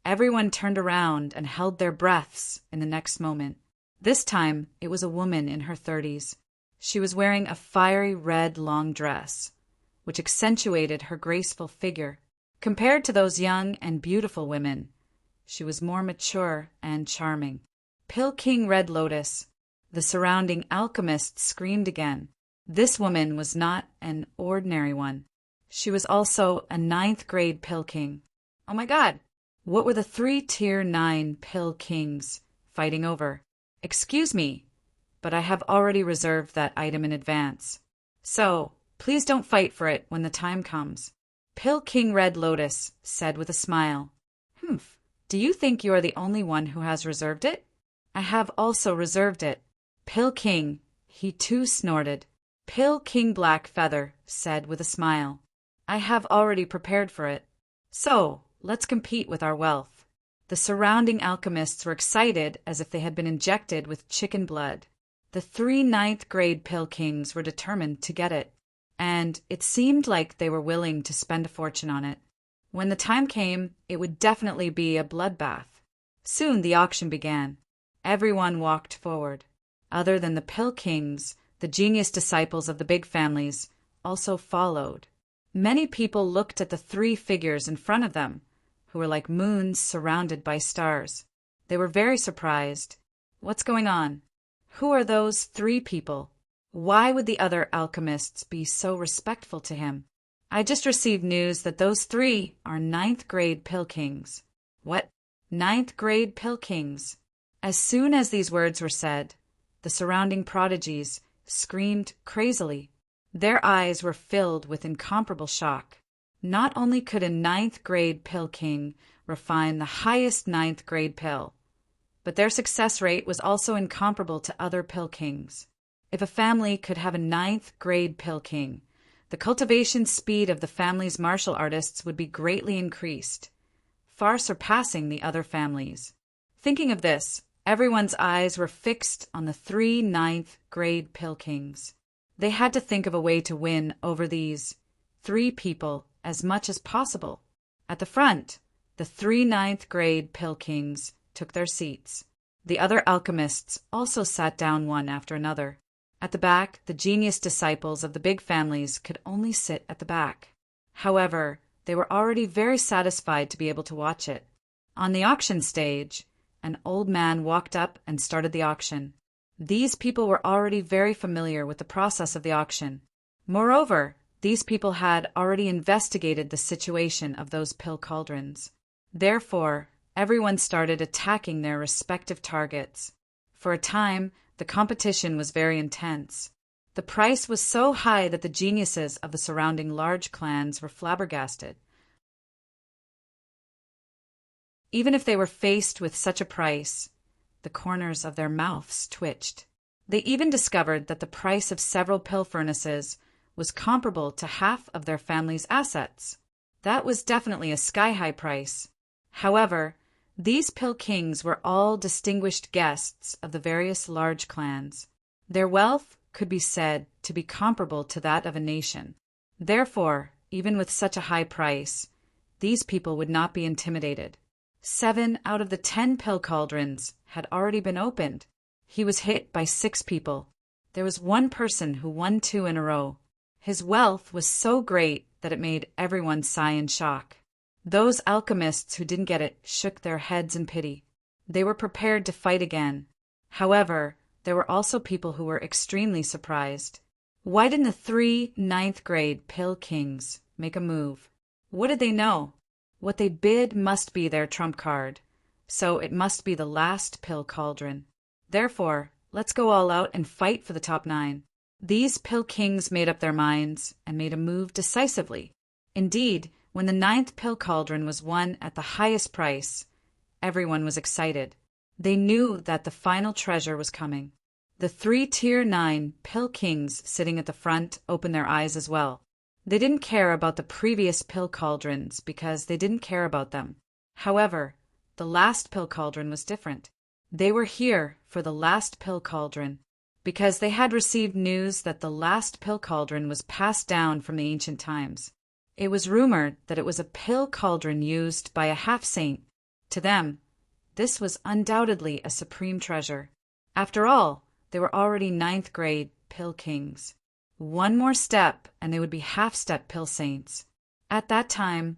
A: Everyone turned around and held their breaths in the next moment. This time, it was a woman in her 30s. She was wearing a fiery red long dress, which accentuated her graceful figure. Compared to those young and beautiful women, she was more mature and charming. Pill King Red Lotus. The surrounding alchemists screamed again. This woman was not an ordinary one. She was also a 9th grade Pill King. Oh my God! What were the 3 Tier 9 Pill Kings fighting over? Excuse me, but I have already reserved that item in advance. So, please don't fight for it when the time comes. Pill King Red Lotus said with a smile. Humph, do you think you are the only one who has reserved it? I have also reserved it. Pill King, he too snorted. Pill King Black Feather said with a smile. I have already prepared for it. So, let's compete with our wealth. The surrounding alchemists were excited as if they had been injected with chicken blood. The 3 9th grade Pill Kings were determined to get it, and it seemed like they were willing to spend a fortune on it. When the time came, it would definitely be a bloodbath. Soon the auction began. Everyone walked forward. Other than the Pill Kings, the genius disciples of the big families also followed. Many people looked at the 3 figures in front of them, who were like moons surrounded by stars. They were very surprised. What's going on? Who are those 3 people? Why would the other alchemists be so respectful to him? I just received news that those 3 are 9th grade Pill Kings. What? 9th grade Pill Kings? As soon as these words were said, the surrounding prodigies screamed crazily. Their eyes were filled with incomparable shock. Not only could a 9th grade Pill King refine the highest 9th grade pill, but their success rate was also incomparable to other Pill Kings. If a family could have a 9th grade Pill King, the cultivation speed of the family's martial artists would be greatly increased, far surpassing the other families. Thinking of this, everyone's eyes were fixed on the 3 9th grade Pill Kings. They had to think of a way to win over these 3 people as much as possible. At the front, the 3 9th grade Pill Kings took their seats. The other alchemists also sat down one after another. At the back, the genius disciples of the big families could only sit at the back. However, they were already very satisfied to be able to watch it. On the auction stage, an old man walked up and started the auction. These people were already very familiar with the process of the auction. Moreover, these people had already investigated the situation of those pill cauldrons. Therefore, everyone started attacking their respective targets. For a time, the competition was very intense. The price was so high that the geniuses of the surrounding large clans were flabbergasted. Even if they were faced with such a price, the corners of their mouths twitched. They even discovered that the price of several pill furnaces was comparable to half of their family's assets. That was definitely a sky-high price. However, these Pill Kings were all distinguished guests of the various large clans. Their wealth could be said to be comparable to that of a nation. Therefore, even with such a high price, these people would not be intimidated. 7 out of the 10 pill cauldrons had already been opened. He was hit by 6 people. There was one person who won 2 in a row. His wealth was so great that it made everyone sigh in shock. Those alchemists who didn't get it shook their heads in pity. They were prepared to fight again. However, there were also people who were extremely surprised. Why didn't the 3 9th grade Pill Kings make a move? What did they know? What they bid must be their trump card, so it must be the last pill cauldron. Therefore, let's go all out and fight for the top 9. These Pill Kings made up their minds and made a move decisively. Indeed, when the 9th pill cauldron was won at the highest price, everyone was excited. They knew that the final treasure was coming. The 3 Tier 9 Pill Kings sitting at the front opened their eyes as well. They didn't care about the previous pill cauldrons because they didn't care about them. However, the last pill cauldron was different. They were here for the last pill cauldron because they had received news that the last pill cauldron was passed down from the ancient times. It was rumored that it was a pill cauldron used by a half-saint To them, this was undoubtedly a supreme treasure. After all, they were already ninth grade pill kings. One more step and they would be half-step pill saints. At that time,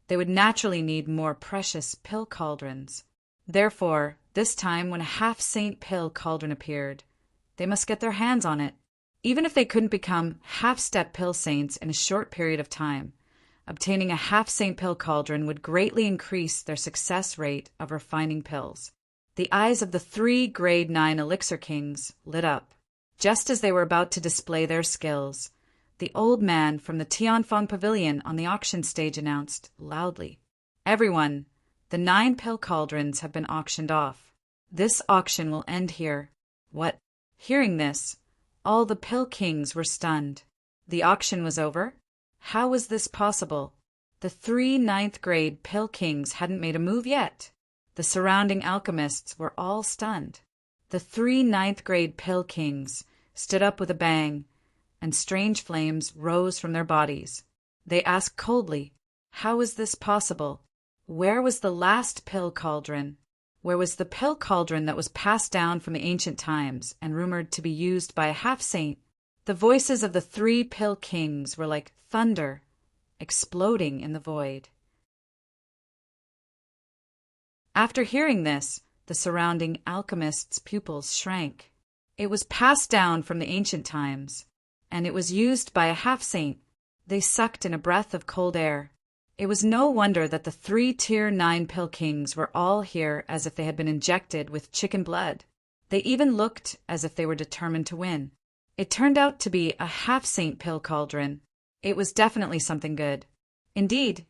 A: they would naturally need more precious pill cauldrons. Therefore, this time when a half-saint pill cauldron appeared, they must get their hands on it. Even if they couldn't become half-step pill saints in a short period of time, obtaining a half-saint pill cauldron would greatly increase their success rate of refining pills. The eyes of the 3 grade 9 elixir kings lit up. Just as they were about to display their skills, the old man from the Tianfeng Pavilion on the auction stage announced loudly, "Everyone, the 9 pill cauldrons have been auctioned off. This auction will end here." What? Hearing this, all the pill kings were stunned. The auction was over? How was this possible? The 3 ninth grade pill kings hadn't made a move yet. The surrounding alchemists were all stunned. The 3 ninth grade pill kings stood up with a bang, and strange flames rose from their bodies. They asked coldly, how was this possible? Where was the last pill cauldron? Where was the pill cauldron that was passed down from the ancient times and rumored to be used by a half-saint? The voices of the 3 pill kings were like thunder, exploding in the void. After hearing this, the surrounding alchemists' pupils shrank. It was passed down from the ancient times, and it was used by a half-saint. They sucked in a breath of cold air. It was no wonder that the 3 tier 9 pill kings were all here as if they had been injected with chicken blood. They even looked as if they were determined to win. It turned out to be a half-saint pill cauldron. It was definitely something good. Indeed,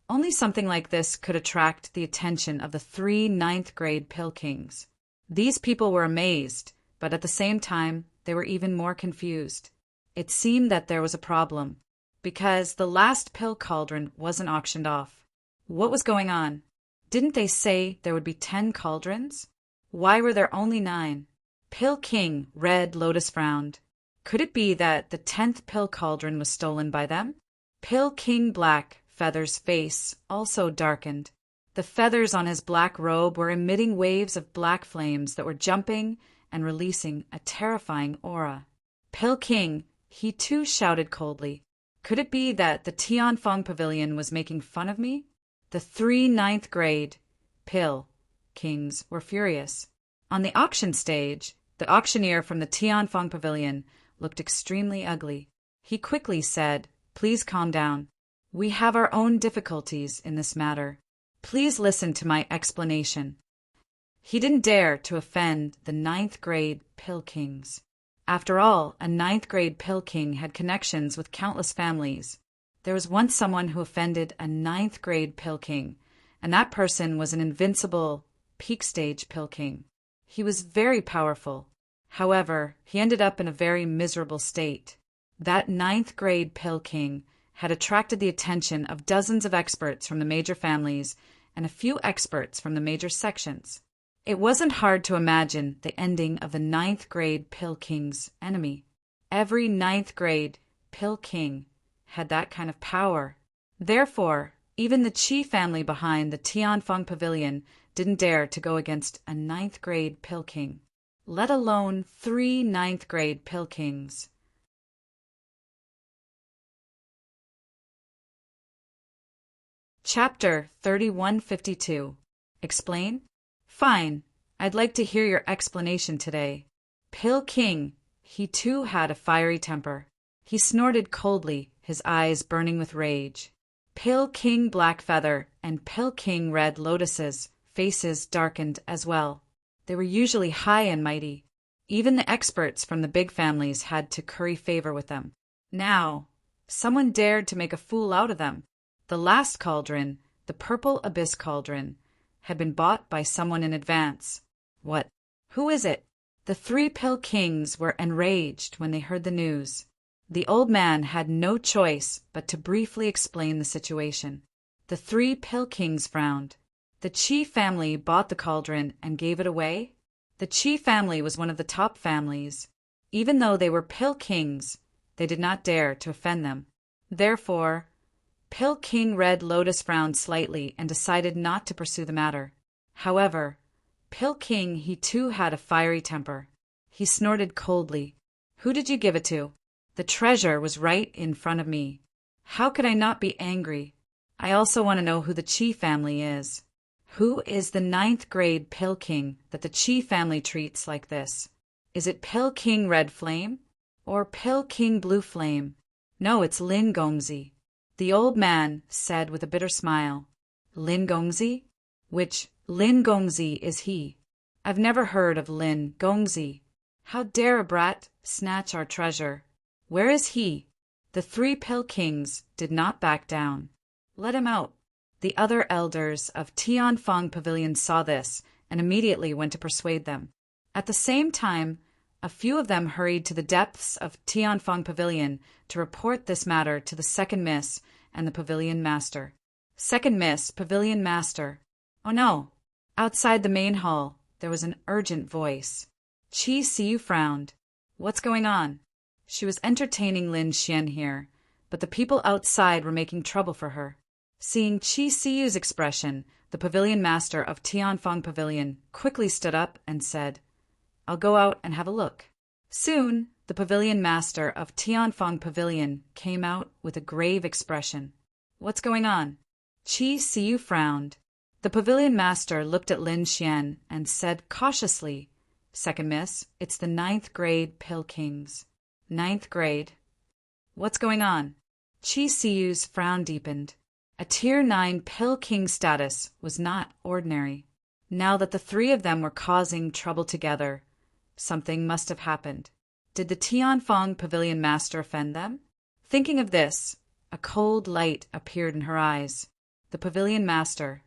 A: only something like this could attract the attention of the 3 ninth grade pill kings. These people were amazed, but at the same time, they were even more confused. It seemed that there was a problem, because the last pill cauldron wasn't auctioned off. What was going on? Didn't they say there would be 10 cauldrons? Why were there only 9? Pill King Red Lotus frowned. Could it be that the 10th pill cauldron was stolen by them? Pill King Black Feather's face also darkened. The feathers on his black robe were emitting waves of black flames that were jumping and releasing a terrifying aura. Pill King, he too shouted coldly. Could it be that the Tianfeng Pavilion was making fun of me? The 3 ninth grade pill kings were furious. On the auction stage, the auctioneer from the Tianfeng Pavilion looked extremely ugly. He quickly said, "Please calm down. We have our own difficulties in this matter. Please listen to my explanation." He didn't dare to offend the 9th grade pill kings. After all, a 9th grade pill king had connections with countless families. There was once someone who offended a 9th grade pill king, and that person was an invincible peak stage pill king. He was very powerful. However, he ended up in a very miserable state. That 9th grade pill king had attracted the attention of dozens of experts from the major families and a few experts from the major sections. It wasn't hard to imagine the ending of the 9th grade pill king's enemy. Every 9th grade pill king had that kind of power. Therefore, even the Qi family behind the Tianfeng Pavilion didn't dare to go against a 9th grade pill king, let alone 3 9th grade pill kings. Chapter 3152. Explain? Fine. I'd like to hear your explanation today. Pill King, he too had a fiery temper. He snorted coldly, his eyes burning with rage. Pill King Blackfeather and Pill King Red Lotus's faces darkened as well. They were usually high and mighty. Even the experts from the big families had to curry favor with them. Now, someone dared to make a fool out of them. The last cauldron, the Purple Abyss Cauldron, had been bought by someone in advance. What? Who is it? The 3 pill kings were enraged when they heard the news. The old man had no choice but to briefly explain the situation. The 3 pill kings frowned. The Qi family bought the cauldron and gave it away? The Qi family was one of the top families. Even though they were pill kings, they did not dare to offend them. Therefore, Pill King Red Lotus frowned slightly and decided not to pursue the matter. However, Pill King, he too had a fiery temper. He snorted coldly. Who did you give it to? The treasure was right in front of me. How could I not be angry? I also want to know who the Chi family is. Who is the 9th grade Pill King that the Chi family treats like this? Is it Pill King Red Flame? Or Pill King Blue Flame? No, it's Lin Gongzi. The old man said with a bitter smile. Lin Gongzi? Which Lin Gongzi is he? I've never heard of Lin Gongzi. How dare a brat snatch our treasure? Where is he? The 3 Pill Kings did not back down. Let him out. The other elders of Tianfang Pavilion saw this and immediately went to persuade them. At the same time, a few of them hurried to the depths of Tianfang Pavilion to report this matter to the second miss and the pavilion master. Second miss, pavilion master. Oh no! Outside the main hall, there was an urgent voice. Qi Siyu frowned. What's going on? She was entertaining Lin Xian here, but the people outside were making trouble for her. Seeing Qi Siyu's expression, the pavilion master of Tianfang Pavilion quickly stood up and said, I'll go out and have a look. Soon, the pavilion master of Tianfang Pavilion came out with a grave expression. What's going on? Qi Siyu frowned. The pavilion master looked at Lin Xian and said cautiously, Second miss, it's the 9th grade Pill Kings. 9th grade. What's going on? Qi Siyu's frown deepened. A Tier 9 Pill King status was not ordinary. Now that the 3 of them were causing trouble together, something must have happened. Did the Tianfang Pavilion master offend them? Thinking of this, a cold light appeared in her eyes. The pavilion master.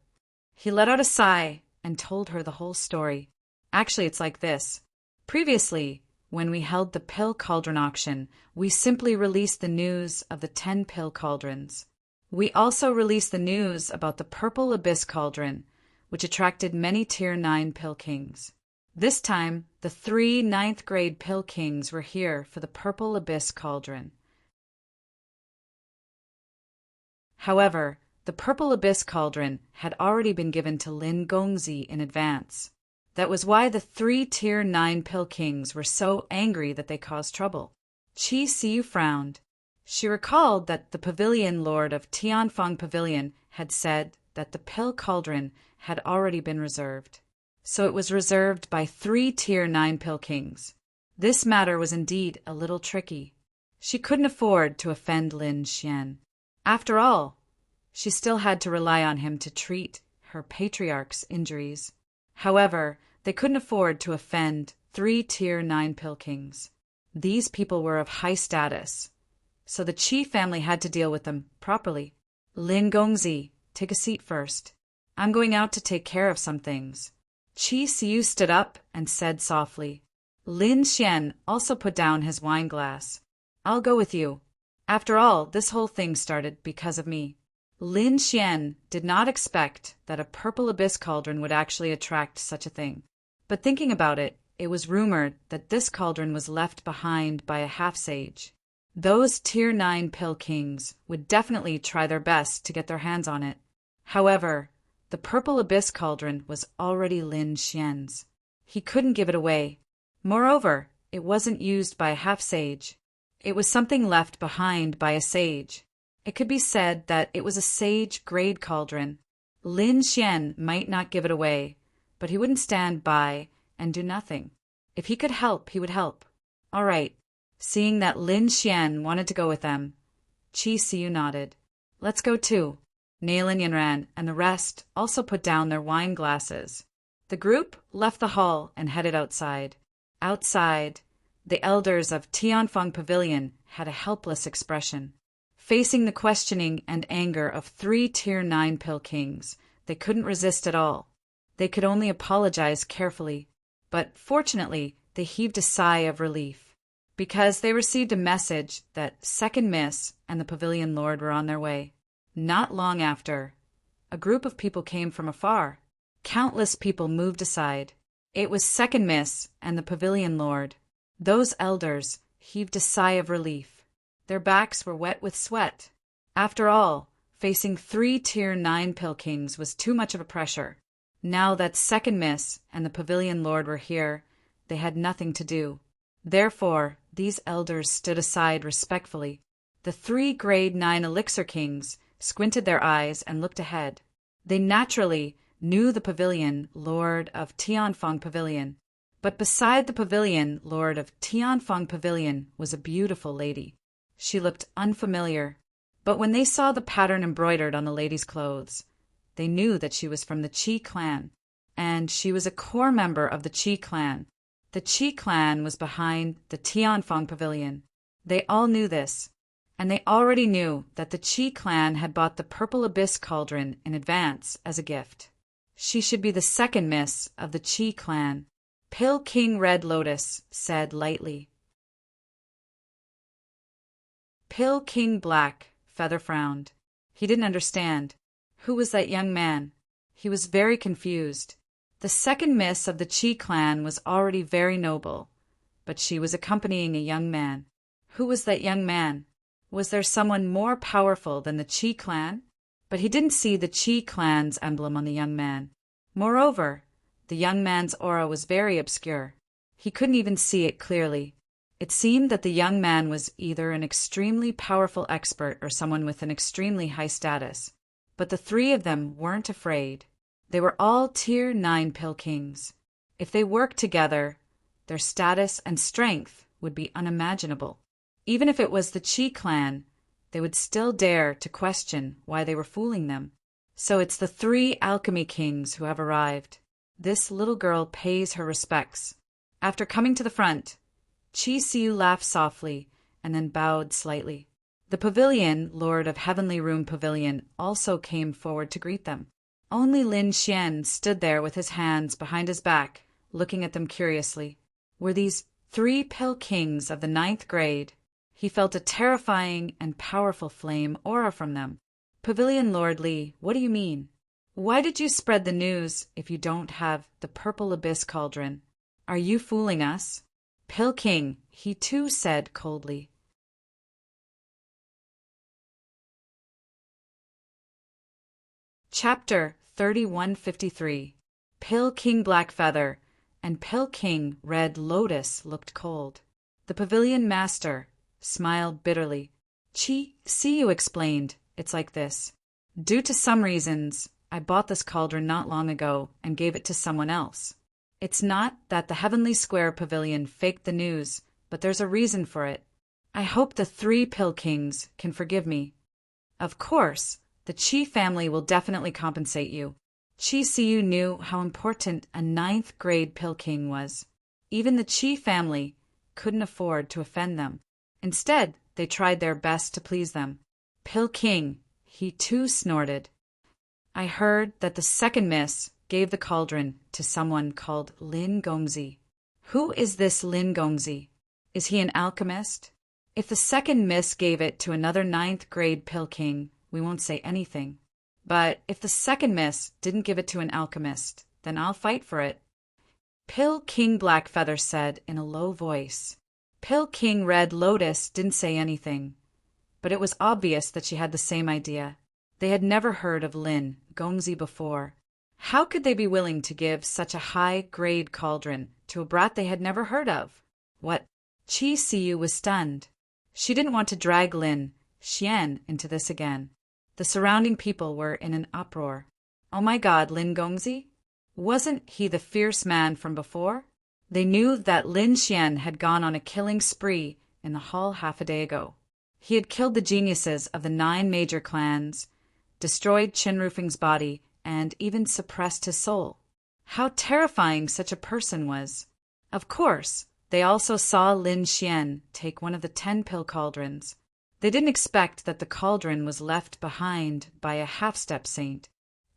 A: He let out a sigh and told her the whole story. Actually, it's like this. Previously, when we held the pill cauldron auction, we simply released the news of the 10 pill cauldrons. We also released the news about the Purple Abyss Cauldron, which attracted many Tier 9 Pill Kings. This time, the 3 9th grade Pill Kings were here for the Purple Abyss Cauldron. However, the Purple Abyss Cauldron had already been given to Lin Gongzi in advance. That was why the 3 Tier 9 Pill Kings were so angry that they caused trouble. Qi Siyu frowned. She recalled that the pavilion lord of Tianfang Pavilion had said that the pill cauldron had already been reserved. So it was reserved by 3 Tier 9 Pill Kings. This matter was indeed a little tricky. She couldn't afford to offend Lin Xian. After all, she still had to rely on him to treat her patriarch's injuries. However, they couldn't afford to offend 3 Tier 9 Pill Kings. These people were of high status, so the Qi family had to deal with them properly. Lin Gongzi, take a seat first. I'm going out to take care of some things. Qi Siyu stood up and said softly. Lin Xian also put down his wine glass. I'll go with you. After all, this whole thing started because of me. Lin Xian did not expect that a Purple Abyss Cauldron would actually attract such a thing. But thinking about it, it was rumored that this cauldron was left behind by a half-sage. Those Tier 9 Pill Kings would definitely try their best to get their hands on it. However, the Purple Abyss Cauldron was already Lin Xian's. He couldn't give it away. Moreover, it wasn't used by a half-sage. It was something left behind by a sage. It could be said that it was a sage-grade cauldron. Lin Xian might not give it away, but he wouldn't stand by and do nothing. If he could help, he would help. All right. Seeing that Lin Xian wanted to go with them, Qi Siyu nodded. Let's go too. Nailin Yanran and the rest also put down their wine glasses. The group left the hall and headed outside. Outside, the elders of Tianfang Pavilion had a helpless expression. Facing the questioning and anger of 3 Tier 9 Pill Kings, they couldn't resist at all. They could only apologize carefully, but fortunately they heaved a sigh of relief, because they received a message that Second Miss and the Pavilion Lord were on their way. Not long after, a group of people came from afar. Countless people moved aside. It was Second Miss and the Pavilion Lord. Those elders heaved a sigh of relief. Their backs were wet with sweat. After all, facing 3 Tier 9 Pill Kings was too much of a pressure. Now that second miss and the pavilion lord were here, they had nothing to do. Therefore, these elders stood aside respectfully. The 3 grade 9 elixir kings squinted their eyes and looked ahead. They naturally knew the pavilion lord of Tianfeng Pavilion, but beside the pavilion lord of Tianfeng Pavilion was a beautiful lady. She looked unfamiliar, but when they saw the pattern embroidered on the lady's clothes, they knew that she was from the Qi clan, and she was a core member of the Qi clan. The Qi clan was behind the Tianfeng Pavilion. They all knew this, and they already knew that the Qi clan had bought the Purple Abyss cauldron in advance as a gift. She should be the second miss of the Qi clan, Pill King Red Lotus said lightly. Pill King Black Feather frowned. He didn't understand. Who was that young man? He was very confused. The second miss of the Qi clan was already very noble, but she was accompanying a young man. Who was that young man? Was there someone more powerful than the Qi clan? But he didn't see the Qi clan's emblem on the young man. Moreover, the young man's aura was very obscure. He couldn't even see it clearly. It seemed that the young man was either an extremely powerful expert or someone with an extremely high status. But the 3 of them weren't afraid. They were all Tier 9 Pill Kings. If they worked together, their status and strength would be unimaginable. Even if it was the Qi clan, they would still dare to question why they were fooling them. So it's the 3 alchemy kings who have arrived. This little girl pays her respects. After coming to the front, Qi Siu laughed softly and then bowed slightly. The pavilion, Lord of Heavenly Room Pavilion, also came forward to greet them. Only Lin Xian stood there with his hands behind his back, looking at them curiously. Were these 3 Pill Kings of the 9th grade? He felt a terrifying and powerful flame aura from them. Pavilion Lord Li, what do you mean? Why did you spread the news if you don't have the Purple Abyss cauldron? Are you fooling us? Pill King, he too said coldly. Chapter 3153. Pill King Blackfeather and Pill King Red Lotus looked cold. The pavilion master smiled bitterly. Qi Siu explained, it's like this. Due to some reasons, I bought this cauldron not long ago and gave it to someone else. It's not that the Heavenly Square Pavilion faked the news, but there's a reason for it. I hope the 3 Pill Kings can forgive me. Of course, the Qi family will definitely compensate you. Qi Siu knew how important a 9th grade Pill King was. Even the Qi family couldn't afford to offend them. Instead, they tried their best to please them. Pill King, he too snorted. I heard that the second miss gave the cauldron to someone called Lin Gongzi. Who is this Lin Gongzi? Is he an alchemist? If the second miss gave it to another 9th grade Pill King, we won't say anything. But if the second miss didn't give it to an alchemist, then I'll fight for it. Pill King Blackfeather said in a low voice. Pill King Red Lotus didn't say anything, but it was obvious that she had the same idea. They had never heard of Lin Gongzi before. How could they be willing to give such a high-grade cauldron to a brat they had never heard of? What? Qi Siu was stunned. She didn't want to drag Lin Xian into this again. The surrounding people were in an uproar. Oh my God, Lin Gongzi? Wasn't he the fierce man from before? They knew that Lin Xian had gone on a killing spree in the hall half a day ago. He had killed the geniuses of the 9 major clans, destroyed Qin Rufing's body, and even suppressed his soul. How terrifying such a person was. Of course, they also saw Lin Xian take one of the 10 pill cauldrons. They didn't expect that the cauldron was left behind by a half-step saint.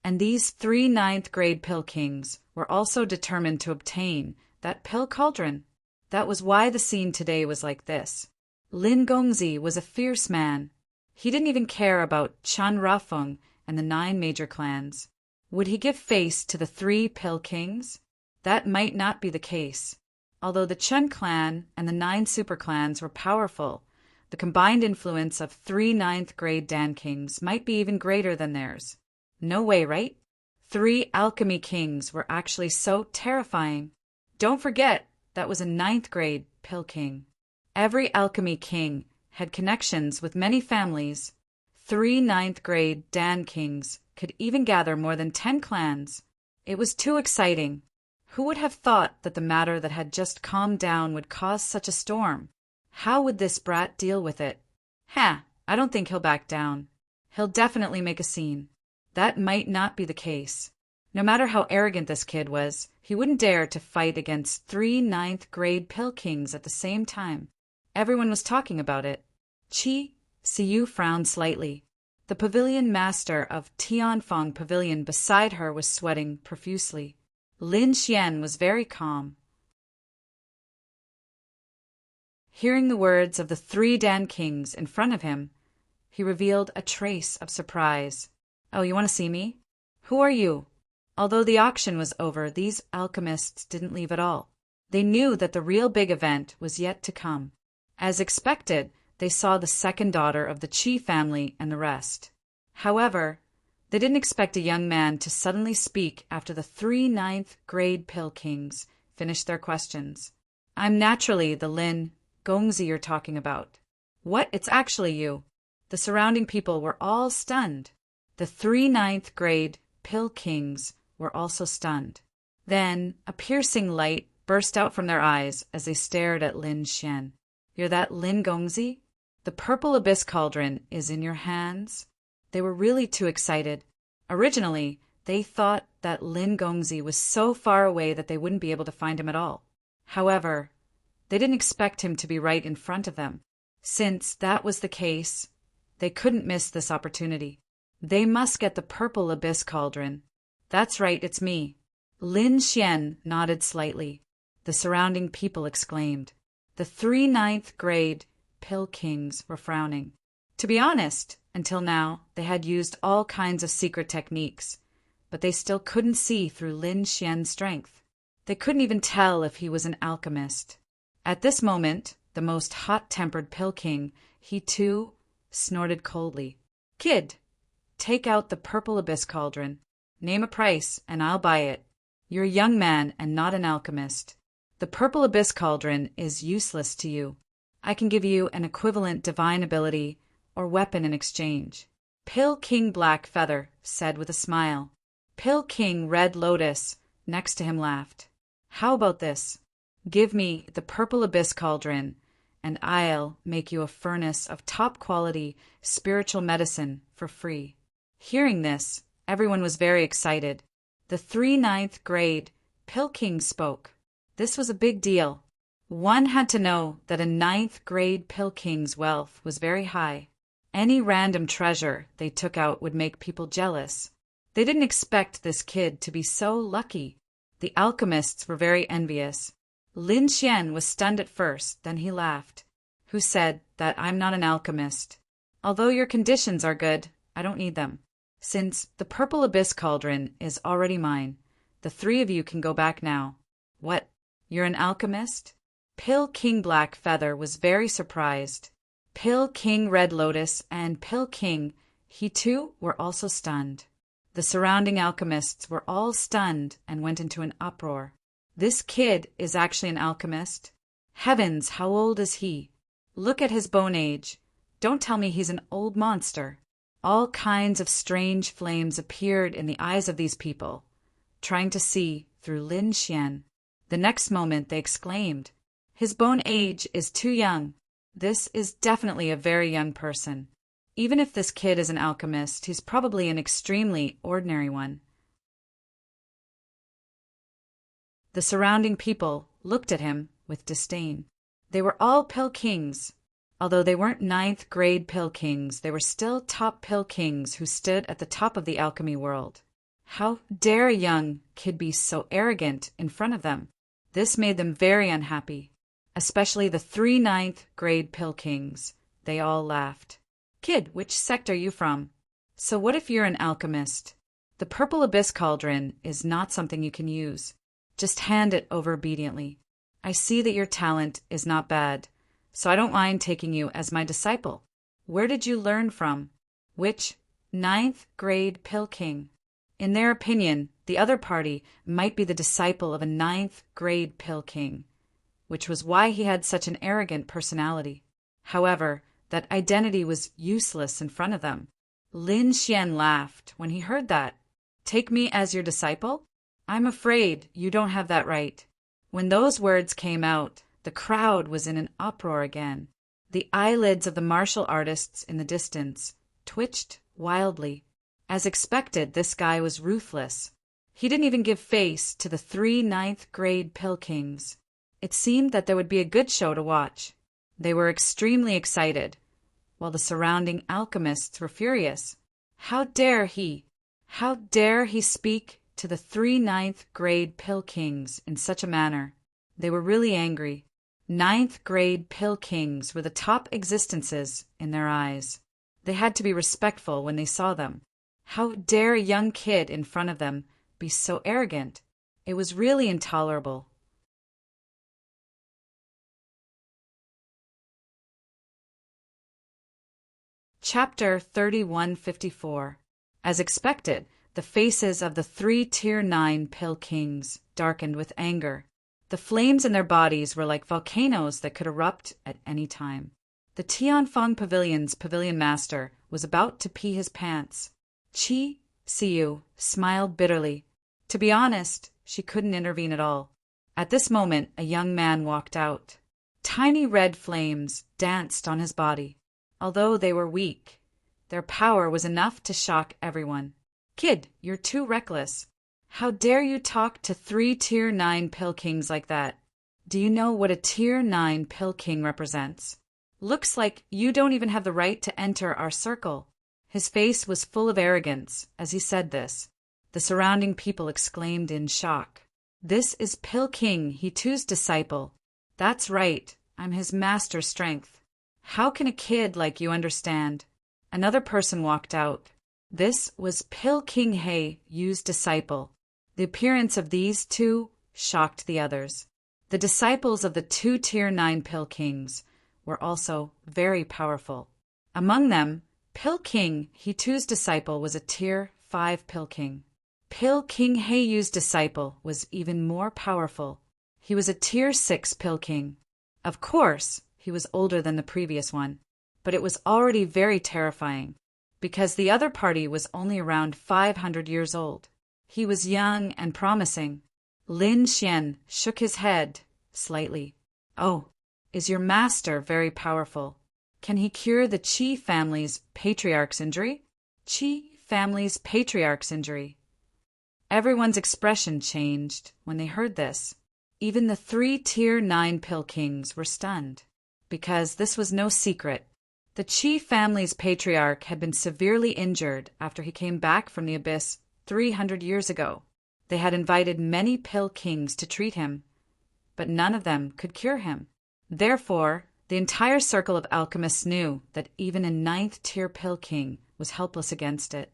A: And these 3 9th grade Pill Kings were also determined to obtain that pill cauldron. That was why the scene today was like this. Lin Gongzi was a fierce man. He didn't even care about Chan Rafeng and the 9 major clans. Would he give face to the 3 Pill Kings? That might not be the case. Although the Chen clan and the 9 super clans were powerful, the combined influence of 3 9th grade Dan Kings might be even greater than theirs. No way, right? 3 alchemy kings were actually so terrifying. Don't forget, that was a 9th grade pill king. Every alchemy king had connections with many families. 3 9th grade Dan kings could even gather more than 10 clans. It was too exciting. Who would have thought that the matter that had just calmed down would cause such a storm? How would this brat deal with it? I don't think he'll back down. He'll definitely make a scene. That might not be the case. No matter how arrogant this kid was, he wouldn't dare to fight against 3 9th grade pill kings at the same time. Everyone was talking about it. Siyu frowned slightly. The pavilion master of Tianfeng Pavilion beside her was sweating profusely. Lin Xian was very calm. Hearing the words of the 3 Dan kings in front of him, he revealed a trace of surprise. "Oh, you want to see me? Who are you?" Although the auction was over, these alchemists didn't leave at all. They knew that the real big event was yet to come. As expected, they saw the second daughter of the Qi family and the rest. However, they didn't expect a young man to suddenly speak after the 3 9th grade pill kings finished their questions. "I'm naturally the Lin Gongzi you're talking about." "What? It's actually you." The surrounding people were all stunned. The 3 9th grade pill kings were also stunned. Then a piercing light burst out from their eyes as they stared at Lin Xian. "You're that Lin Gongzi? The purple abyss cauldron is in your hands?" They were really too excited. Originally, they thought that Lin Gongzi was so far away that they wouldn't be able to find him at all. However, they didn't expect him to be right in front of them. Since that was the case, they couldn't miss this opportunity. They must get the purple abyss cauldron. "That's right, it's me." Lin Xian nodded slightly. The surrounding people exclaimed. The 3 9th grade pill kings were frowning. To be honest, until now, they had used all kinds of secret techniques, but they still couldn't see through Lin Xian's strength. They couldn't even tell if he was an alchemist. At this moment, the most hot-tempered pill king, he too, snorted coldly. "Kid, take out the purple abyss cauldron. Name a price, and I'll buy it. You're a young man and not an alchemist. The purple abyss cauldron is useless to you. I can give you an equivalent divine ability or weapon in exchange." Pill King Black Feather said with a smile. Pill King Red Lotus next to him laughed. "How about this? Give me the purple abyss cauldron, and I'll make you a furnace of top-quality spiritual medicine for free." Hearing this, everyone was very excited. The 3 9th grade Pill King spoke. This was a big deal. One had to know that a 9th grade Pill King's wealth was very high. Any random treasure they took out would make people jealous. They didn't expect this kid to be so lucky. The alchemists were very envious. Lin Xian was stunned at first, then he laughed. "Who said that I'm not an alchemist? Although your conditions are good, I don't need them. Since the purple abyss cauldron is already mine, the 3 of you can go back now." "What? You're an alchemist?" Pill King Black Feather was very surprised. Pill King Red Lotus and Pill King, he too, were also stunned. The surrounding alchemists were all stunned and went into an uproar. This kid is actually an alchemist? Heavens, how old is he? Look at his bone age. Don't tell me he's an old monster. All kinds of strange flames appeared in the eyes of these people, trying to see through Lin Xian. The next moment they exclaimed, "His bone age is too young. This is definitely a very young person. Even if this kid is an alchemist, he's probably an extremely ordinary one." The surrounding people looked at him with disdain. They were all pill kings. Although they weren't 9th grade pill kings, they were still top pill kings who stood at the top of the alchemy world. How dare a young kid be so arrogant in front of them? This made them very unhappy, especially the 3 9th grade pill kings. They all laughed. "Kid, which sect are you from? So what if you're an alchemist? The purple abyss cauldron is not something you can use. Just hand it over obediently. I see that your talent is not bad, so I don't mind taking you as my disciple. Where did you learn from? Which 9th grade pill king?" In their opinion, the other party might be the disciple of a ninth-grade pill king, which was why he had such an arrogant personality. However, that identity was useless in front of them. Lin Xian laughed when he heard that. Take me as your disciple? I'm afraid you don't have that right. When those words came out, the crowd was in an uproar again. The eyelids of the martial artists in the distance twitched wildly. As expected, this guy was ruthless. He didn't even give face to the 3 ninth-grade pill kings. It seemed that there would be a good show to watch. They were extremely excited, while the surrounding alchemists were furious. How dare he speak to the 3 ninth-grade pill kings in such a manner? They were really angry. Ninth-grade pill kings were the top existences in their eyes. They had to be respectful when they saw them. How dare a young kid in front of them be so arrogant? It was really intolerable. Chapter 3154. As expected, the faces of the 3 Tier 9 pill kings darkened with anger. The flames in their bodies were like volcanoes that could erupt at any time. The Tianfeng Pavilion's pavilion master was about to pee his pants. Qi Siyu smiled bitterly. To be honest, she couldn't intervene at all. At this moment, a young man walked out. Tiny red flames danced on his body. Although they were weak, their power was enough to shock everyone. Kid, you're too reckless. How dare you talk to 3 Tier 9 pill kings like that? Do you know what a Tier 9 pill king represents? Looks like you don't even have the right to enter our circle. His face was full of arrogance as he said this. The surrounding people exclaimed in shock. This is Pill King He2's disciple. That's right, I'm his master strength. How can a kid like you understand? Another person walked out. This was Pill King He-Yu's disciple. The appearance of these two shocked the others. The disciples of the 2 Tier 9 Pill Kings were also very powerful. Among them, Pill King He2's disciple was a Tier 5 Pill King. Pill King He-Yu's disciple was even more powerful. He was a Tier 6 Pill King. Of course, he was older than the previous one, but it was already very terrifying, because the other party was only around 500 years old. He was young and promising. Lin Xian shook his head slightly. Oh, is your master very powerful? Can he cure the Qi family's patriarch's injury? Qi family's patriarch's injury. Everyone's expression changed when they heard this. Even the 3 Tier 9 Pill Kings were stunned, because this was no secret. The Qi family's patriarch had been severely injured after he came back from the abyss 300 years ago. They had invited many Pill Kings to treat him, but none of them could cure him. Therefore, the entire circle of alchemists knew that even a 9th Tier Pill King was helpless against it.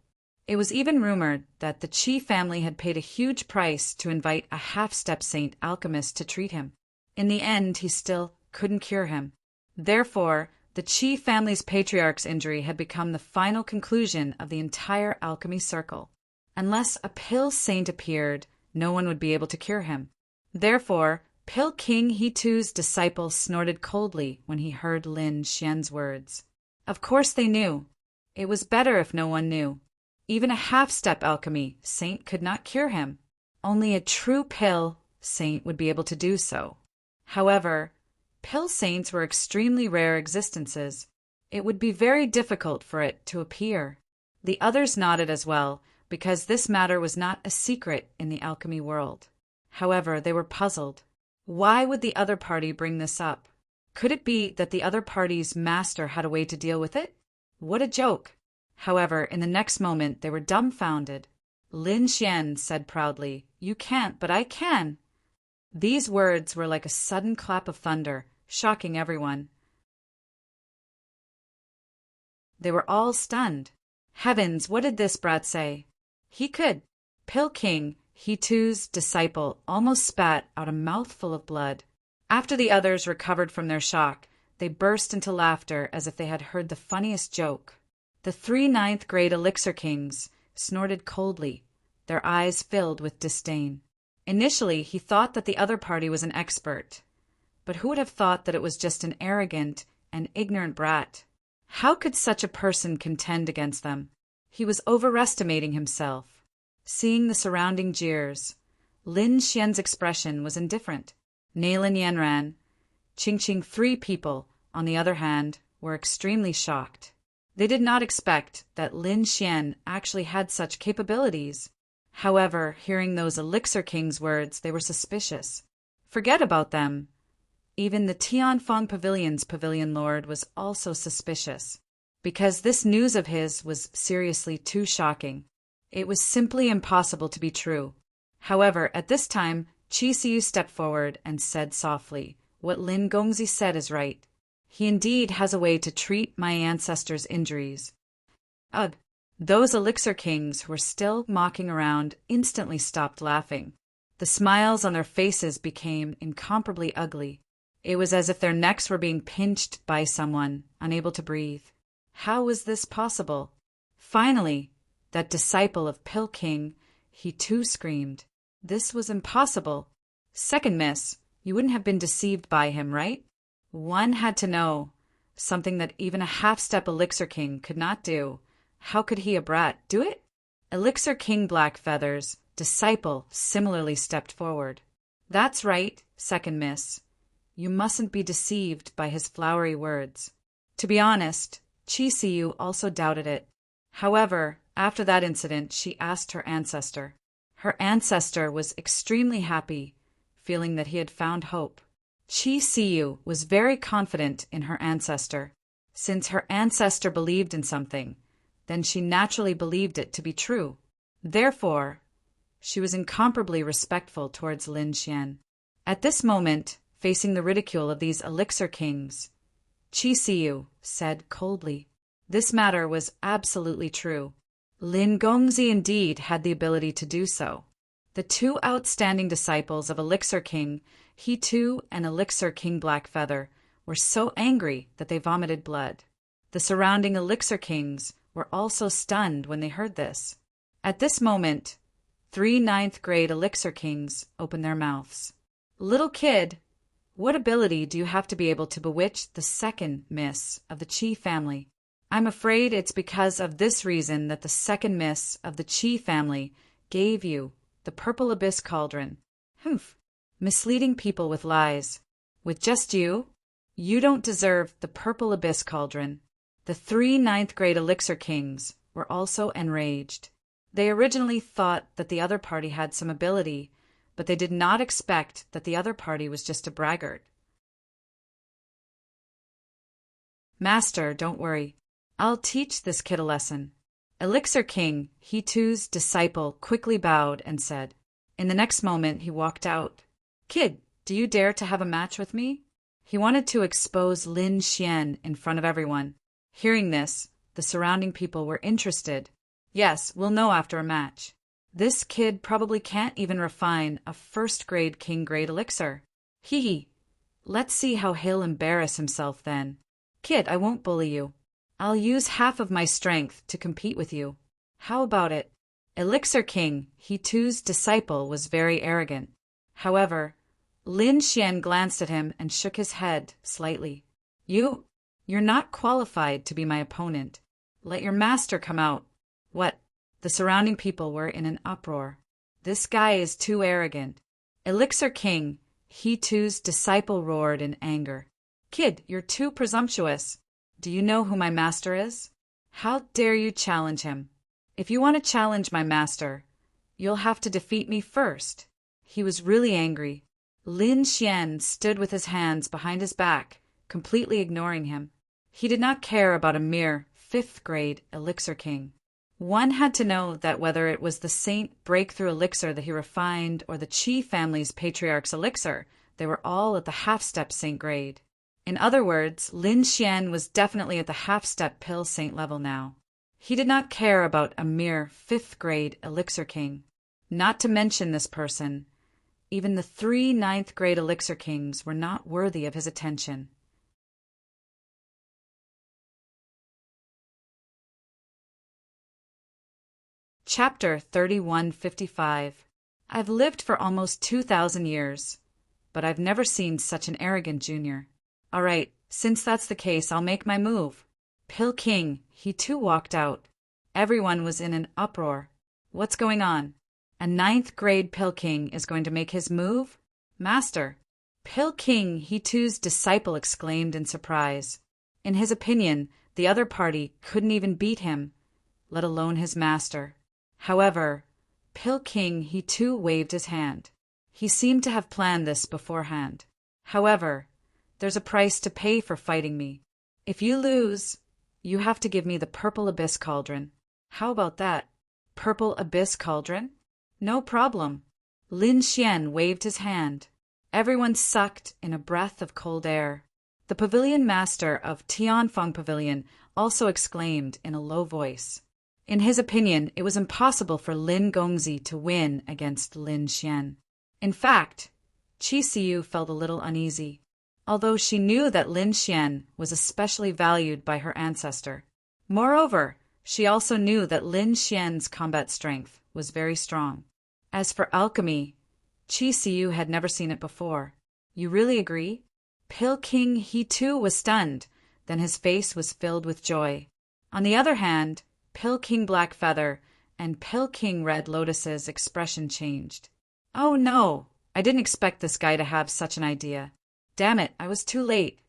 A: It was even rumored that the Qi family had paid a huge price to invite a half-step saint alchemist to treat him. In the end, he still couldn't cure him. Therefore, the Qi family's patriarch's injury had become the final conclusion of the entire alchemy circle. Unless a pill saint appeared, no one would be able to cure him. Therefore, Pill King He2's disciple snorted coldly when he heard Lin Xian's words. Of course they knew. It was better if no one knew. Even a half-step alchemy saint could not cure him. Only a true pill saint would be able to do so. However, pill saints were extremely rare existences. It would be very difficult for it to appear. The others nodded as well, because this matter was not a secret in the alchemy world. However, they were puzzled. Why would the other party bring this up? Could it be that the other party's master had a way to deal with it? What a joke! However, in the next moment, they were dumbfounded. Lin Xian said proudly, "You can't, but I can." These words were like a sudden clap of thunder, shocking everyone. They were all stunned. Heavens, what did this brat say? He could. Pill King He2's disciple almost spat out a mouthful of blood. After the others recovered from their shock, they burst into laughter as if they had heard the funniest joke. The 3 ninth grade elixir kings snorted coldly, their eyes filled with disdain. Initially, he thought that the other party was an expert, but who would have thought that it was just an arrogant and ignorant brat? How could such a person contend against them? He was overestimating himself. Seeing the surrounding jeers, Lin Xian's expression was indifferent. Nalin Yanran, Qingqing, 3 people, on the other hand, were extremely shocked. They did not expect that Lin Xian actually had such capabilities. However, hearing those Elixir King's words, they were suspicious. Forget about them. Even the Tianfeng Pavilion's pavilion lord was also suspicious, because this news of his was seriously too shocking. It was simply impossible to be true. However, at this time, Qi Siyu stepped forward and said softly, "What Lin Gongzi said is right. He indeed has a way to treat my ancestors' injuries." Ugh! Those Elixir Kings who were still mocking around instantly stopped laughing. The smiles on their faces became incomparably ugly. It was as if their necks were being pinched by someone, unable to breathe. How was this possible? Finally, that disciple of Pill King, he too screamed. This was impossible. Second miss, you wouldn't have been deceived by him, right? One had to know, something that even a half-step Elixir King could not do. How could he, a brat, do it? Elixir King Blackfeather's disciple similarly stepped forward. That's right, second miss. You mustn't be deceived by his flowery words. To be honest, Qi Siyu also doubted it. However, after that incident, she asked her ancestor. Her ancestor was extremely happy, feeling that he had found hope. Qi Siyu was very confident in her ancestor. Since her ancestor believed in something, then she naturally believed it to be true. Therefore, she was incomparably respectful towards Lin Xian. At this moment, facing the ridicule of these Elixir Kings, Qi Siyu said coldly, this matter was absolutely true. Lin Gongzi indeed had the ability to do so. The 2 outstanding disciples of Elixir King, He Tu and Elixir King Blackfeather, were so angry that they vomited blood. The surrounding Elixir Kings were also stunned when they heard this. At this moment, 3 9th-grade Elixir Kings opened their mouths. Little kid, what ability do you have to be able to bewitch the second miss of the Qi family? I'm afraid it's because of this reason that the second miss of the Qi family gave you the Purple Abyss Cauldron. Humph! Misleading people with lies. With just you? You don't deserve the Purple Abyss Cauldron. The 3 9th-grade Elixir Kings were also enraged. They originally thought that the other party had some ability, but they did not expect that the other party was just a braggart. Master, don't worry. I'll teach this kid a lesson. Elixir King, He Tu's disciple, quickly bowed and said. In the next moment, he walked out. Kid, do you dare to have a match with me? He wanted to expose Lin Xian in front of everyone. Hearing this, the surrounding people were interested. Yes, we'll know after a match. This kid probably can't even refine a first-grade king-grade elixir. Hee hee. Let's see how he'll embarrass himself then. Kid, I won't bully you. I'll use half of my strength to compete with you. How about it? Elixir King, He Tu's disciple, was very arrogant. However, Lin Xian glanced at him and shook his head slightly. You're not qualified to be my opponent. Let your master come out. What? The surrounding people were in an uproar. This guy is too arrogant. Elixir King, He Tu's disciple, roared in anger. Kid, you're too presumptuous. Do you know who my master is? How dare you challenge him? If you want to challenge my master, you'll have to defeat me first. He was really angry. Lin Xian stood with his hands behind his back, completely ignoring him. He did not care about a mere 5th-grade Elixir King. One had to know that whether it was the Saint Breakthrough Elixir that he refined or the Qi family's Patriarch's Elixir, they were all at the half-step Saint grade. In other words, Lin Xian was definitely at the half-step Pill Saint level now. He did not care about a mere 5th-grade Elixir King. Not to mention this person, even the 3 9th-grade Elixir Kings were not worthy of his attention. Chapter 3155. I've lived for almost 2,000 years, but I've never seen such an arrogant junior. All right, since that's the case, I'll make my move. Pill King, he too walked out. Everyone was in an uproar. What's going on? A 9th grade Pill King is going to make his move? Master. Pill King, he too's disciple exclaimed in surprise. In his opinion, the other party couldn't even beat him, let alone his master. However, Pill King, he too waved his hand. He seemed to have planned this beforehand. However, there's a price to pay for fighting me. If you lose, you have to give me the Purple Abyss Cauldron. How about that? Purple Abyss Cauldron? No problem. Lin Xian waved his hand. Everyone sucked in a breath of cold air. The pavilion master of Tianfeng Pavilion also exclaimed in a low voice. In his opinion, it was impossible for Lin Gongzi to win against Lin Xian. In fact, Qi Siyu felt a little uneasy, although she knew that Lin Xian was especially valued by her ancestor. Moreover, she also knew that Lin Xian's combat strength was very strong. As for alchemy, Qi Siyu had never seen it before. You really agree? Pill King, he too was stunned, then his face was filled with joy. On the other hand, Pill King Blackfeather and Pill King Red Lotus's expression changed. Oh no, I didn't expect this guy to have such an idea. Damn it, I was too late.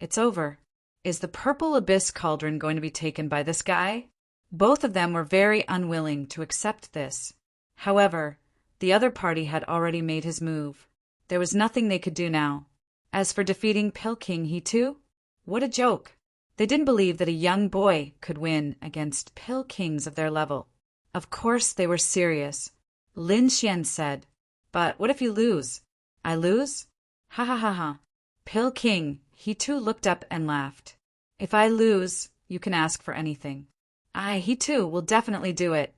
A: It's over. Is the Purple Abyss Cauldron going to be taken by this guy? Both of them were very unwilling to accept this. However, the other party had already made his move. There was nothing they could do now. As for defeating Pill King, he too? What a joke. They didn't believe that a young boy could win against Pill Kings of their level. Of course they were serious. Lin Xian said, "But what if you lose?" "I lose? Ha ha ha ha." Pill King, he too looked up and laughed. "If I lose, you can ask for anything." He too will definitely do it.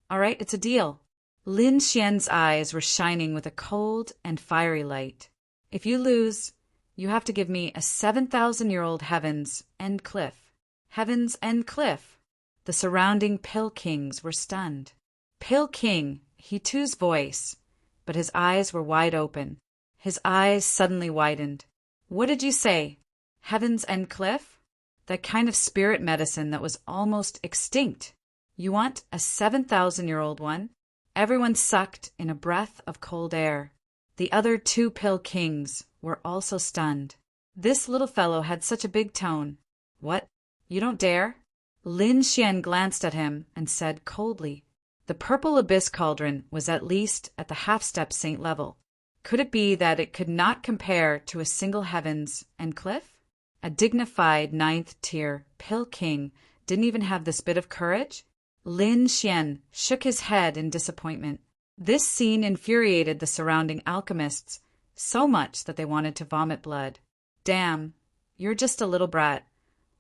A: All right, it's a deal." Lin Xian's eyes were shining with a cold and fiery light. "If you lose, you have to give me a 7,000-year-old Heaven's End Cliff." Heaven's End Cliff? The surrounding Pill Kings were stunned. Pill King, he too's voice, but his eyes were wide open. His eyes suddenly widened. "What did you say? Heaven's End Cliff? That kind of spirit medicine that was almost extinct. You want a 7,000-year-old one?" Everyone sucked in a breath of cold air. The other 2 Pill Kings were also stunned. This little fellow had such a big tone. "What? You don't dare?" Lin Xian glanced at him and said coldly, "The Purple Abyss Cauldron was at least at the half-step saint level. Could it be that it could not compare to a single Heaven's End Cliff?" A dignified 9th-tier Pill King didn't even have this bit of courage? Lin Xian shook his head in disappointment. This scene infuriated the surrounding alchemists so much that they wanted to vomit blood. "Damn, you're just a little brat.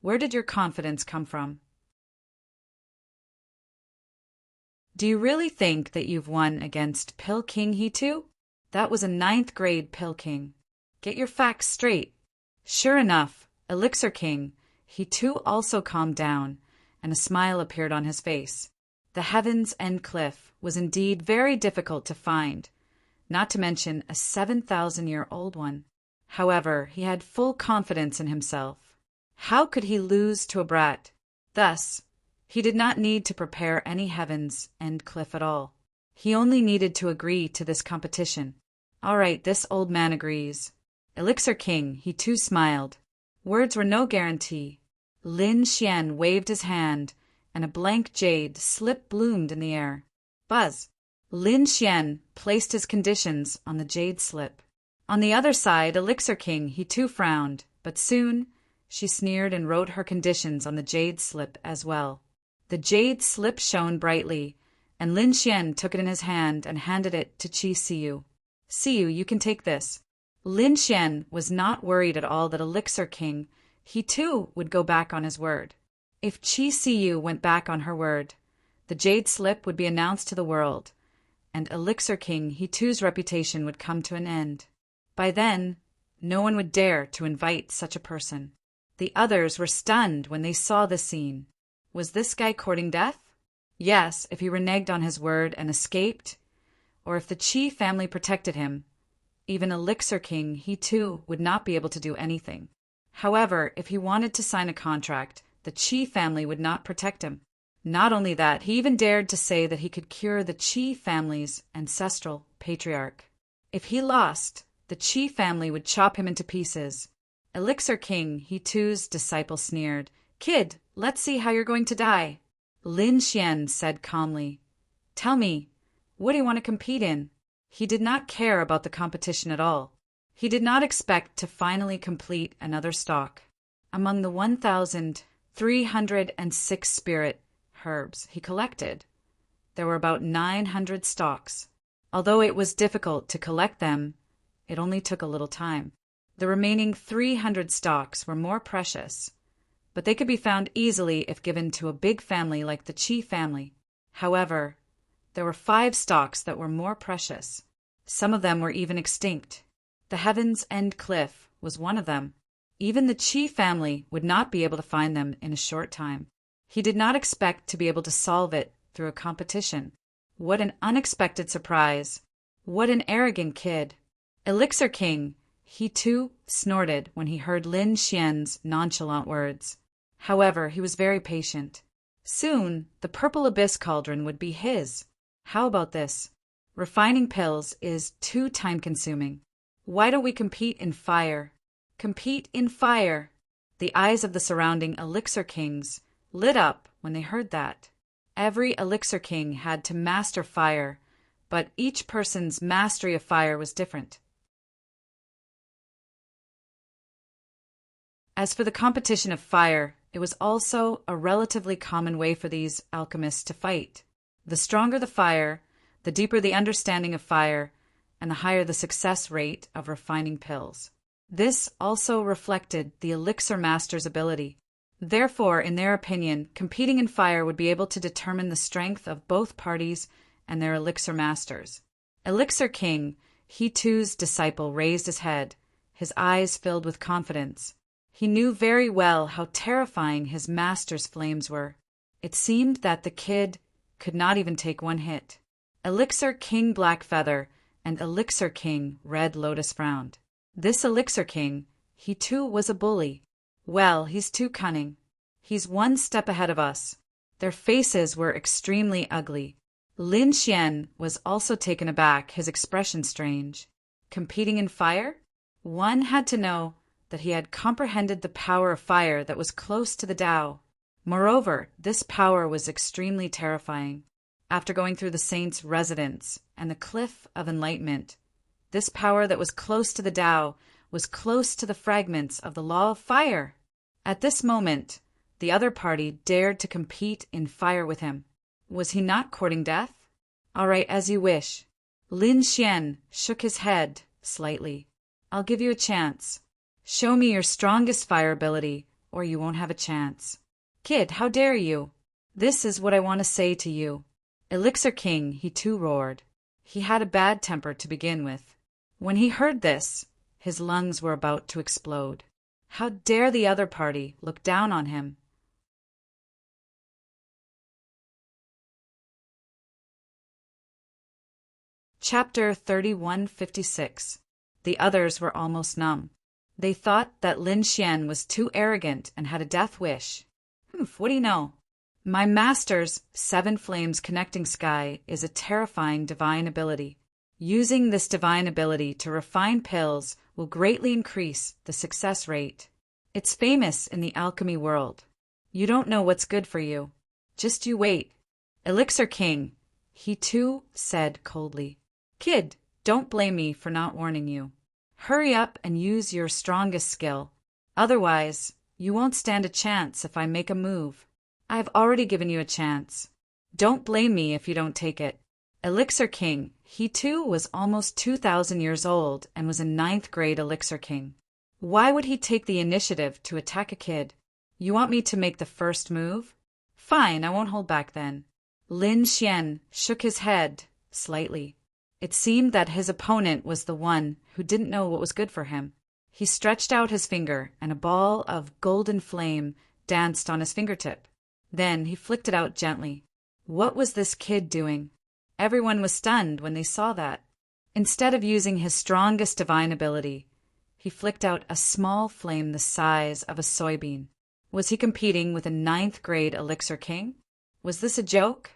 A: Where did your confidence come from? Do you really think that you've won against Pill King he too? That was a 9th grade Pill King. Get your facts straight." Sure enough, Elixir King, he too also calmed down, and a smile appeared on his face. The Heaven's End Cliff was indeed very difficult to find, not to mention a 7,000-year-old one. However, he had full confidence in himself. How could he lose to a brat? Thus, he did not need to prepare any Heaven's End Cliff at all. He only needed to agree to this competition. All right, this old man agrees. Elixir King, he too smiled. Words were no guarantee. Lin Xian waved his hand, and a blank jade slip bloomed in the air. Buzz! Lin Xian placed his conditions on the jade slip. On the other side, Elixir King, he too frowned, but soon she sneered and wrote her conditions on the jade slip as well. The jade slip shone brightly, and Lin Xian took it in his hand and handed it to Qi Siyu. "Siyu, you can take this." Lin Xian was not worried at all that Elixir King, he too would go back on his word. If Qi Siyu went back on her word, the jade slip would be announced to the world, and Elixir King he too's reputation would come to an end. By then, no one would dare to invite such a person. The others were stunned when they saw the scene. Was this guy courting death? Yes, if he reneged on his word and escaped, or if the Chi family protected him, even Elixir King, he too would not be able to do anything. However, if he wanted to sign a contract, the Chi family would not protect him. Not only that, he even dared to say that he could cure the Chi family's ancestral patriarch. If he lost, the Chi family would chop him into pieces. Elixir King, he too's disciple sneered. Kid, let's see how you're going to die. Lin Xian said calmly, Tell me, what do you want to compete in? He did not care about the competition at all. He did not expect to finally complete another stalk. Among the 1,306 spirit herbs he collected, there were about 900 stalks. Although it was difficult to collect them, it only took a little time. The remaining 300 stalks were more precious, but they could be found easily if given to a big family like the Chi family. However, there were 5 stalks that were more precious. Some of them were even extinct. The Heaven's End Cliff was one of them. Even the Chi family would not be able to find them in a short time. He did not expect to be able to solve it through a competition. What an unexpected surprise. What an arrogant kid. Elixir King, he too snorted when he heard Lin Xian's nonchalant words. However, he was very patient. Soon, the Purple Abyss Cauldron would be his. How about this? Refining pills is too time-consuming. Why don't we compete in fire? Compete in fire! The eyes of the surrounding Elixir Kings lit up when they heard that. Every Elixir King had to master fire, but each person's mastery of fire was different. As for the competition of fire, it was also a relatively common way for these alchemists to fight. The stronger the fire, the deeper the understanding of fire, and the higher the success rate of refining pills. This also reflected the elixir master's ability. Therefore, in their opinion, competing in fire would be able to determine the strength of both parties and their elixir masters. Elixir King, he too's disciple, raised his head, his eyes filled with confidence. He knew very well how terrifying his master's flames were. It seemed that the kid could not even take one hit. Elixir King Blackfeather and Elixir King Red Lotus frowned. This Elixir King, he too was a bully. Well, he's too cunning. He's one step ahead of us. Their faces were extremely ugly. Lin Xian was also taken aback, his expression strange. Competing in fire? One had to know that he had comprehended the power of fire that was close to the Tao. Moreover, this power was extremely terrifying. After going through the saint's residence and the cliff of enlightenment, this power that was close to the Tao was close to the fragments of the law of fire. At this moment, the other party dared to compete in fire with him. Was he not courting death? All right, as you wish. Lin Xian shook his head slightly. I'll give you a chance. Show me your strongest fire ability, or you won't have a chance. Kid, how dare you? This is what I want to say to you. Elixir King, he too roared. He had a bad temper to begin with. When he heard this, his lungs were about to explode. How dare the other party look down on him? Chapter 3156. The others were almost numb. They thought that Lin Xian was too arrogant and had a death wish. What do you know? My master's 7 Flames Connecting Sky is a terrifying divine ability. Using this divine ability to refine pills will greatly increase the success rate. It's famous in the alchemy world. You don't know what's good for you. Just you wait. Elixir King, he too said coldly. Kid, don't blame me for not warning you. Hurry up and use your strongest skill. Otherwise, you won't stand a chance if I make a move. I've already given you a chance. Don't blame me if you don't take it. Elixir King, he too was almost 2,000 years old and was a 9th grade Elixir King. Why would he take the initiative to attack a kid? You want me to make the first move? Fine, I won't hold back then. Lin Xian shook his head slightly. It seemed that his opponent was the one who didn't know what was good for him. He stretched out his finger, and a ball of golden flame danced on his fingertip. Then he flicked it out gently. What was this kid doing? Everyone was stunned when they saw that. Instead of using his strongest divine ability, he flicked out a small flame the size of a soybean. Was he competing with a 9th grade Elixir King? Was this a joke?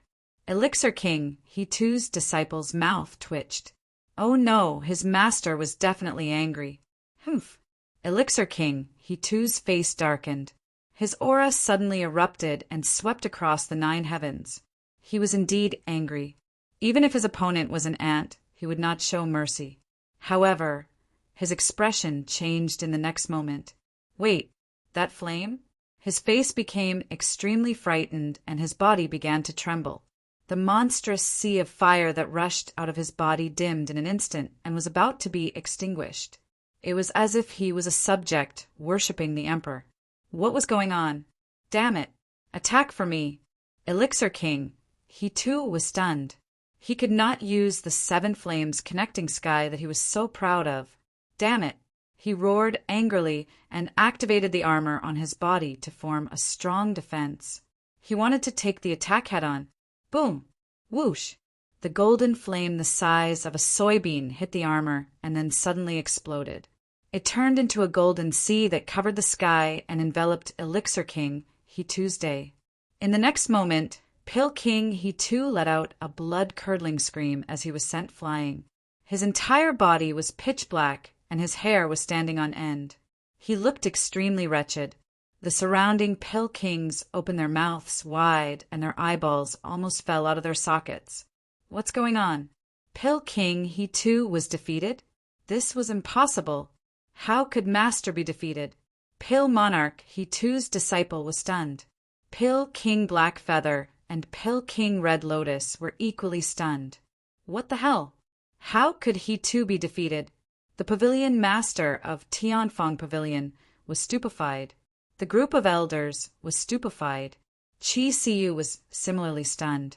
A: Elixir King, he too's disciple's mouth twitched. Oh no, his master was definitely angry. Humph. Elixir King, he too's face darkened. His aura suddenly erupted and swept across the 9 heavens. He was indeed angry. Even if his opponent was an ant, he would not show mercy. However, his expression changed in the next moment. Wait, that flame? His face became extremely frightened and his body began to tremble. The monstrous sea of fire that rushed out of his body dimmed in an instant and was about to be extinguished. It was as if he was a subject worshipping the emperor. What was going on? Damn it! Attack for me! Elixir King, he too was stunned. He could not use the 7 flames connecting sky that he was so proud of. Damn it! He roared angrily and activated the armor on his body to form a strong defense. He wanted to take the attack head-on. Boom! Whoosh! The golden flame the size of a soybean hit the armor and then suddenly exploded. It turned into a golden sea that covered the sky and enveloped Elixir King, he Tuesday. In the next moment, Pill King, he too let out a blood-curdling scream as he was sent flying. His entire body was pitch black and his hair was standing on end. He looked extremely wretched. The surrounding Pill Kings opened their mouths wide and their eyeballs almost fell out of their sockets. What's going on? Pill King, he too was defeated? This was impossible. How could Master be defeated? Pill Monarch, he too's disciple, was stunned. Pill King Blackfeather and Pill King Red Lotus were equally stunned. What the hell? How could he too be defeated? The pavilion master of Tianfeng Pavilion was stupefied. The group of elders was stupefied. Qi Siyu was similarly stunned.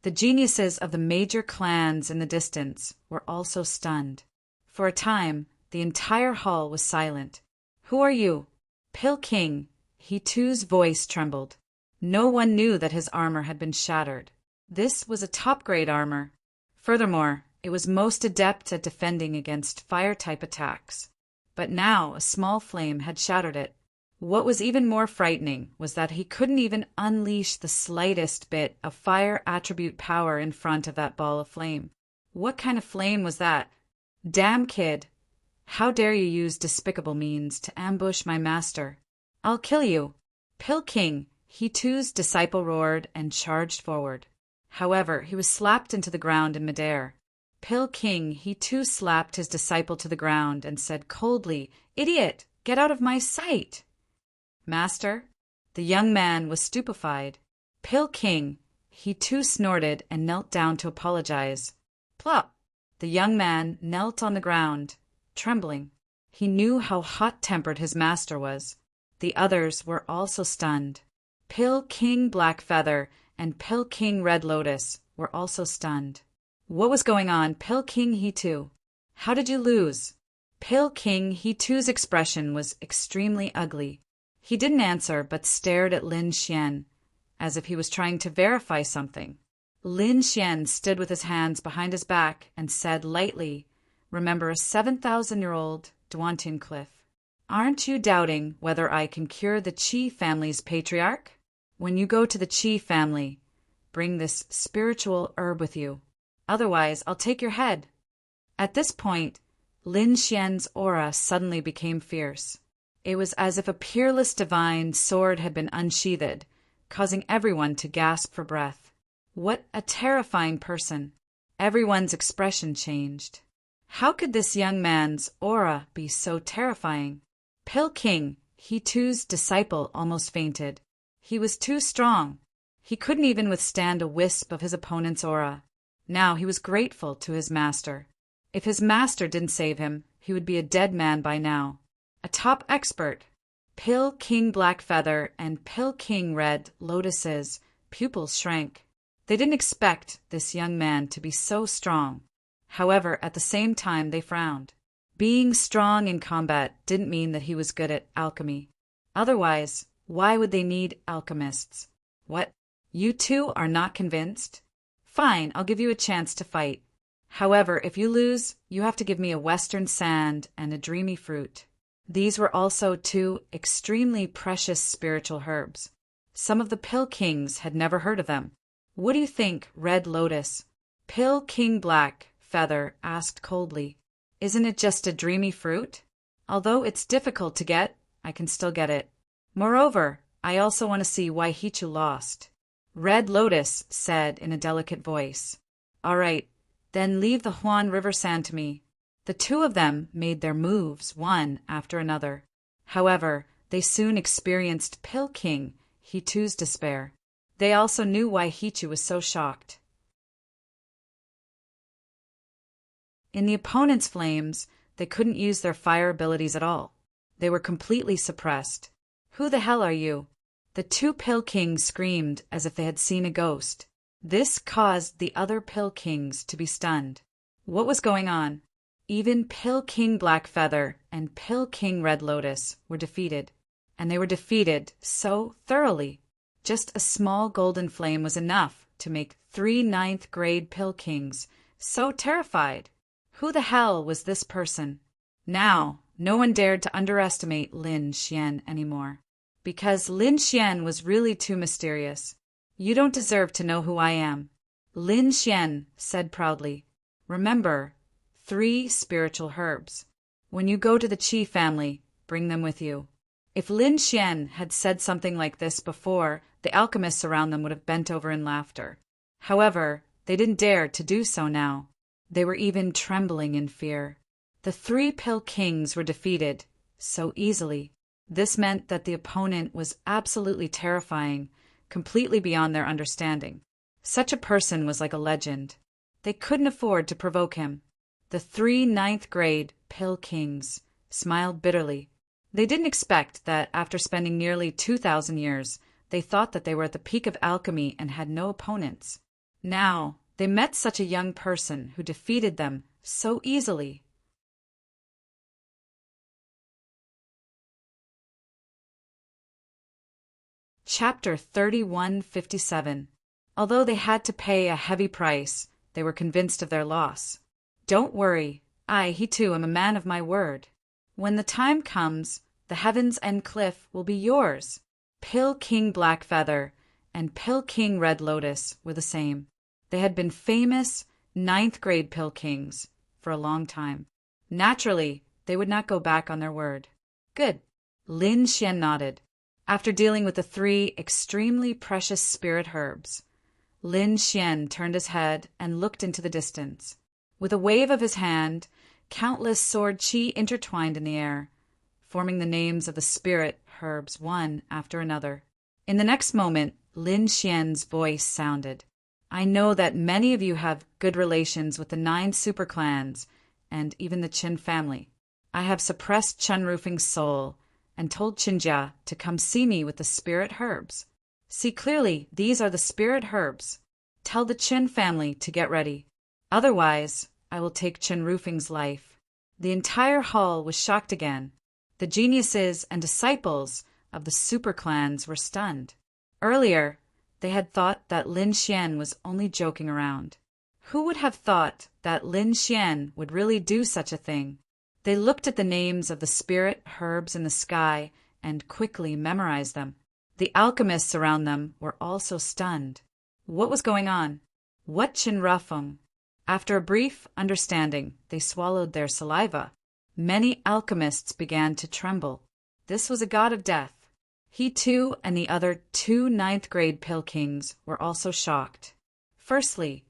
A: The geniuses of the major clans in the distance were also stunned. For a time, the entire hall was silent. Who are you? Pill King, he too's voice trembled. No one knew that his armor had been shattered. This was a top-grade armor. Furthermore, it was most adept at defending against fire-type attacks. But now a small flame had shattered it. What was even more frightening was that he couldn't even unleash the slightest bit of fire attribute power in front of that ball of flame. What kind of flame was that? Damn kid! How dare you use despicable means to ambush my master? I'll kill you! Pill King, he too's disciple roared and charged forward. However, he was slapped into the ground in midair. Pill King, he too slapped his disciple to the ground and said coldly, "Idiot! Get out of my sight!" Master? The young man was stupefied. Pill King, he too snorted and knelt down to apologize. Plop! The young man knelt on the ground, trembling. He knew how hot-tempered his master was. The others were also stunned. Pill King Blackfeather and Pill King Red Lotus were also stunned. What was going on, Pill King he too? How did you lose? Pill King he too's expression was extremely ugly. He didn't answer but stared at Lin Xian, as if he was trying to verify something. Lin Xian stood with his hands behind his back and said lightly, "Remember a 7,000-year-old Duantin cliff. Aren't you doubting whether I can cure the Qi family's patriarch? When you go to the Qi family, bring this spiritual herb with you. Otherwise, I'll take your head." At this point, Lin Xian's aura suddenly became fierce. It was as if a peerless divine sword had been unsheathed, causing everyone to gasp for breath. What a terrifying person! Everyone's expression changed. How could this young man's aura be so terrifying? Pill King, he too's disciple, almost fainted. He was too strong. He couldn't even withstand a wisp of his opponent's aura. Now he was grateful to his master. If his master didn't save him, he would be a dead man by now. A top expert. Pill King Blackfeather and Pill King Red Lotus's pupils shrank. They didn't expect this young man to be so strong. However, at the same time they frowned. Being strong in combat didn't mean that he was good at alchemy. Otherwise, Why would they need alchemists? What? You two are not convinced? Fine, I'll give you a chance to fight. However, if you lose, you have to give me a western sand and a dreamy fruit. These were also two extremely precious spiritual herbs. Some of the Pill Kings had never heard of them. What do you think, Red Lotus? Pill King Black Feather asked coldly. Isn't it just a dreamy fruit? Although it's difficult to get, I can still get it. Moreover, I also want to see why Hichu lost. Red Lotus said in a delicate voice. All right, then leave the Huan River sand to me. The two of them made their moves one after another. However, they soon experienced Pill King Hichu's despair. They also knew why Hichu was so shocked. In the opponent's flames, they couldn't use their fire abilities at all. They were completely suppressed. Who the hell are you? The two Pill Kings screamed as if they had seen a ghost. This caused the other Pill Kings to be stunned. What was going on? Even Pill King Black Feather and Pill King Red Lotus were defeated. And they were defeated so thoroughly. Just a small golden flame was enough to make 3 ninth-grade Pill Kings so terrified. Who the hell was this person? Now, no one dared to underestimate Lin Xian anymore. Because Lin Xian was really too mysterious. You don't deserve to know who I am. Lin Xian said proudly. Remember, 3 spiritual herbs. When you go to the Qi family, bring them with you. If Lin Xian had said something like this before, the alchemists around them would have bent over in laughter. However, they didn't dare to do so now. They were even trembling in fear. The 3 Pill Kings were defeated so easily. This meant that the opponent was absolutely terrifying, completely beyond their understanding. Such a person was like a legend. They couldn't afford to provoke him. The 3 ninth-grade Pill Kings smiled bitterly. They didn't expect that after spending nearly 2,000 years, they thought that they were at the peak of alchemy and had no opponents. Now, they met such a young person who defeated them so easily. Chapter 3157. Although they had to pay a heavy price, they were convinced of their loss. Don't worry, he too am a man of my word. When the time comes, the heavens and cliff will be yours. Pill King Black Feather and Pill King Red Lotus were the same. They had been famous 9th-grade Pill Kings for a long time. Naturally, they would not go back on their word. Good. Lin Xian nodded. After dealing with the 3 extremely precious spirit herbs, Lin Xian turned his head and looked into the distance. With a wave of his hand, countless sword qi intertwined in the air, forming the names of the spirit herbs one after another. In the next moment, Lin Xian's voice sounded. I know that many of you have good relations with the 9 superclans and even the Qin family. I have suppressed Chen Rufing's soul and told Qinjia to come see me with the spirit herbs. See clearly, these are the spirit herbs. Tell the Qin family to get ready. Otherwise, I will take Chen Rufing's life. The entire hall was shocked again. The geniuses and disciples of the superclans were stunned. Earlier, they had thought that Lin Xian was only joking around. Who would have thought that Lin Xian would really do such a thing? They looked at the names of the spirit herbs in the sky and quickly memorized them. The alchemists around them were also stunned. What was going on? What Qin Rufeng? After a brief understanding, they swallowed their saliva. Many alchemists began to tremble. This was a god of death. He too and the other 2 9th-grade Pill Kings were also shocked. Firstly,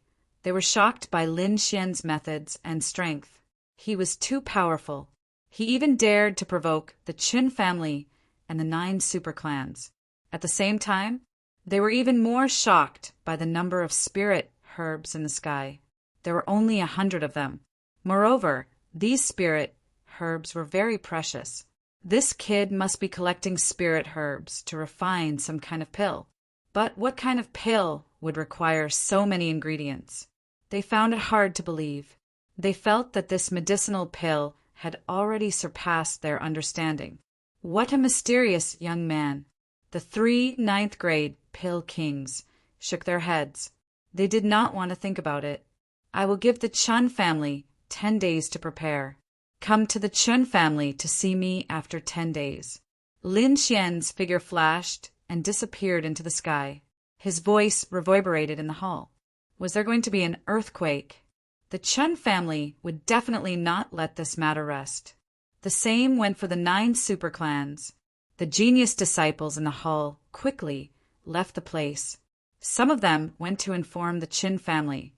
A: they were shocked by Lin Xian's methods and strength. He was too powerful. He even dared to provoke the Qin family and the 9 superclans. At the same time, they were even more shocked by the number of spirit herbs in the sky. There were only 100 of them. Moreover, these spirit herbs were very precious. This kid must be collecting spirit herbs to refine some kind of pill. But what kind of pill would require so many ingredients? They found it hard to believe. They felt that this medicinal pill had already surpassed their understanding. What a mysterious young man. The 3 ninth-grade pill kings shook their heads. They did not want to think about it. I will give the Chun family 10 days to prepare. Come to the Chun family to see me after 10 days. Lin Xian's figure flashed and disappeared into the sky. His voice reverberated in the hall. Was there going to be an earthquake? The Chun family would definitely not let this matter rest. The same went for the 9 super clans. The genius disciples in the hall quickly left the place. Some of them went to inform the Qin family,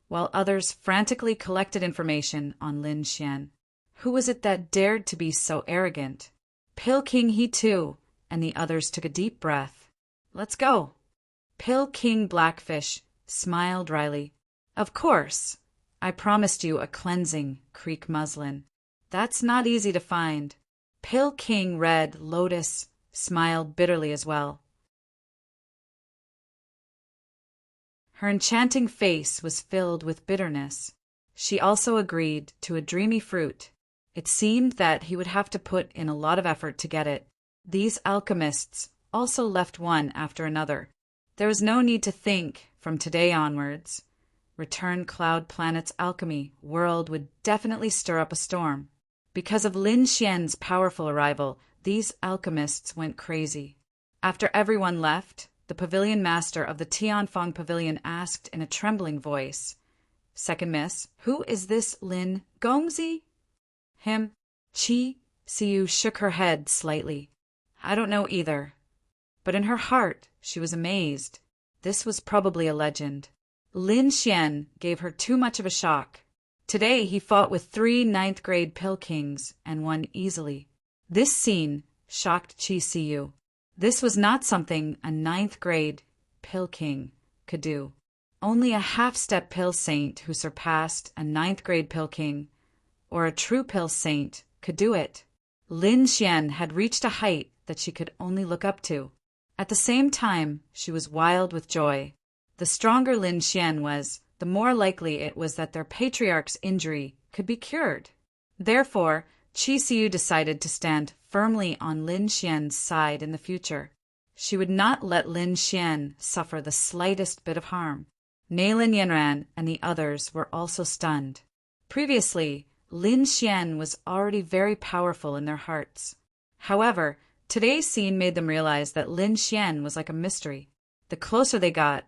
A: while others frantically collected information on Lin Xian. Who was it that dared to be so arrogant? Pill King he too, and the others took a deep breath. Let's go. Pill King Blackfish smiled wryly. Of course. I promised you a cleansing creek muslin. That's not easy to find. Pill King Red Lotus smiled bitterly as well. Her enchanting face was filled with bitterness. She also agreed to a dreamy fruit. It seemed that he would have to put in a lot of effort to get it. These alchemists also left one after another. There was no need to think from today onwards. Return Cloud Planet's alchemy world would definitely stir up a storm. Because of Lin Xian's powerful arrival, these alchemists went crazy. After everyone left, the pavilion master of the Tianfeng Pavilion asked in a trembling voice, Second Miss, who is this Lin Gongzi? Him. Qi Siyu shook her head slightly. I don't know either. But in her heart, she was amazed. This was probably a legend. Lin Xian gave her too much of a shock. Today he fought with 3 ninth-grade pill kings and won easily. This scene shocked Qi Siyu. This was not something a 9th-grade pill king could do. Only a half-step pill saint who surpassed a 9th-grade pill king or a true pill saint could do it. Lin Xian had reached a height that she could only look up to. At the same time, she was wild with joy. The stronger Lin Xian was, the more likely it was that their patriarch's injury could be cured. Therefore, Qi Siyu decided to stand firmly on Lin Xian's side in the future. She would not let Lin Xian suffer the slightest bit of harm. Neilin Yanran and the others were also stunned. Previously, Lin Xian was already very powerful in their hearts. However, today's scene made them realize that Lin Xian was like a mystery. The closer they got,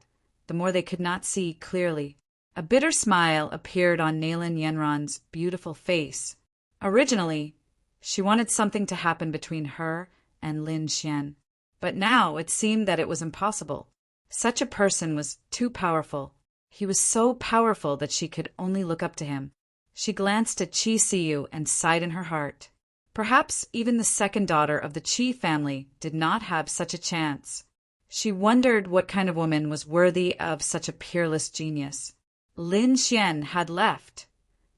A: the more they could not see clearly. A bitter smile appeared on Neilin Yanran's beautiful face. Originally, she wanted something to happen between her and Lin Xian. But now it seemed that it was impossible. Such a person was too powerful. He was so powerful that she could only look up to him. She glanced at Qi Siyu and sighed in her heart. Perhaps even the second daughter of the Qi family did not have such a chance. She wondered what kind of woman was worthy of such a peerless genius. Lin Xian had left,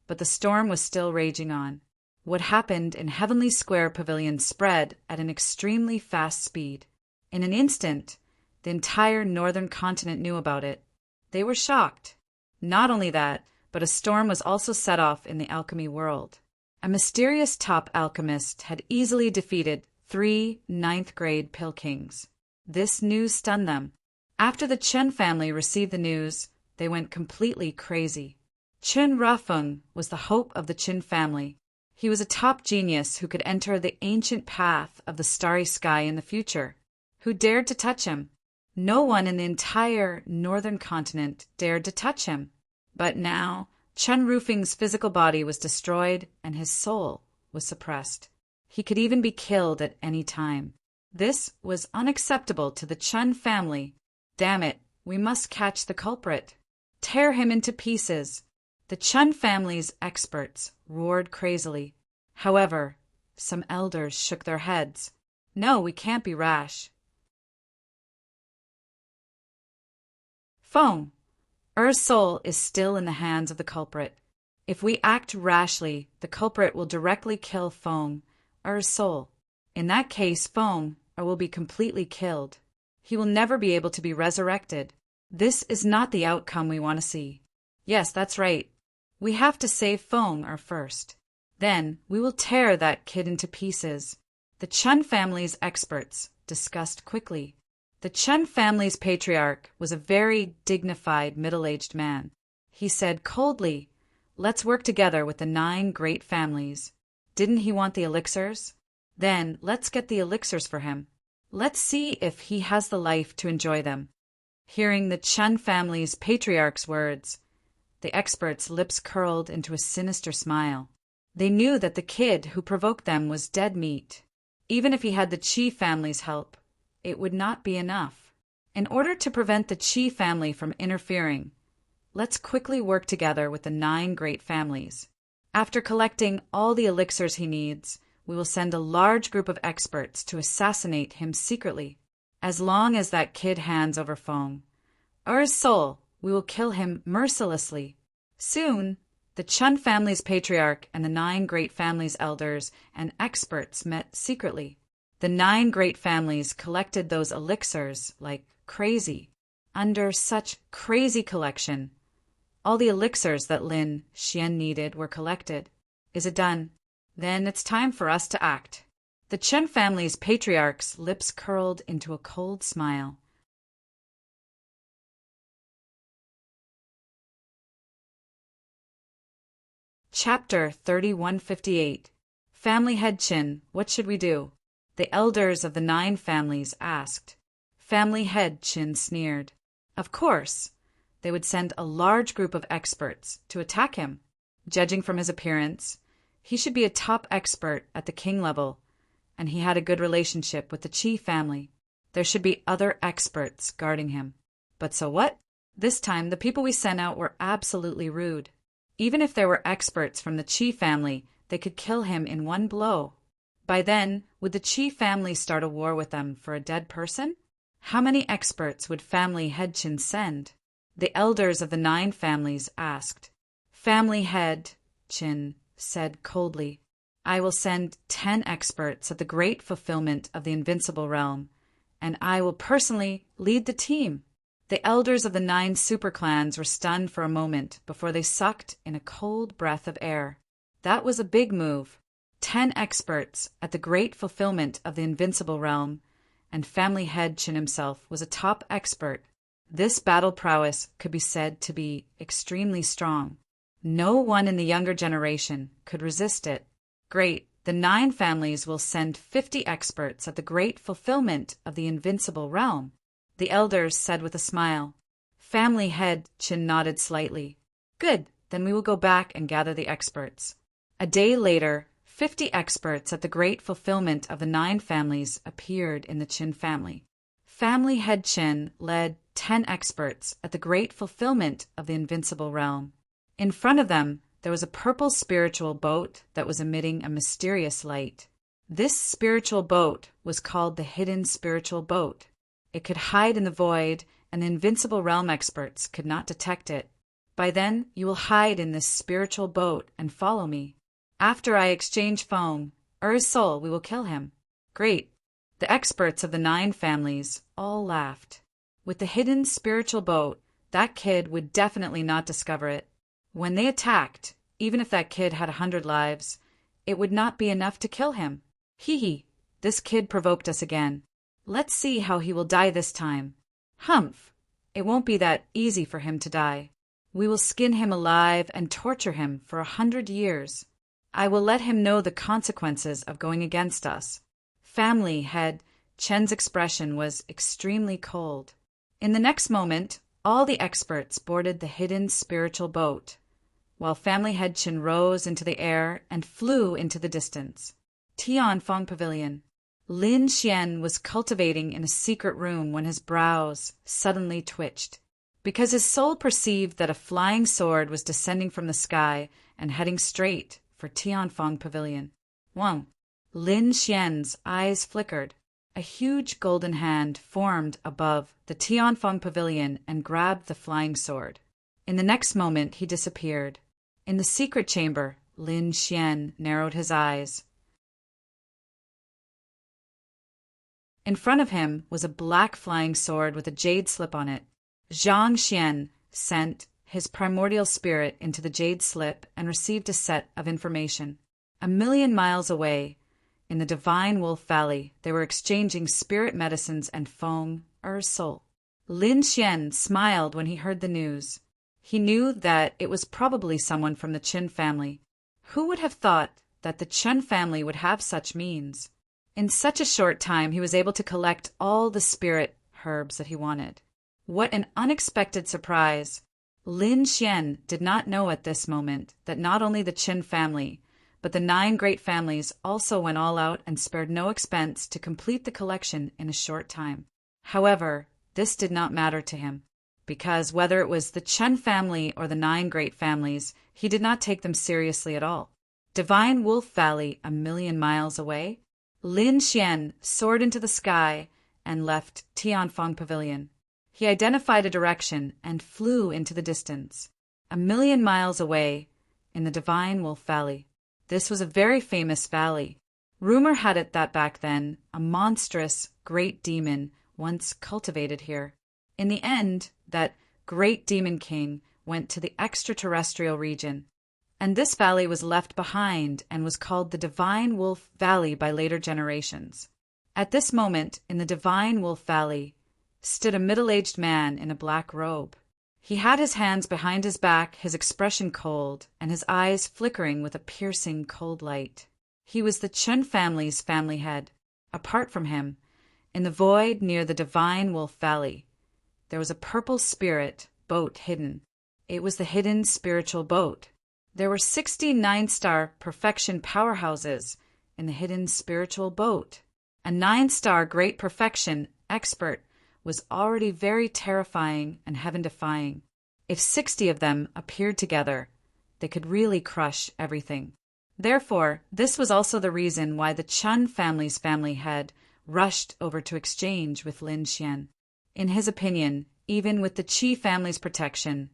A: but the storm was still raging on. What happened in Heavenly Square Pavilion spread at an extremely fast speed. In an instant, the entire northern continent knew about it. They were shocked. Not only that, but a storm was also set off in the alchemy world. A mysterious top alchemist had easily defeated 3 ninth-grade pill kings. This news stunned them. After the Chen family received the news, they went completely crazy. Chen Rafeng was the hope of the Qin family. He was a top genius who could enter the ancient path of the starry sky in the future. Who dared to touch him? No one in the entire northern continent dared to touch him. But now, Chen Rufeng's physical body was destroyed and his soul was suppressed. He could even be killed at any time. This was unacceptable to the Chen family. Damn it, we must catch the culprit. Tear him into pieces. The Chen family's experts roared crazily. However, some elders shook their heads. No, we can't be rash. Feng, Er's soul is still in the hands of the culprit. If we act rashly, the culprit will directly kill Feng, Er's soul. In that case, Feng will be completely killed. He will never be able to be resurrected. This is not the outcome we want to see. Yes, that's right. We have to save Feng first. Then we will tear that kid into pieces. The Chen family's experts discussed quickly. The Chen family's patriarch was a very dignified middle-aged man. He said coldly, "Let's work together with the 9 great families." Didn't he want the elixirs? Then let's get the elixirs for him. Let's see if he has the life to enjoy them. Hearing the Chen family's patriarch's words, the experts' lips curled into a sinister smile. They knew that the kid who provoked them was dead meat. Even if he had the Qi family's help, it would not be enough. In order to prevent the Qi family from interfering, let's quickly work together with the 9 great families. After collecting all the elixirs he needs, we will send a large group of experts to assassinate him secretly. As long as that kid hands over Feng, or his soul, we will kill him mercilessly. Soon, the Chen family's patriarch and the 9 great families' elders and experts met secretly. The 9 great families collected those elixirs like crazy. Under such crazy collection, all the elixirs that Lin Xian needed were collected. Is it done? Then it's time for us to act. The Chen family's patriarch's lips curled into a cold smile. Chapter 3158. Family Head Qin, what should we do? The elders of the 9 families asked. Family Head Qin sneered. Of course, they would send a large group of experts to attack him. Judging from his appearance, he should be a top expert at the king level, and he had a good relationship with the Qi family. There should be other experts guarding him. But so what? This time, the people we sent out were absolutely rude. Even if there were experts from the Qi family, they could kill him in one blow. By then, would the Qi family start a war with them for a dead person? How many experts would family Head Qin send? The elders of the 9 families asked. Family Head Qin said coldly, I will send 10 experts at the great fulfillment of the invincible realm, and I will personally lead the team. The elders of the 9 superclans were stunned for a moment before they sucked in a cold breath of air. That was a big move. 10 experts at the great fulfillment of the invincible realm, and family head Qin himself was a top expert. This battle prowess could be said to be extremely strong. No one in the younger generation could resist it. Great, the 9 families will send 50 experts at the great fulfillment of the invincible realm, the elders said with a smile. Family head Qin nodded slightly. Good, then we will go back and gather the experts. A day later, 50 experts at the great fulfillment of the 9 families appeared in the Qin family. Family head Qin led 10 experts at the great fulfillment of the invincible realm. In front of them, there was a purple spiritual boat that was emitting a mysterious light. This spiritual boat was called the Hidden Spiritual Boat. It could hide in the void, and the invincible realm experts could not detect it. By then, you will hide in this spiritual boat and follow me. After I exchange Feng, or his soul, we will kill him. Great. The experts of the 9 families all laughed. With the hidden spiritual boat, that kid would definitely not discover it. When they attacked, even if that kid had 100 lives, it would not be enough to kill him. Hee, this kid provoked us again. Let's see how he will die this time. Humph! It won't be that easy for him to die. We will skin him alive and torture him for 100 years. I will let him know the consequences of going against us. Family head Chen's expression was extremely cold. In the next moment, all the experts boarded the hidden spiritual boat, while family head Chen rose into the air and flew into the distance. Tianfeng Pavilion. Lin Xian was cultivating in a secret room when his brows suddenly twitched, because his soul perceived that a flying sword was descending from the sky and heading straight for Tianfeng Pavilion. Wang. Lin Xian's eyes flickered. A huge golden hand formed above the Tianfeng Pavilion and grabbed the flying sword. In the next moment, he disappeared. In the secret chamber, Lin Xian narrowed his eyes. In front of him was a black flying sword with a jade slip on it. Zhang Xian sent his primordial spirit into the jade slip and received a set of information. 1,000,000 miles away, in the Divine Wolf Valley, they were exchanging spirit medicines and Feng Er's soul. Lin Xian smiled when he heard the news. He knew that it was probably someone from the Qin family. Who would have thought that the Chen family would have such means? In such a short time, he was able to collect all the spirit herbs that he wanted. What an unexpected surprise! Lin Xian did not know at this moment that not only the Qin family, but the 9 great families also went all out and spared no expense to complete the collection in a short time. However, this did not matter to him, because whether it was the Chen family or the 9 great families, he did not take them seriously at all. Divine Wolf Valley, a million miles away, Lin Xian soared into the sky and left Tianfeng Pavilion. He identified a direction and flew into the distance, a million miles away in the Divine Wolf Valley. This was a very famous valley. Rumor had it that back then, a monstrous great demon once cultivated here. In the end, that great demon king went to the extraterrestrial region, and this valley was left behind and was called the Divine Wolf Valley by later generations. At this moment, in the Divine Wolf Valley, stood a middle-aged man in a black robe. He had his hands behind his back, his expression cold, and his eyes flickering with a piercing cold light. He was the Chen family's family head. Apart from him, in the void near the Divine Wolf Valley, there was a purple spirit boat hidden. It was the hidden spiritual boat. There were 69 star perfection powerhouses in the hidden spiritual boat. A 9-star great perfection expert was already very terrifying and heaven-defying. If 60 of them appeared together, they could really crush everything. Therefore, this was also the reason why the Chen family's family head rushed over to exchange with Lin Xian. In his opinion, even with the Qi family's protection,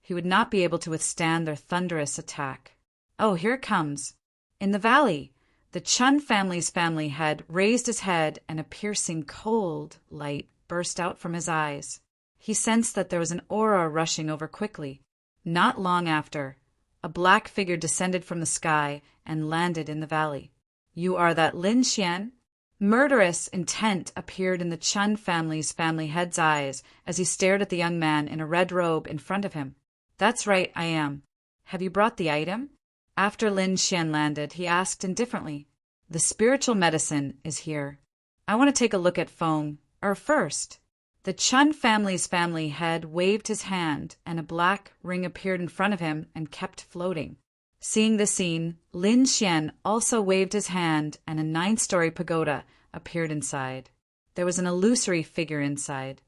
A: he would not be able to withstand their thunderous attack. Oh, here it comes. In the valley, the Chen family's family head raised his head and a piercing cold light burst out from his eyes. He sensed that there was an aura rushing over quickly. Not long after, a black figure descended from the sky and landed in the valley. "You are that Lin Xian?" Murderous intent appeared in the Chen family's family head's eyes as he stared at the young man in a red robe in front of him. "That's right, I am. Have you brought the item?" After Lin Xian landed, he asked indifferently, "The spiritual medicine is here. I want to take a look at Feng first." The Chen family's family head waved his hand, and a black ring appeared in front of him and kept floating. Seeing the scene, Lin Xian also waved his hand, and a 9-story pagoda appeared inside. There was an illusory figure inside.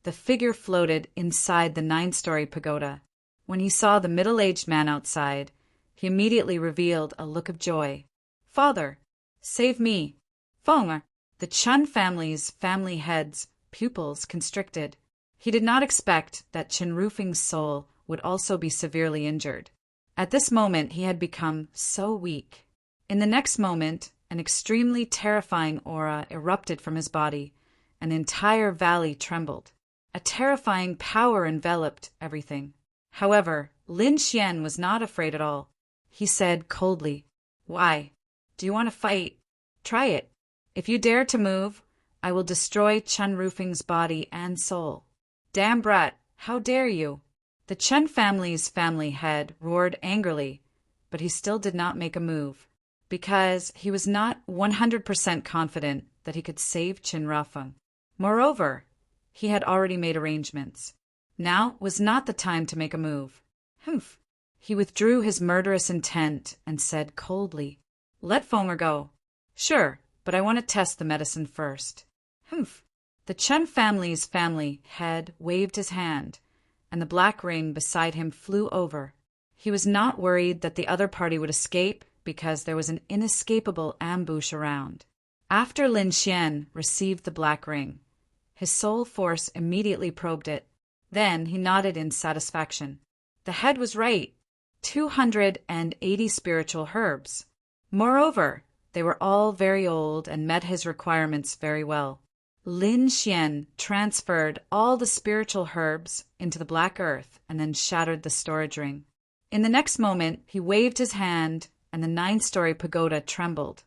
A: The figure floated inside the 9-story pagoda. When he saw the middle-aged man outside, he immediately revealed a look of joy. "Father, save me." Feng, the Chen family's family head's pupils constricted. He did not expect that Chen Rufing's soul would also be severely injured. At this moment, he had become so weak. In the next moment, an extremely terrifying aura erupted from his body. An entire valley trembled. A terrifying power enveloped everything. However, Lin Xian was not afraid at all. He said coldly, "Why? Do you want to fight? Try it. If you dare to move, I will destroy Chen Rufing's body and soul." "Damn brat, how dare you?" The Chen family's family head roared angrily, but he still did not make a move, because he was not 100% confident that he could save Chen Rufing. Moreover, he had already made arrangements. Now was not the time to make a move. Humph! He withdrew his murderous intent and said coldly, "Let Feng go." "Sure, but I want to test the medicine first." Humph! The Chen family's family head waved his hand, and the black ring beside him flew over. He was not worried that the other party would escape because there was an inescapable ambush around. After Lin Xian received the black ring, his soul force immediately probed it. Then he nodded in satisfaction. The head was right. 280 spiritual herbs. Moreover, they were all very old and met his requirements very well. Lin Xian transferred all the spiritual herbs into the black earth and then shattered the storage ring. In the next moment, he waved his hand, and the 9-story pagoda trembled,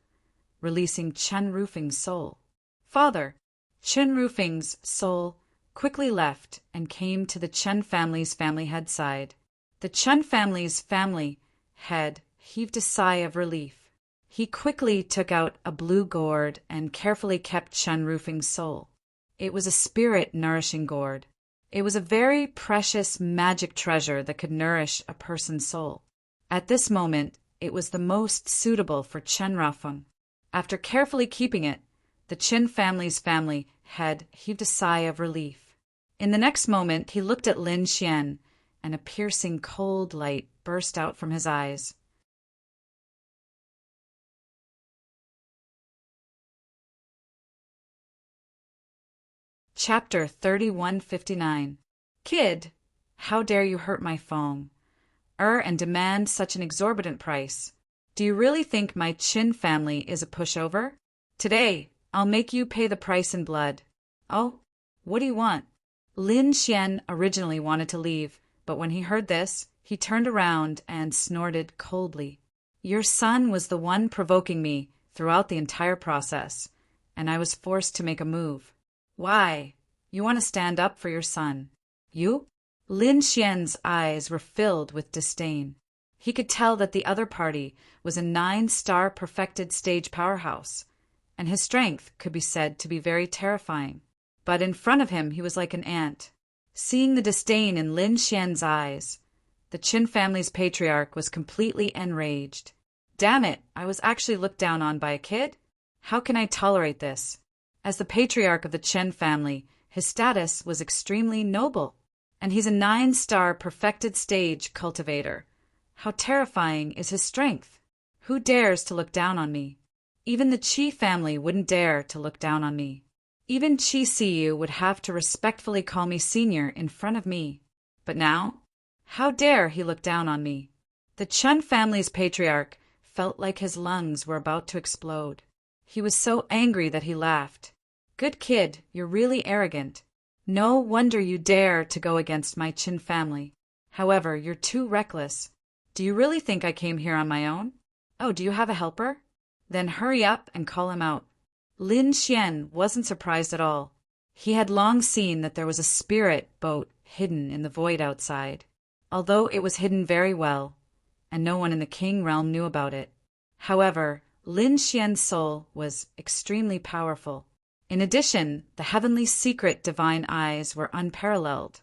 A: releasing Chen Rufing's soul. Father, Chen Rufing's soul quickly left and came to the Chen family's family head side. The Chen family's family head heaved a sigh of relief. He quickly took out a blue gourd and carefully kept Chen Rufing's soul. It was a spirit-nourishing gourd. It was a very precious magic treasure that could nourish a person's soul. At this moment, it was the most suitable for Chen Rufing. After carefully keeping it, the Chen family's family head heaved a sigh of relief. In the next moment, he looked at Lin Xian, and a piercing cold light burst out from his eyes. Chapter 3159. Kid, how dare you hurt my phone? And demand such an exorbitant price? Do you really think my Qin family is a pushover? Today, I'll make you pay the price in blood. Oh, what do you want? Lin Xian originally wanted to leave, but when he heard this, he turned around and snorted coldly. Your son was the one provoking me throughout the entire process, and I was forced to make a move. Why? You want to stand up for your son. You? Lin Xian's eyes were filled with disdain. He could tell that the other party was a 9-star perfected stage powerhouse, and his strength could be said to be very terrifying. But in front of him he was like an ant. Seeing the disdain in Lin Xian's eyes, the Qin family's patriarch was completely enraged. Damn it, I was actually looked down on by a kid? How can I tolerate this? As the patriarch of the Chen family, his status was extremely noble, and he's a 9-star perfected stage cultivator. How terrifying is his strength? Who dares to look down on me? Even the Qi family wouldn't dare to look down on me. Even Qi Siyu would have to respectfully call me senior in front of me. But now? How dare he look down on me? The Chen family's patriarch felt like his lungs were about to explode. He was so angry that he laughed. Good kid, you're really arrogant. No wonder you dare to go against my Qin family. However, you're too reckless. Do you really think I came here on my own? Oh, do you have a helper? Then hurry up and call him out. Lin Xian wasn't surprised at all. He had long seen that there was a spirit boat hidden in the void outside, although it was hidden very well, and no one in the King realm knew about it. However, Lin Xian's soul was extremely powerful. In addition, the heavenly secret divine eyes were unparalleled,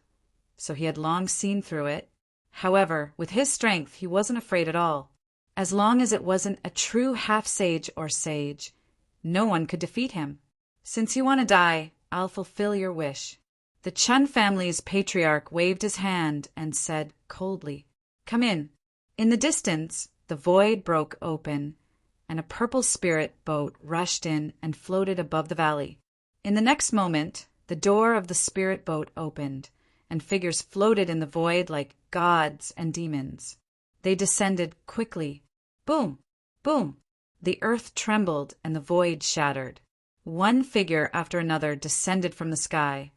A: so he had long seen through it. However, with his strength, he wasn't afraid at all. As long as it wasn't a true half-sage or sage, no one could defeat him. Since you want to die, I'll fulfill your wish. The Chen family's patriarch waved his hand and said coldly, Come in. In the distance, the void broke open, and a purple spirit boat rushed in and floated above the valley. In the next moment, the door of the spirit boat opened, and figures floated in the void like gods and demons. They descended quickly. Boom! Boom! The earth trembled and the void shattered. One figure after another descended from the sky,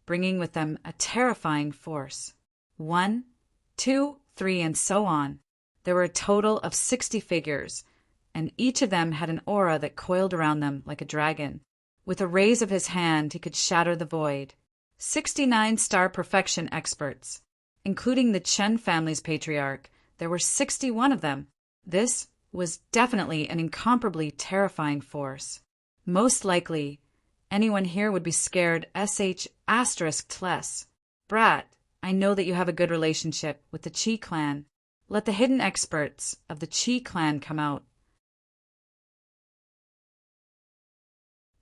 A: bringing with them a terrifying force. 1, 2, 3, and so on. There were a total of 60 figures, and each of them had an aura that coiled around them like a dragon. With a raise of his hand, he could shatter the void. 69-star perfection experts, including the Chen family's patriarch. There were 61 of them. This was definitely an incomparably terrifying force. Most likely, anyone here would be scared **less. Brat, I know that you have a good relationship with the Qi clan. Let the hidden experts of the Qi clan come out.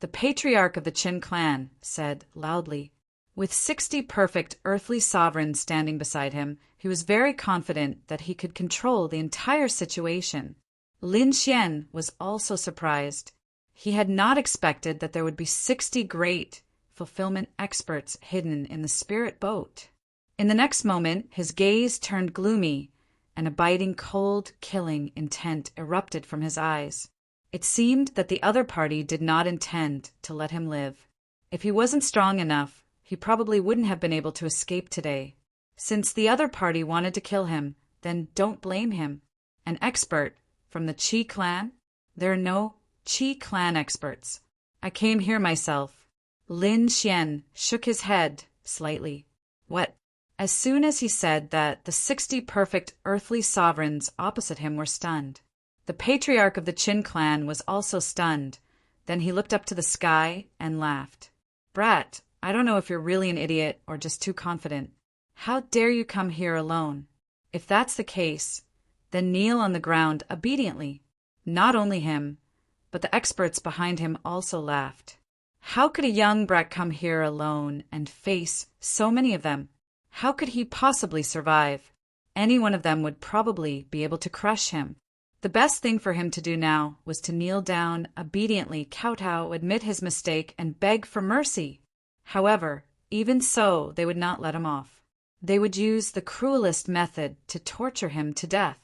A: The patriarch of the Qin clan said loudly. With 60 perfect earthly sovereigns standing beside him, he was very confident that he could control the entire situation. Lin Xian was also surprised. He had not expected that there would be 60 great fulfillment experts hidden in the spirit boat. In the next moment, his gaze turned gloomy, and a biting, cold, killing intent erupted from his eyes. It seemed that the other party did not intend to let him live. If he wasn't strong enough, he probably wouldn't have been able to escape today. Since the other party wanted to kill him, then don't blame him. An expert from the Qi clan? There are no Qi clan experts. I came here myself. Lin Xian shook his head slightly. What? As soon as he said that, the 60 perfect earthly sovereigns opposite him were stunned. The patriarch of the Qin clan was also stunned. Then he looked up to the sky and laughed. Brat, I don't know if you're really an idiot or just too confident. How dare you come here alone? If that's the case, then kneel on the ground obediently. Not only him, but the experts behind him also laughed. How could a young brat come here alone and face so many of them? How could he possibly survive? Any one of them would probably be able to crush him. The best thing for him to do now was to kneel down, obediently kowtow, admit his mistake, and beg for mercy. However, even so, they would not let him off. They would use the cruelest method to torture him to death.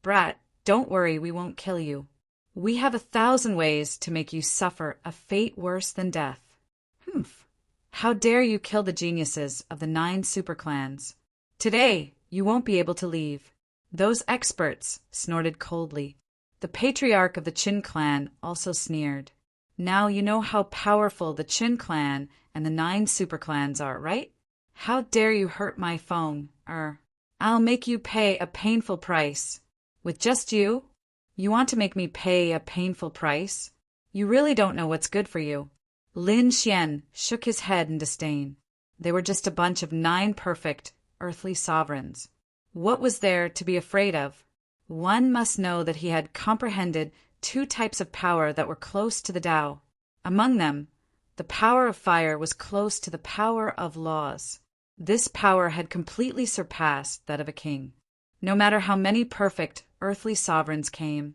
A: Brat, don't worry, we won't kill you. We have 1,000 ways to make you suffer a fate worse than death. Humph. How dare you kill the geniuses of the 9 superclans? Today, you won't be able to leave. Those experts snorted coldly. The patriarch of the Qin clan also sneered. Now you know how powerful the Qin clan and the 9 superclans are, right? How dare you hurt my phone? I'll make you pay a painful price. With just you? You want to make me pay a painful price? You really don't know what's good for you. Lin Xian shook his head in disdain. They were just a bunch of 9 perfect, earthly sovereigns. What was there to be afraid of? One must know that he had comprehended 2 types of power that were close to the Tao. Among them, the power of fire was close to the power of laws. This power had completely surpassed that of a king. No matter how many perfect earthly sovereigns came,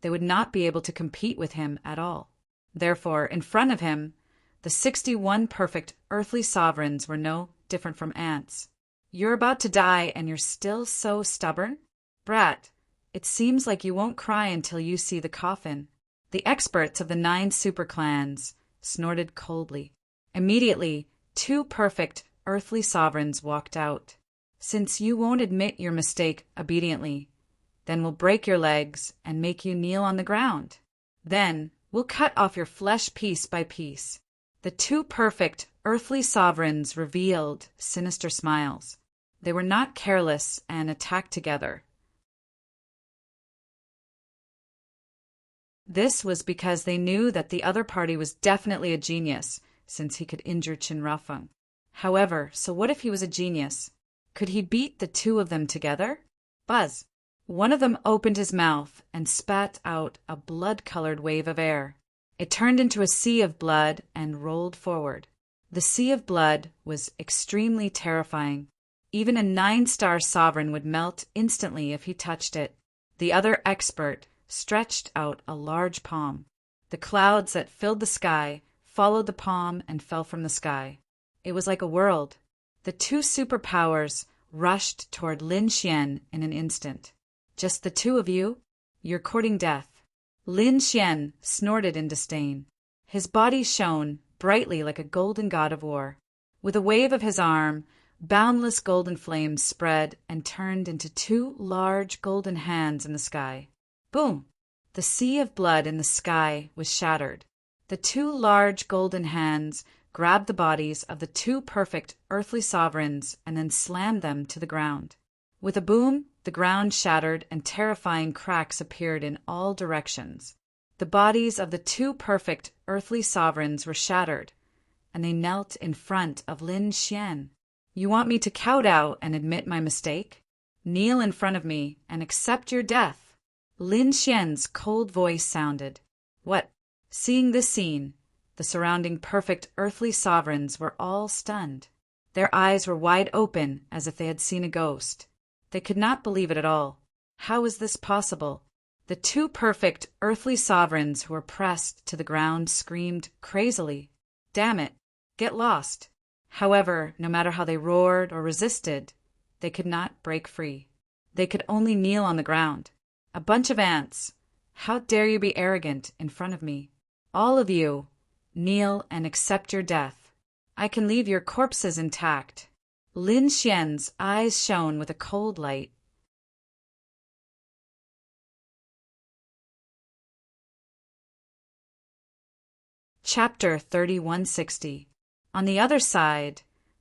A: they would not be able to compete with him at all. Therefore, in front of him, the 61 perfect earthly sovereigns were no different from ants. You're about to die and you're still so stubborn? Brat, it seems like you won't cry until you see the coffin. The experts of the 9 superclans snorted coldly. Immediately, 2 perfect earthly sovereigns walked out. Since you won't admit your mistake obediently, then we'll break your legs and make you kneel on the ground. Then we'll cut off your flesh piece by piece. The 2 perfect earthly sovereigns revealed sinister smiles. They were not careless and attacked together. This was because they knew that the other party was definitely a genius, since he could injure Qin Rafeng. However, so what if he was a genius? Could he beat the 2 of them together? Buzz! One of them opened his mouth and spat out a blood-colored wave of air. It turned into a sea of blood and rolled forward. The sea of blood was extremely terrifying. Even a 9-star sovereign would melt instantly if he touched it. The other expert stretched out a large palm. The clouds that filled the sky followed the palm and fell from the sky. It was like a world. The 2 superpowers rushed toward Lin Xian in an instant. Just the 2 of you? You're courting death. Lin Xian snorted in disdain. His body shone brightly like a golden god of war. With a wave of his arm, boundless golden flames spread and turned into 2 large golden hands in the sky. Boom! The sea of blood in the sky was shattered. The 2 large golden hands grabbed the bodies of the 2 perfect earthly sovereigns and then slammed them to the ground. With a boom, the ground shattered and terrifying cracks appeared in all directions. The bodies of the 2 perfect earthly sovereigns were shattered, and they knelt in front of Lin Xian. You want me to kowtow and admit my mistake? Kneel in front of me and accept your death. Lin Xian's cold voice sounded. What? Seeing this scene, the surrounding perfect earthly sovereigns were all stunned. Their eyes were wide open as if they had seen a ghost. They could not believe it at all. How was this possible? The 2 perfect earthly sovereigns who were pressed to the ground screamed crazily. Damn it! Get lost! However, no matter how they roared or resisted, they could not break free. They could only kneel on the ground. A bunch of ants! How dare you be arrogant in front of me? All of you, kneel and accept your death. I can leave your corpses intact. Lin Xian's eyes shone with a cold light. Chapter 3160. On the other side,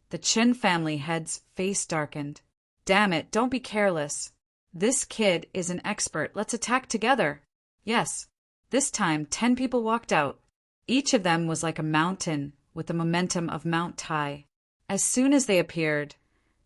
A: the Chen family head's face darkened. Damn it, don't be careless. This kid is an expert. Let's attack together. Yes. This time, 10 people walked out. Each of them was like a mountain with the momentum of Mount Tai. As soon as they appeared,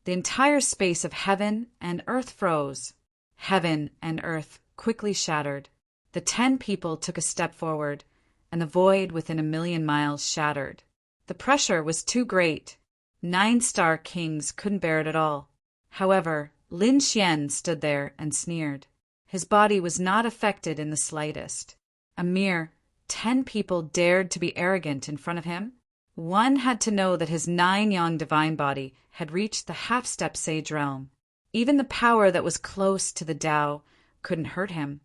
A: the entire space of heaven and earth froze. Heaven and earth quickly shattered. The 10 people took a step forward, and the void within a million miles shattered. The pressure was too great. 9-star kings couldn't bear it at all. However, Lin Xian stood there and sneered. His body was not affected in the slightest. A mere 10 people dared to be arrogant in front of him? One had to know that his 9-yang divine body had reached the half-step sage realm. Even the power that was close to the Tao couldn't hurt him,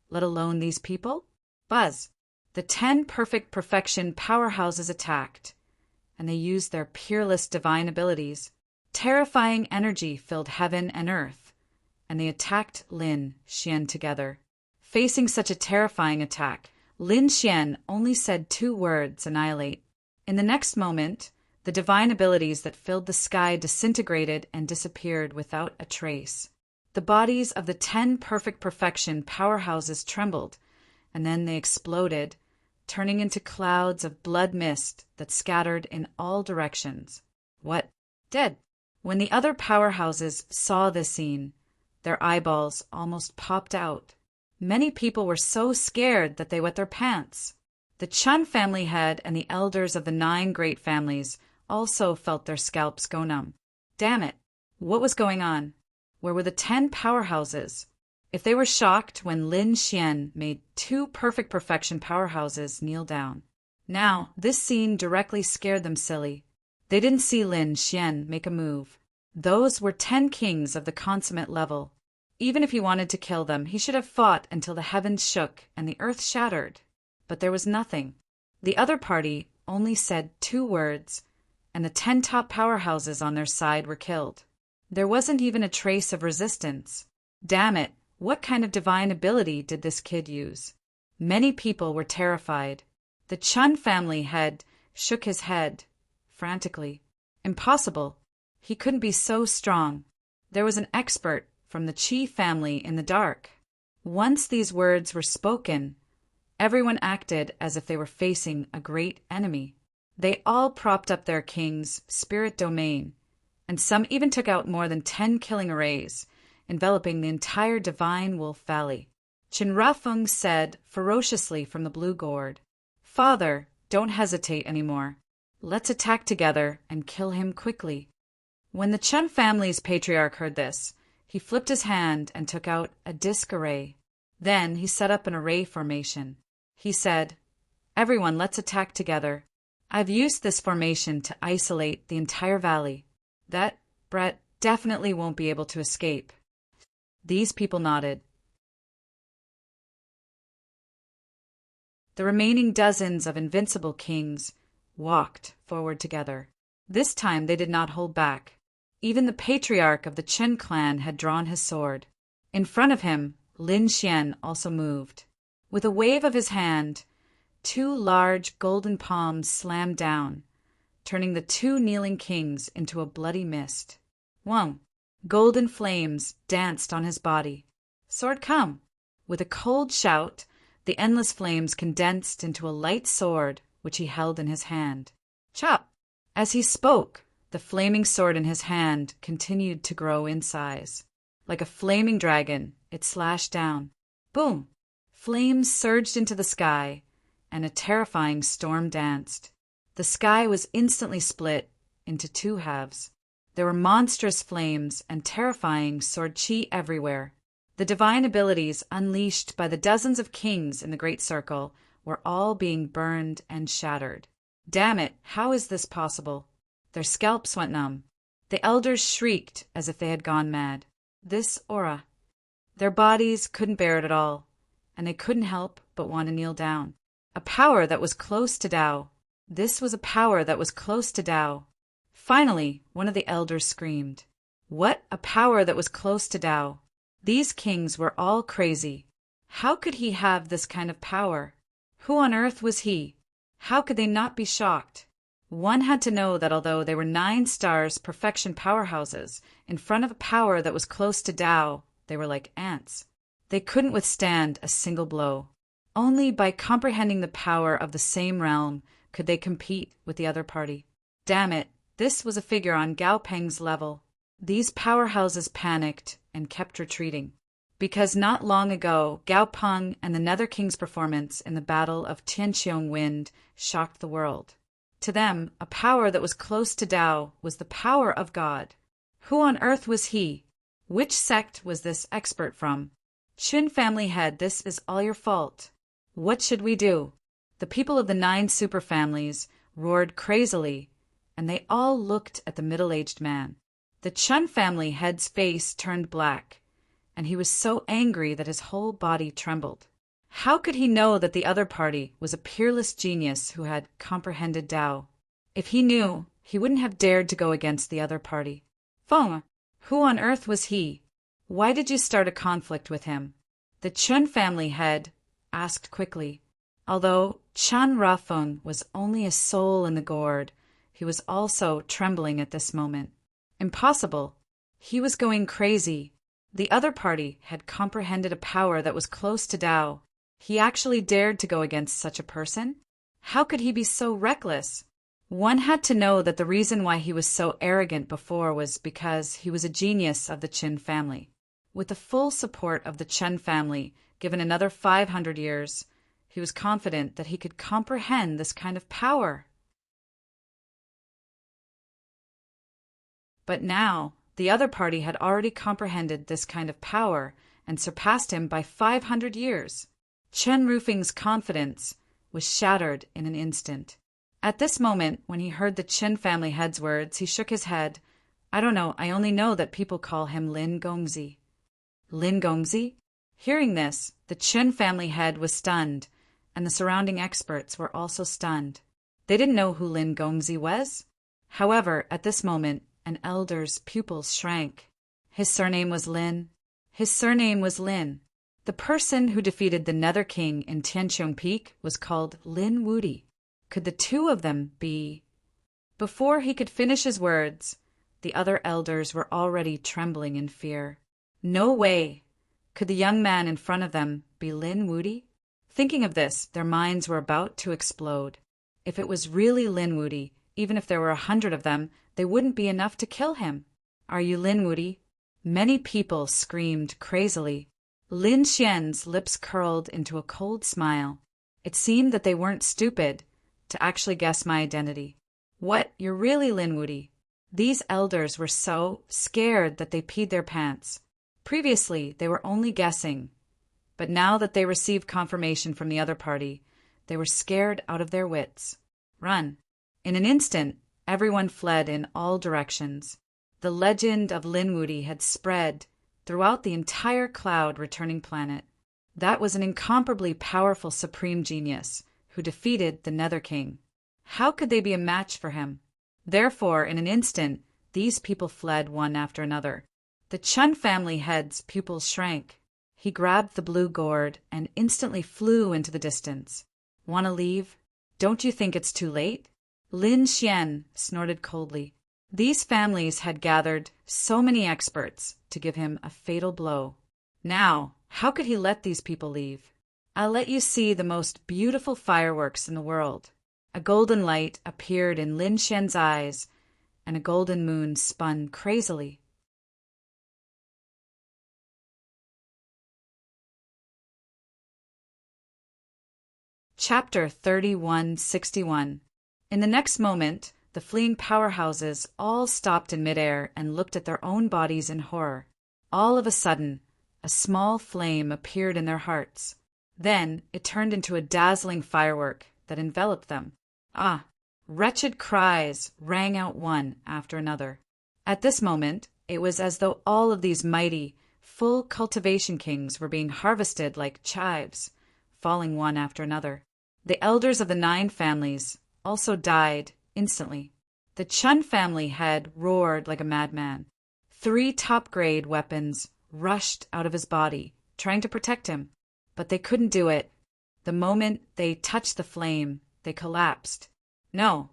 A: let alone these people? Buzz. The 10 perfect perfection powerhouses attacked, and they used their peerless divine abilities. Terrifying energy filled heaven and earth, and they attacked Lin Xian together. Facing such a terrifying attack, Lin Xian only said 2 words: annihilate. In the next moment, the divine abilities that filled the sky disintegrated and disappeared without a trace. The bodies of the 10 perfect perfection powerhouses trembled, and then they exploded, turning into clouds of blood mist that scattered in all directions. What? Dead. When the other powerhouses saw this scene, their eyeballs almost popped out. Many people were so scared that they wet their pants. The Chun family head and the elders of the 9 great families also felt their scalps go numb. Damn it! What was going on? Where were the 10 powerhouses? If they were shocked when Lin Xian made 2 perfect perfection powerhouses kneel down. Now, this scene directly scared them silly. They didn't see Lin Xian make a move. Those were 10 kings of the consummate level. Even if he wanted to kill them, he should have fought until the heavens shook and the earth shattered. But there was nothing. The other party only said 2 words, and the 10 top powerhouses on their side were killed. There wasn't even a trace of resistance. Damn it, what kind of divine ability did this kid use? Many people were terrified. The Chun family head shook his head frantically. Impossible. He couldn't be so strong. There was an expert from the Qi family in the dark. Once these words were spoken, everyone acted as if they were facing a great enemy. They all propped up their king's spirit domain, and some even took out more than 10 killing arrays, enveloping the entire divine Wolf Valley. Qin Rafeng said ferociously from the blue gourd, "Father, don't hesitate anymore. Let's attack together and kill him quickly." When the Chun family's patriarch heard this, he flipped his hand and took out a disc array. Then he set up an array formation. He said, "Everyone, let's attack together. I've used this formation to isolate the entire valley. That Brett definitely won't be able to escape." These people nodded. The remaining dozens of invincible kings walked forward together. This time they did not hold back. Even the patriarch of the Chen clan had drawn his sword. In front of him, Lin Xian also moved. With a wave of his hand, 2 large golden palms slammed down, turning the 2 kneeling kings into a bloody mist. Whoa! Golden flames danced on his body. "Sword, come!" With a cold shout, the endless flames condensed into a light sword which he held in his hand. Chop! As he spoke, the flaming sword in his hand continued to grow in size. Like a flaming dragon, it slashed down. Boom! Flames surged into the sky, and a terrifying storm danced. The sky was instantly split into 2 halves. There were monstrous flames and terrifying sword chi everywhere. The divine abilities unleashed by the dozens of kings in the Great Circle were all being burned and shattered. Damn it, how is this possible? Their scalps went numb. The elders shrieked as if they had gone mad. This aura. Their bodies couldn't bear it at all, and they couldn't help but want to kneel down. A power that was close to Tao. This was a power that was close to Tao. Finally, one of the elders screamed. What? A power that was close to Tao? These kings were all crazy. How could he have this kind of power? Who on earth was he? How could they not be shocked? One had to know that although they were 9 stars perfection powerhouses, in front of a power that was close to Tao, they were like ants. They couldn't withstand a single blow. Only by comprehending the power of the same realm could they compete with the other party. Damn it, this was a figure on Gao Peng's level. These powerhouses panicked and kept retreating. Because not long ago, Gao Peng and the Nether King's performance in the Battle of Tianqiong Wind shocked the world. To them, a power that was close to Tao was the power of God. Who on earth was he? Which sect was this expert from? Qin family head, this is all your fault. What should we do? The people of the 9 super families roared crazily, and they all looked at the middle-aged man. The Chun family head's face turned black, and he was so angry that his whole body trembled. How could he know that the other party was a peerless genius who had comprehended Tao? If he knew, he wouldn't have dared to go against the other party. Feng, who on earth was he? Why did you start a conflict with him? The Chun family head asked quickly. Although Chan Rafeng was only a soul in the gourd, he was also trembling at this moment. Impossible. He was going crazy. The other party had comprehended a power that was close to Tao. He actually dared to go against such a person? How could he be so reckless? One had to know that the reason why he was so arrogant before was because he was a genius of the Qin family. With the full support of the Chen family, given another 500 years, he was confident that he could comprehend this kind of power. But now, the other party had already comprehended this kind of power and surpassed him by 500 years. Chen Rufing's confidence was shattered in an instant. At this moment, when he heard the Qin family head's words, he shook his head. I don't know, I only know that people call him Lin Gongzi. Lin Gongzi? Hearing this, the Qin family head was stunned, and the surrounding experts were also stunned. They didn't know who Lin Gongzi was. However, at this moment, an elder's pupils shrank. His surname was Lin. His surname was Lin. The person who defeated the Nether King in Tianqiong Peak was called Lin Wudi. Could the two of them be? Before he could finish his words, the other elders were already trembling in fear. No way! Could the young man in front of them be Lin Wudi? Thinking of this, their minds were about to explode. If it was really Lin Wudi, even if there were 100 of them, they wouldn't be enough to kill him. Are you Lin Wudi? Many people screamed crazily. Lin Xian's lips curled into a cold smile. It seemed that they weren't stupid to actually guess my identity. What, you're really Lin Wudi? These elders were so scared that they peed their pants. Previously, they were only guessing, but now that they received confirmation from the other party, they were scared out of their wits. Run. In an instant, everyone fled in all directions. The legend of Lin Wudi had spread throughout the entire cloud-returning planet. That was an incomparably powerful supreme genius who defeated the Nether King. How could they be a match for him? Therefore, in an instant, these people fled one after another. The Chun family head's pupils shrank. He grabbed the blue gourd and instantly flew into the distance. Want to leave? Don't you think it's too late? Lin Xian snorted coldly. These families had gathered so many experts to give him a fatal blow. Now, how could he let these people leave? I'll let you see the most beautiful fireworks in the world. A golden light appeared in Lin Xian's eyes, and a golden moon spun crazily. Chapter 3161. In the next moment, the fleeing powerhouses all stopped in midair and looked at their own bodies in horror. All of a sudden, a small flame appeared in their hearts. Then it turned into a dazzling firework that enveloped them. Ah! Wretched cries rang out one after another. At this moment, it was as though all of these mighty, full cultivation kings were being harvested like chives, falling one after another. The elders of the 9 families also died instantly. The Chun family head roared like a madman. 3 top-grade weapons rushed out of his body, trying to protect him, but they couldn't do it. The moment they touched the flame, they collapsed. No.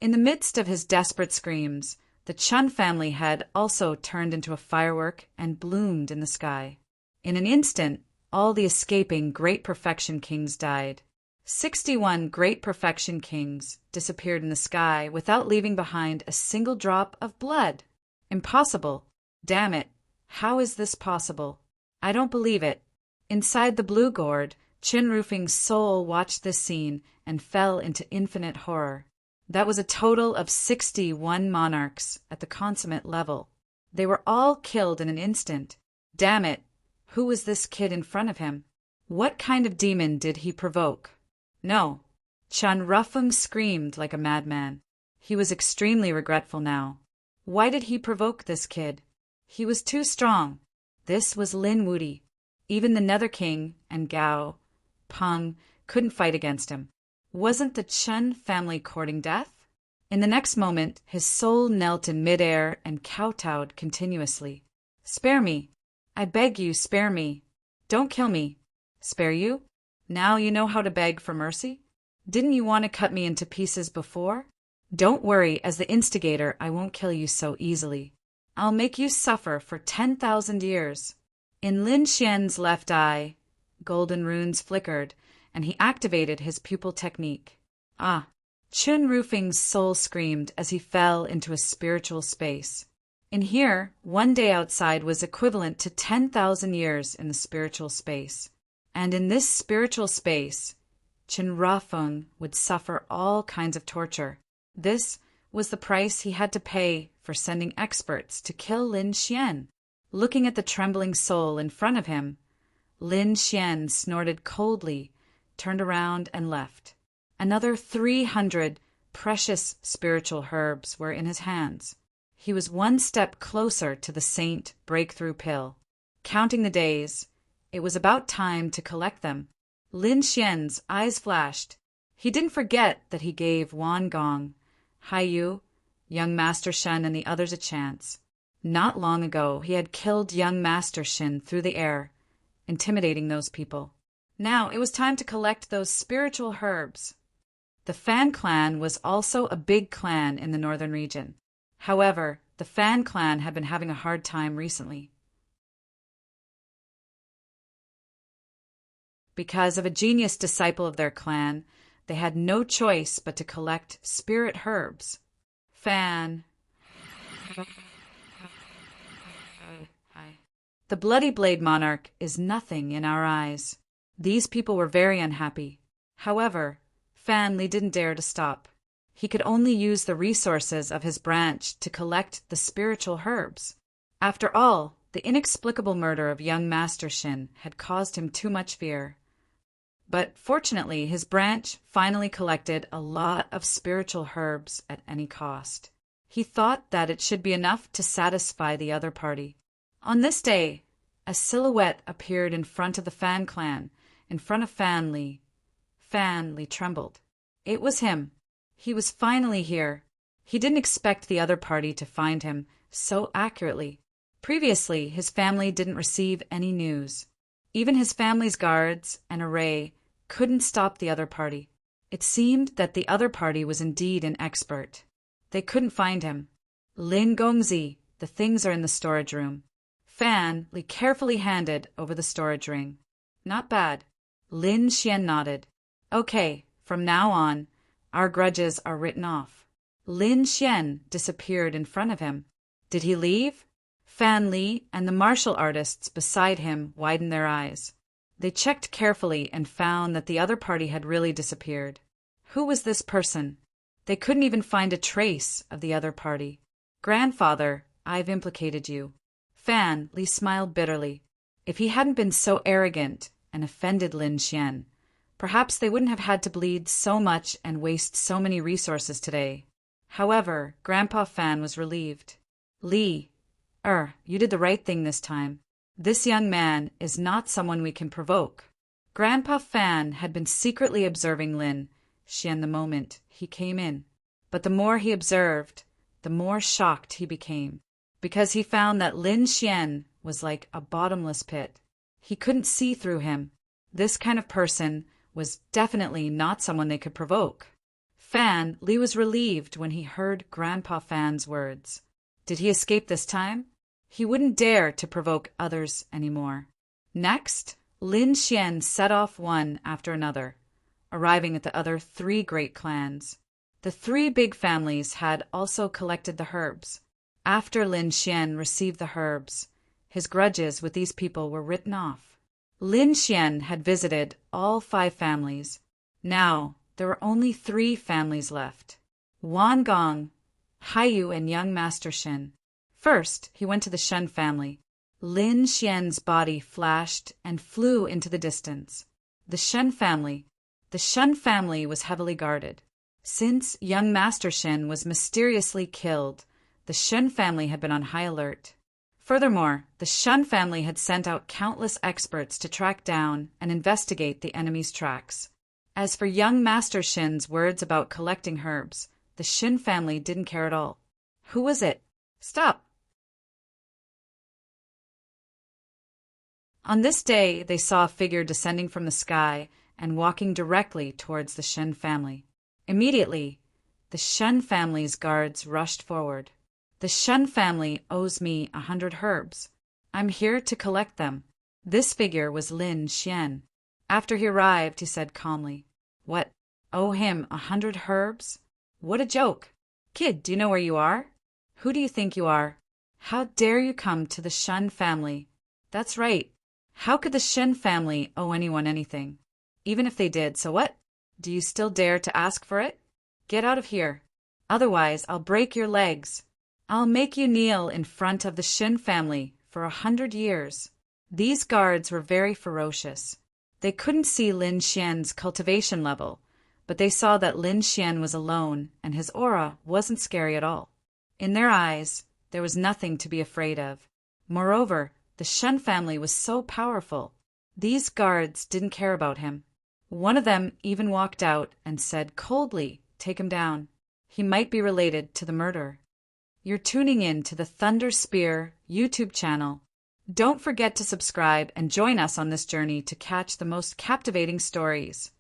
A: In the midst of his desperate screams, the Chun family had also turned into a firework and bloomed in the sky. In an instant, all the escaping Great Perfection Kings died. 61 Great Perfection Kings disappeared in the sky without leaving behind a single drop of blood. Impossible. Damn it. How is this possible? I don't believe it. Inside the blue gourd, Chin Rufing's soul watched this scene and fell into infinite horror. That was a total of 61 monarchs at the consummate level. They were all killed in an instant. Damn it. Who was this kid in front of him? What kind of demon did he provoke? No. Chun Rufeng screamed like a madman. He was extremely regretful now. Why did he provoke this kid? He was too strong. This was Lin Wudi. Even the Nether King and Gao Peng couldn't fight against him. Wasn't the Chun family courting death? In the next moment, his soul knelt in midair and kowtowed continuously. Spare me. I beg you, spare me. Don't kill me. Spare you? Now you know how to beg for mercy? Didn't you want to cut me into pieces before? Don't worry, as the instigator, I won't kill you so easily. I'll make you suffer for 10,000 years. In Lin Xian's left eye, golden runes flickered, and he activated his pupil technique. Ah! Chun Rufing's soul screamed as he fell into a spiritual space. In here, one day outside was equivalent to 10,000 years in the spiritual space. And in this spiritual space, Chin Rufeng would suffer all kinds of torture. This was the price he had to pay for sending experts to kill Lin Xian. Looking at the trembling soul in front of him, Lin Xian snorted coldly, turned around and left. Another 300 precious spiritual herbs were in his hands. He was one step closer to the saint breakthrough pill. Counting the days, it was about time to collect them. Lin Xian's eyes flashed. He didn't forget that he gave Wan Gong, Hai Yu, young Master Shen, and the others a chance. Not long ago, he had killed young Master Shen through the air, intimidating those people. Now it was time to collect those spiritual herbs. The Fan clan was also a big clan in the northern region. However, the Fan clan had been having a hard time recently. Because of a genius disciple of their clan, they had no choice but to collect spirit herbs. Fan. The Bloody Blade Monarch is nothing in our eyes. These people were very unhappy. However, Fan Li didn't dare to stop. He could only use the resources of his branch to collect the spiritual herbs. After all, the inexplicable murder of young Master Shin had caused him too much fear. But fortunately, his branch finally collected a lot of spiritual herbs at any cost. He thought that it should be enough to satisfy the other party. On this day, a silhouette appeared in front of the Fan clan, in front of Fan Li. Fan Li trembled. It was him. He was finally here. He didn't expect the other party to find him so accurately. Previously, his family didn't receive any news. Even his family's guards and array couldn't stop the other party. It seemed that the other party was indeed an expert. They couldn't find him. Lin Gongzi, the things are in the storage room. Fan Li carefully handed over the storage ring. Not bad. Lin Xian nodded. Okay, from now on, our grudges are written off. Lin Xian disappeared in front of him. Did he leave? Fan Li and the martial artists beside him widened their eyes. They checked carefully and found that the other party had really disappeared. Who was this person? They couldn't even find a trace of the other party. Grandfather, I've implicated you. Fan Li smiled bitterly. If he hadn't been so arrogant and offended Lin Xian, perhaps they wouldn't have had to bleed so much and waste so many resources today. However, Grandpa Fan was relieved. Li, you did the right thing this time. This young man is not someone we can provoke. Grandpa Fan had been secretly observing Lin Xian the moment he came in. But the more he observed, the more shocked he became, because he found that Lin Xian was like a bottomless pit. He couldn't see through him. This kind of person was definitely not someone they could provoke. Li was relieved when he heard Grandpa Fan's words. Did he escape this time? He wouldn't dare to provoke others anymore. Next, Lin Xian set off one after another, arriving at the other 3 great clans. The 3 big families had also collected the herbs. After Lin Xian received the herbs, his grudges with these people were written off. Lin Xian had visited all 5 families. Now, there were only 3 families left: Wan Gong, Haiyu, and young Master Shin. First, he went to the Shen family. Lin Xian's body flashed and flew into the distance. The Shen family was heavily guarded. Since young Master Shin was mysteriously killed, the Shen family had been on high alert. Furthermore, the Shen family had sent out countless experts to track down and investigate the enemy's tracks. As for young Master Shin's words about collecting herbs, the Shin family didn't care at all. Who was it? Stop! On this day, they saw a figure descending from the sky and walking directly towards the Shen family. Immediately, the Shen family's guards rushed forward. The Shen family owes me 100 herbs. I'm here to collect them. This figure was Lin Xian. After he arrived, he said calmly, What? Owe him 100 herbs? What a joke! Kid, do you know where you are? Who do you think you are? How dare you come to the Shen family? That's right. How could the Shen family owe anyone anything? Even if they did, so what? Do you still dare to ask for it? Get out of here. Otherwise, I'll break your legs. I'll make you kneel in front of the Shen family for 100 years. These guards were very ferocious. They couldn't see Lin Xian's cultivation level, but they saw that Lin Xian was alone and his aura wasn't scary at all. In their eyes, there was nothing to be afraid of. Moreover, the Shen family was so powerful. These guards didn't care about him. One of them even walked out and said coldly, Take him down. He might be related to the murderer. You're tuning in to the Thunder Spear YouTube channel. Don't forget to subscribe and join us on this journey to catch the most captivating stories.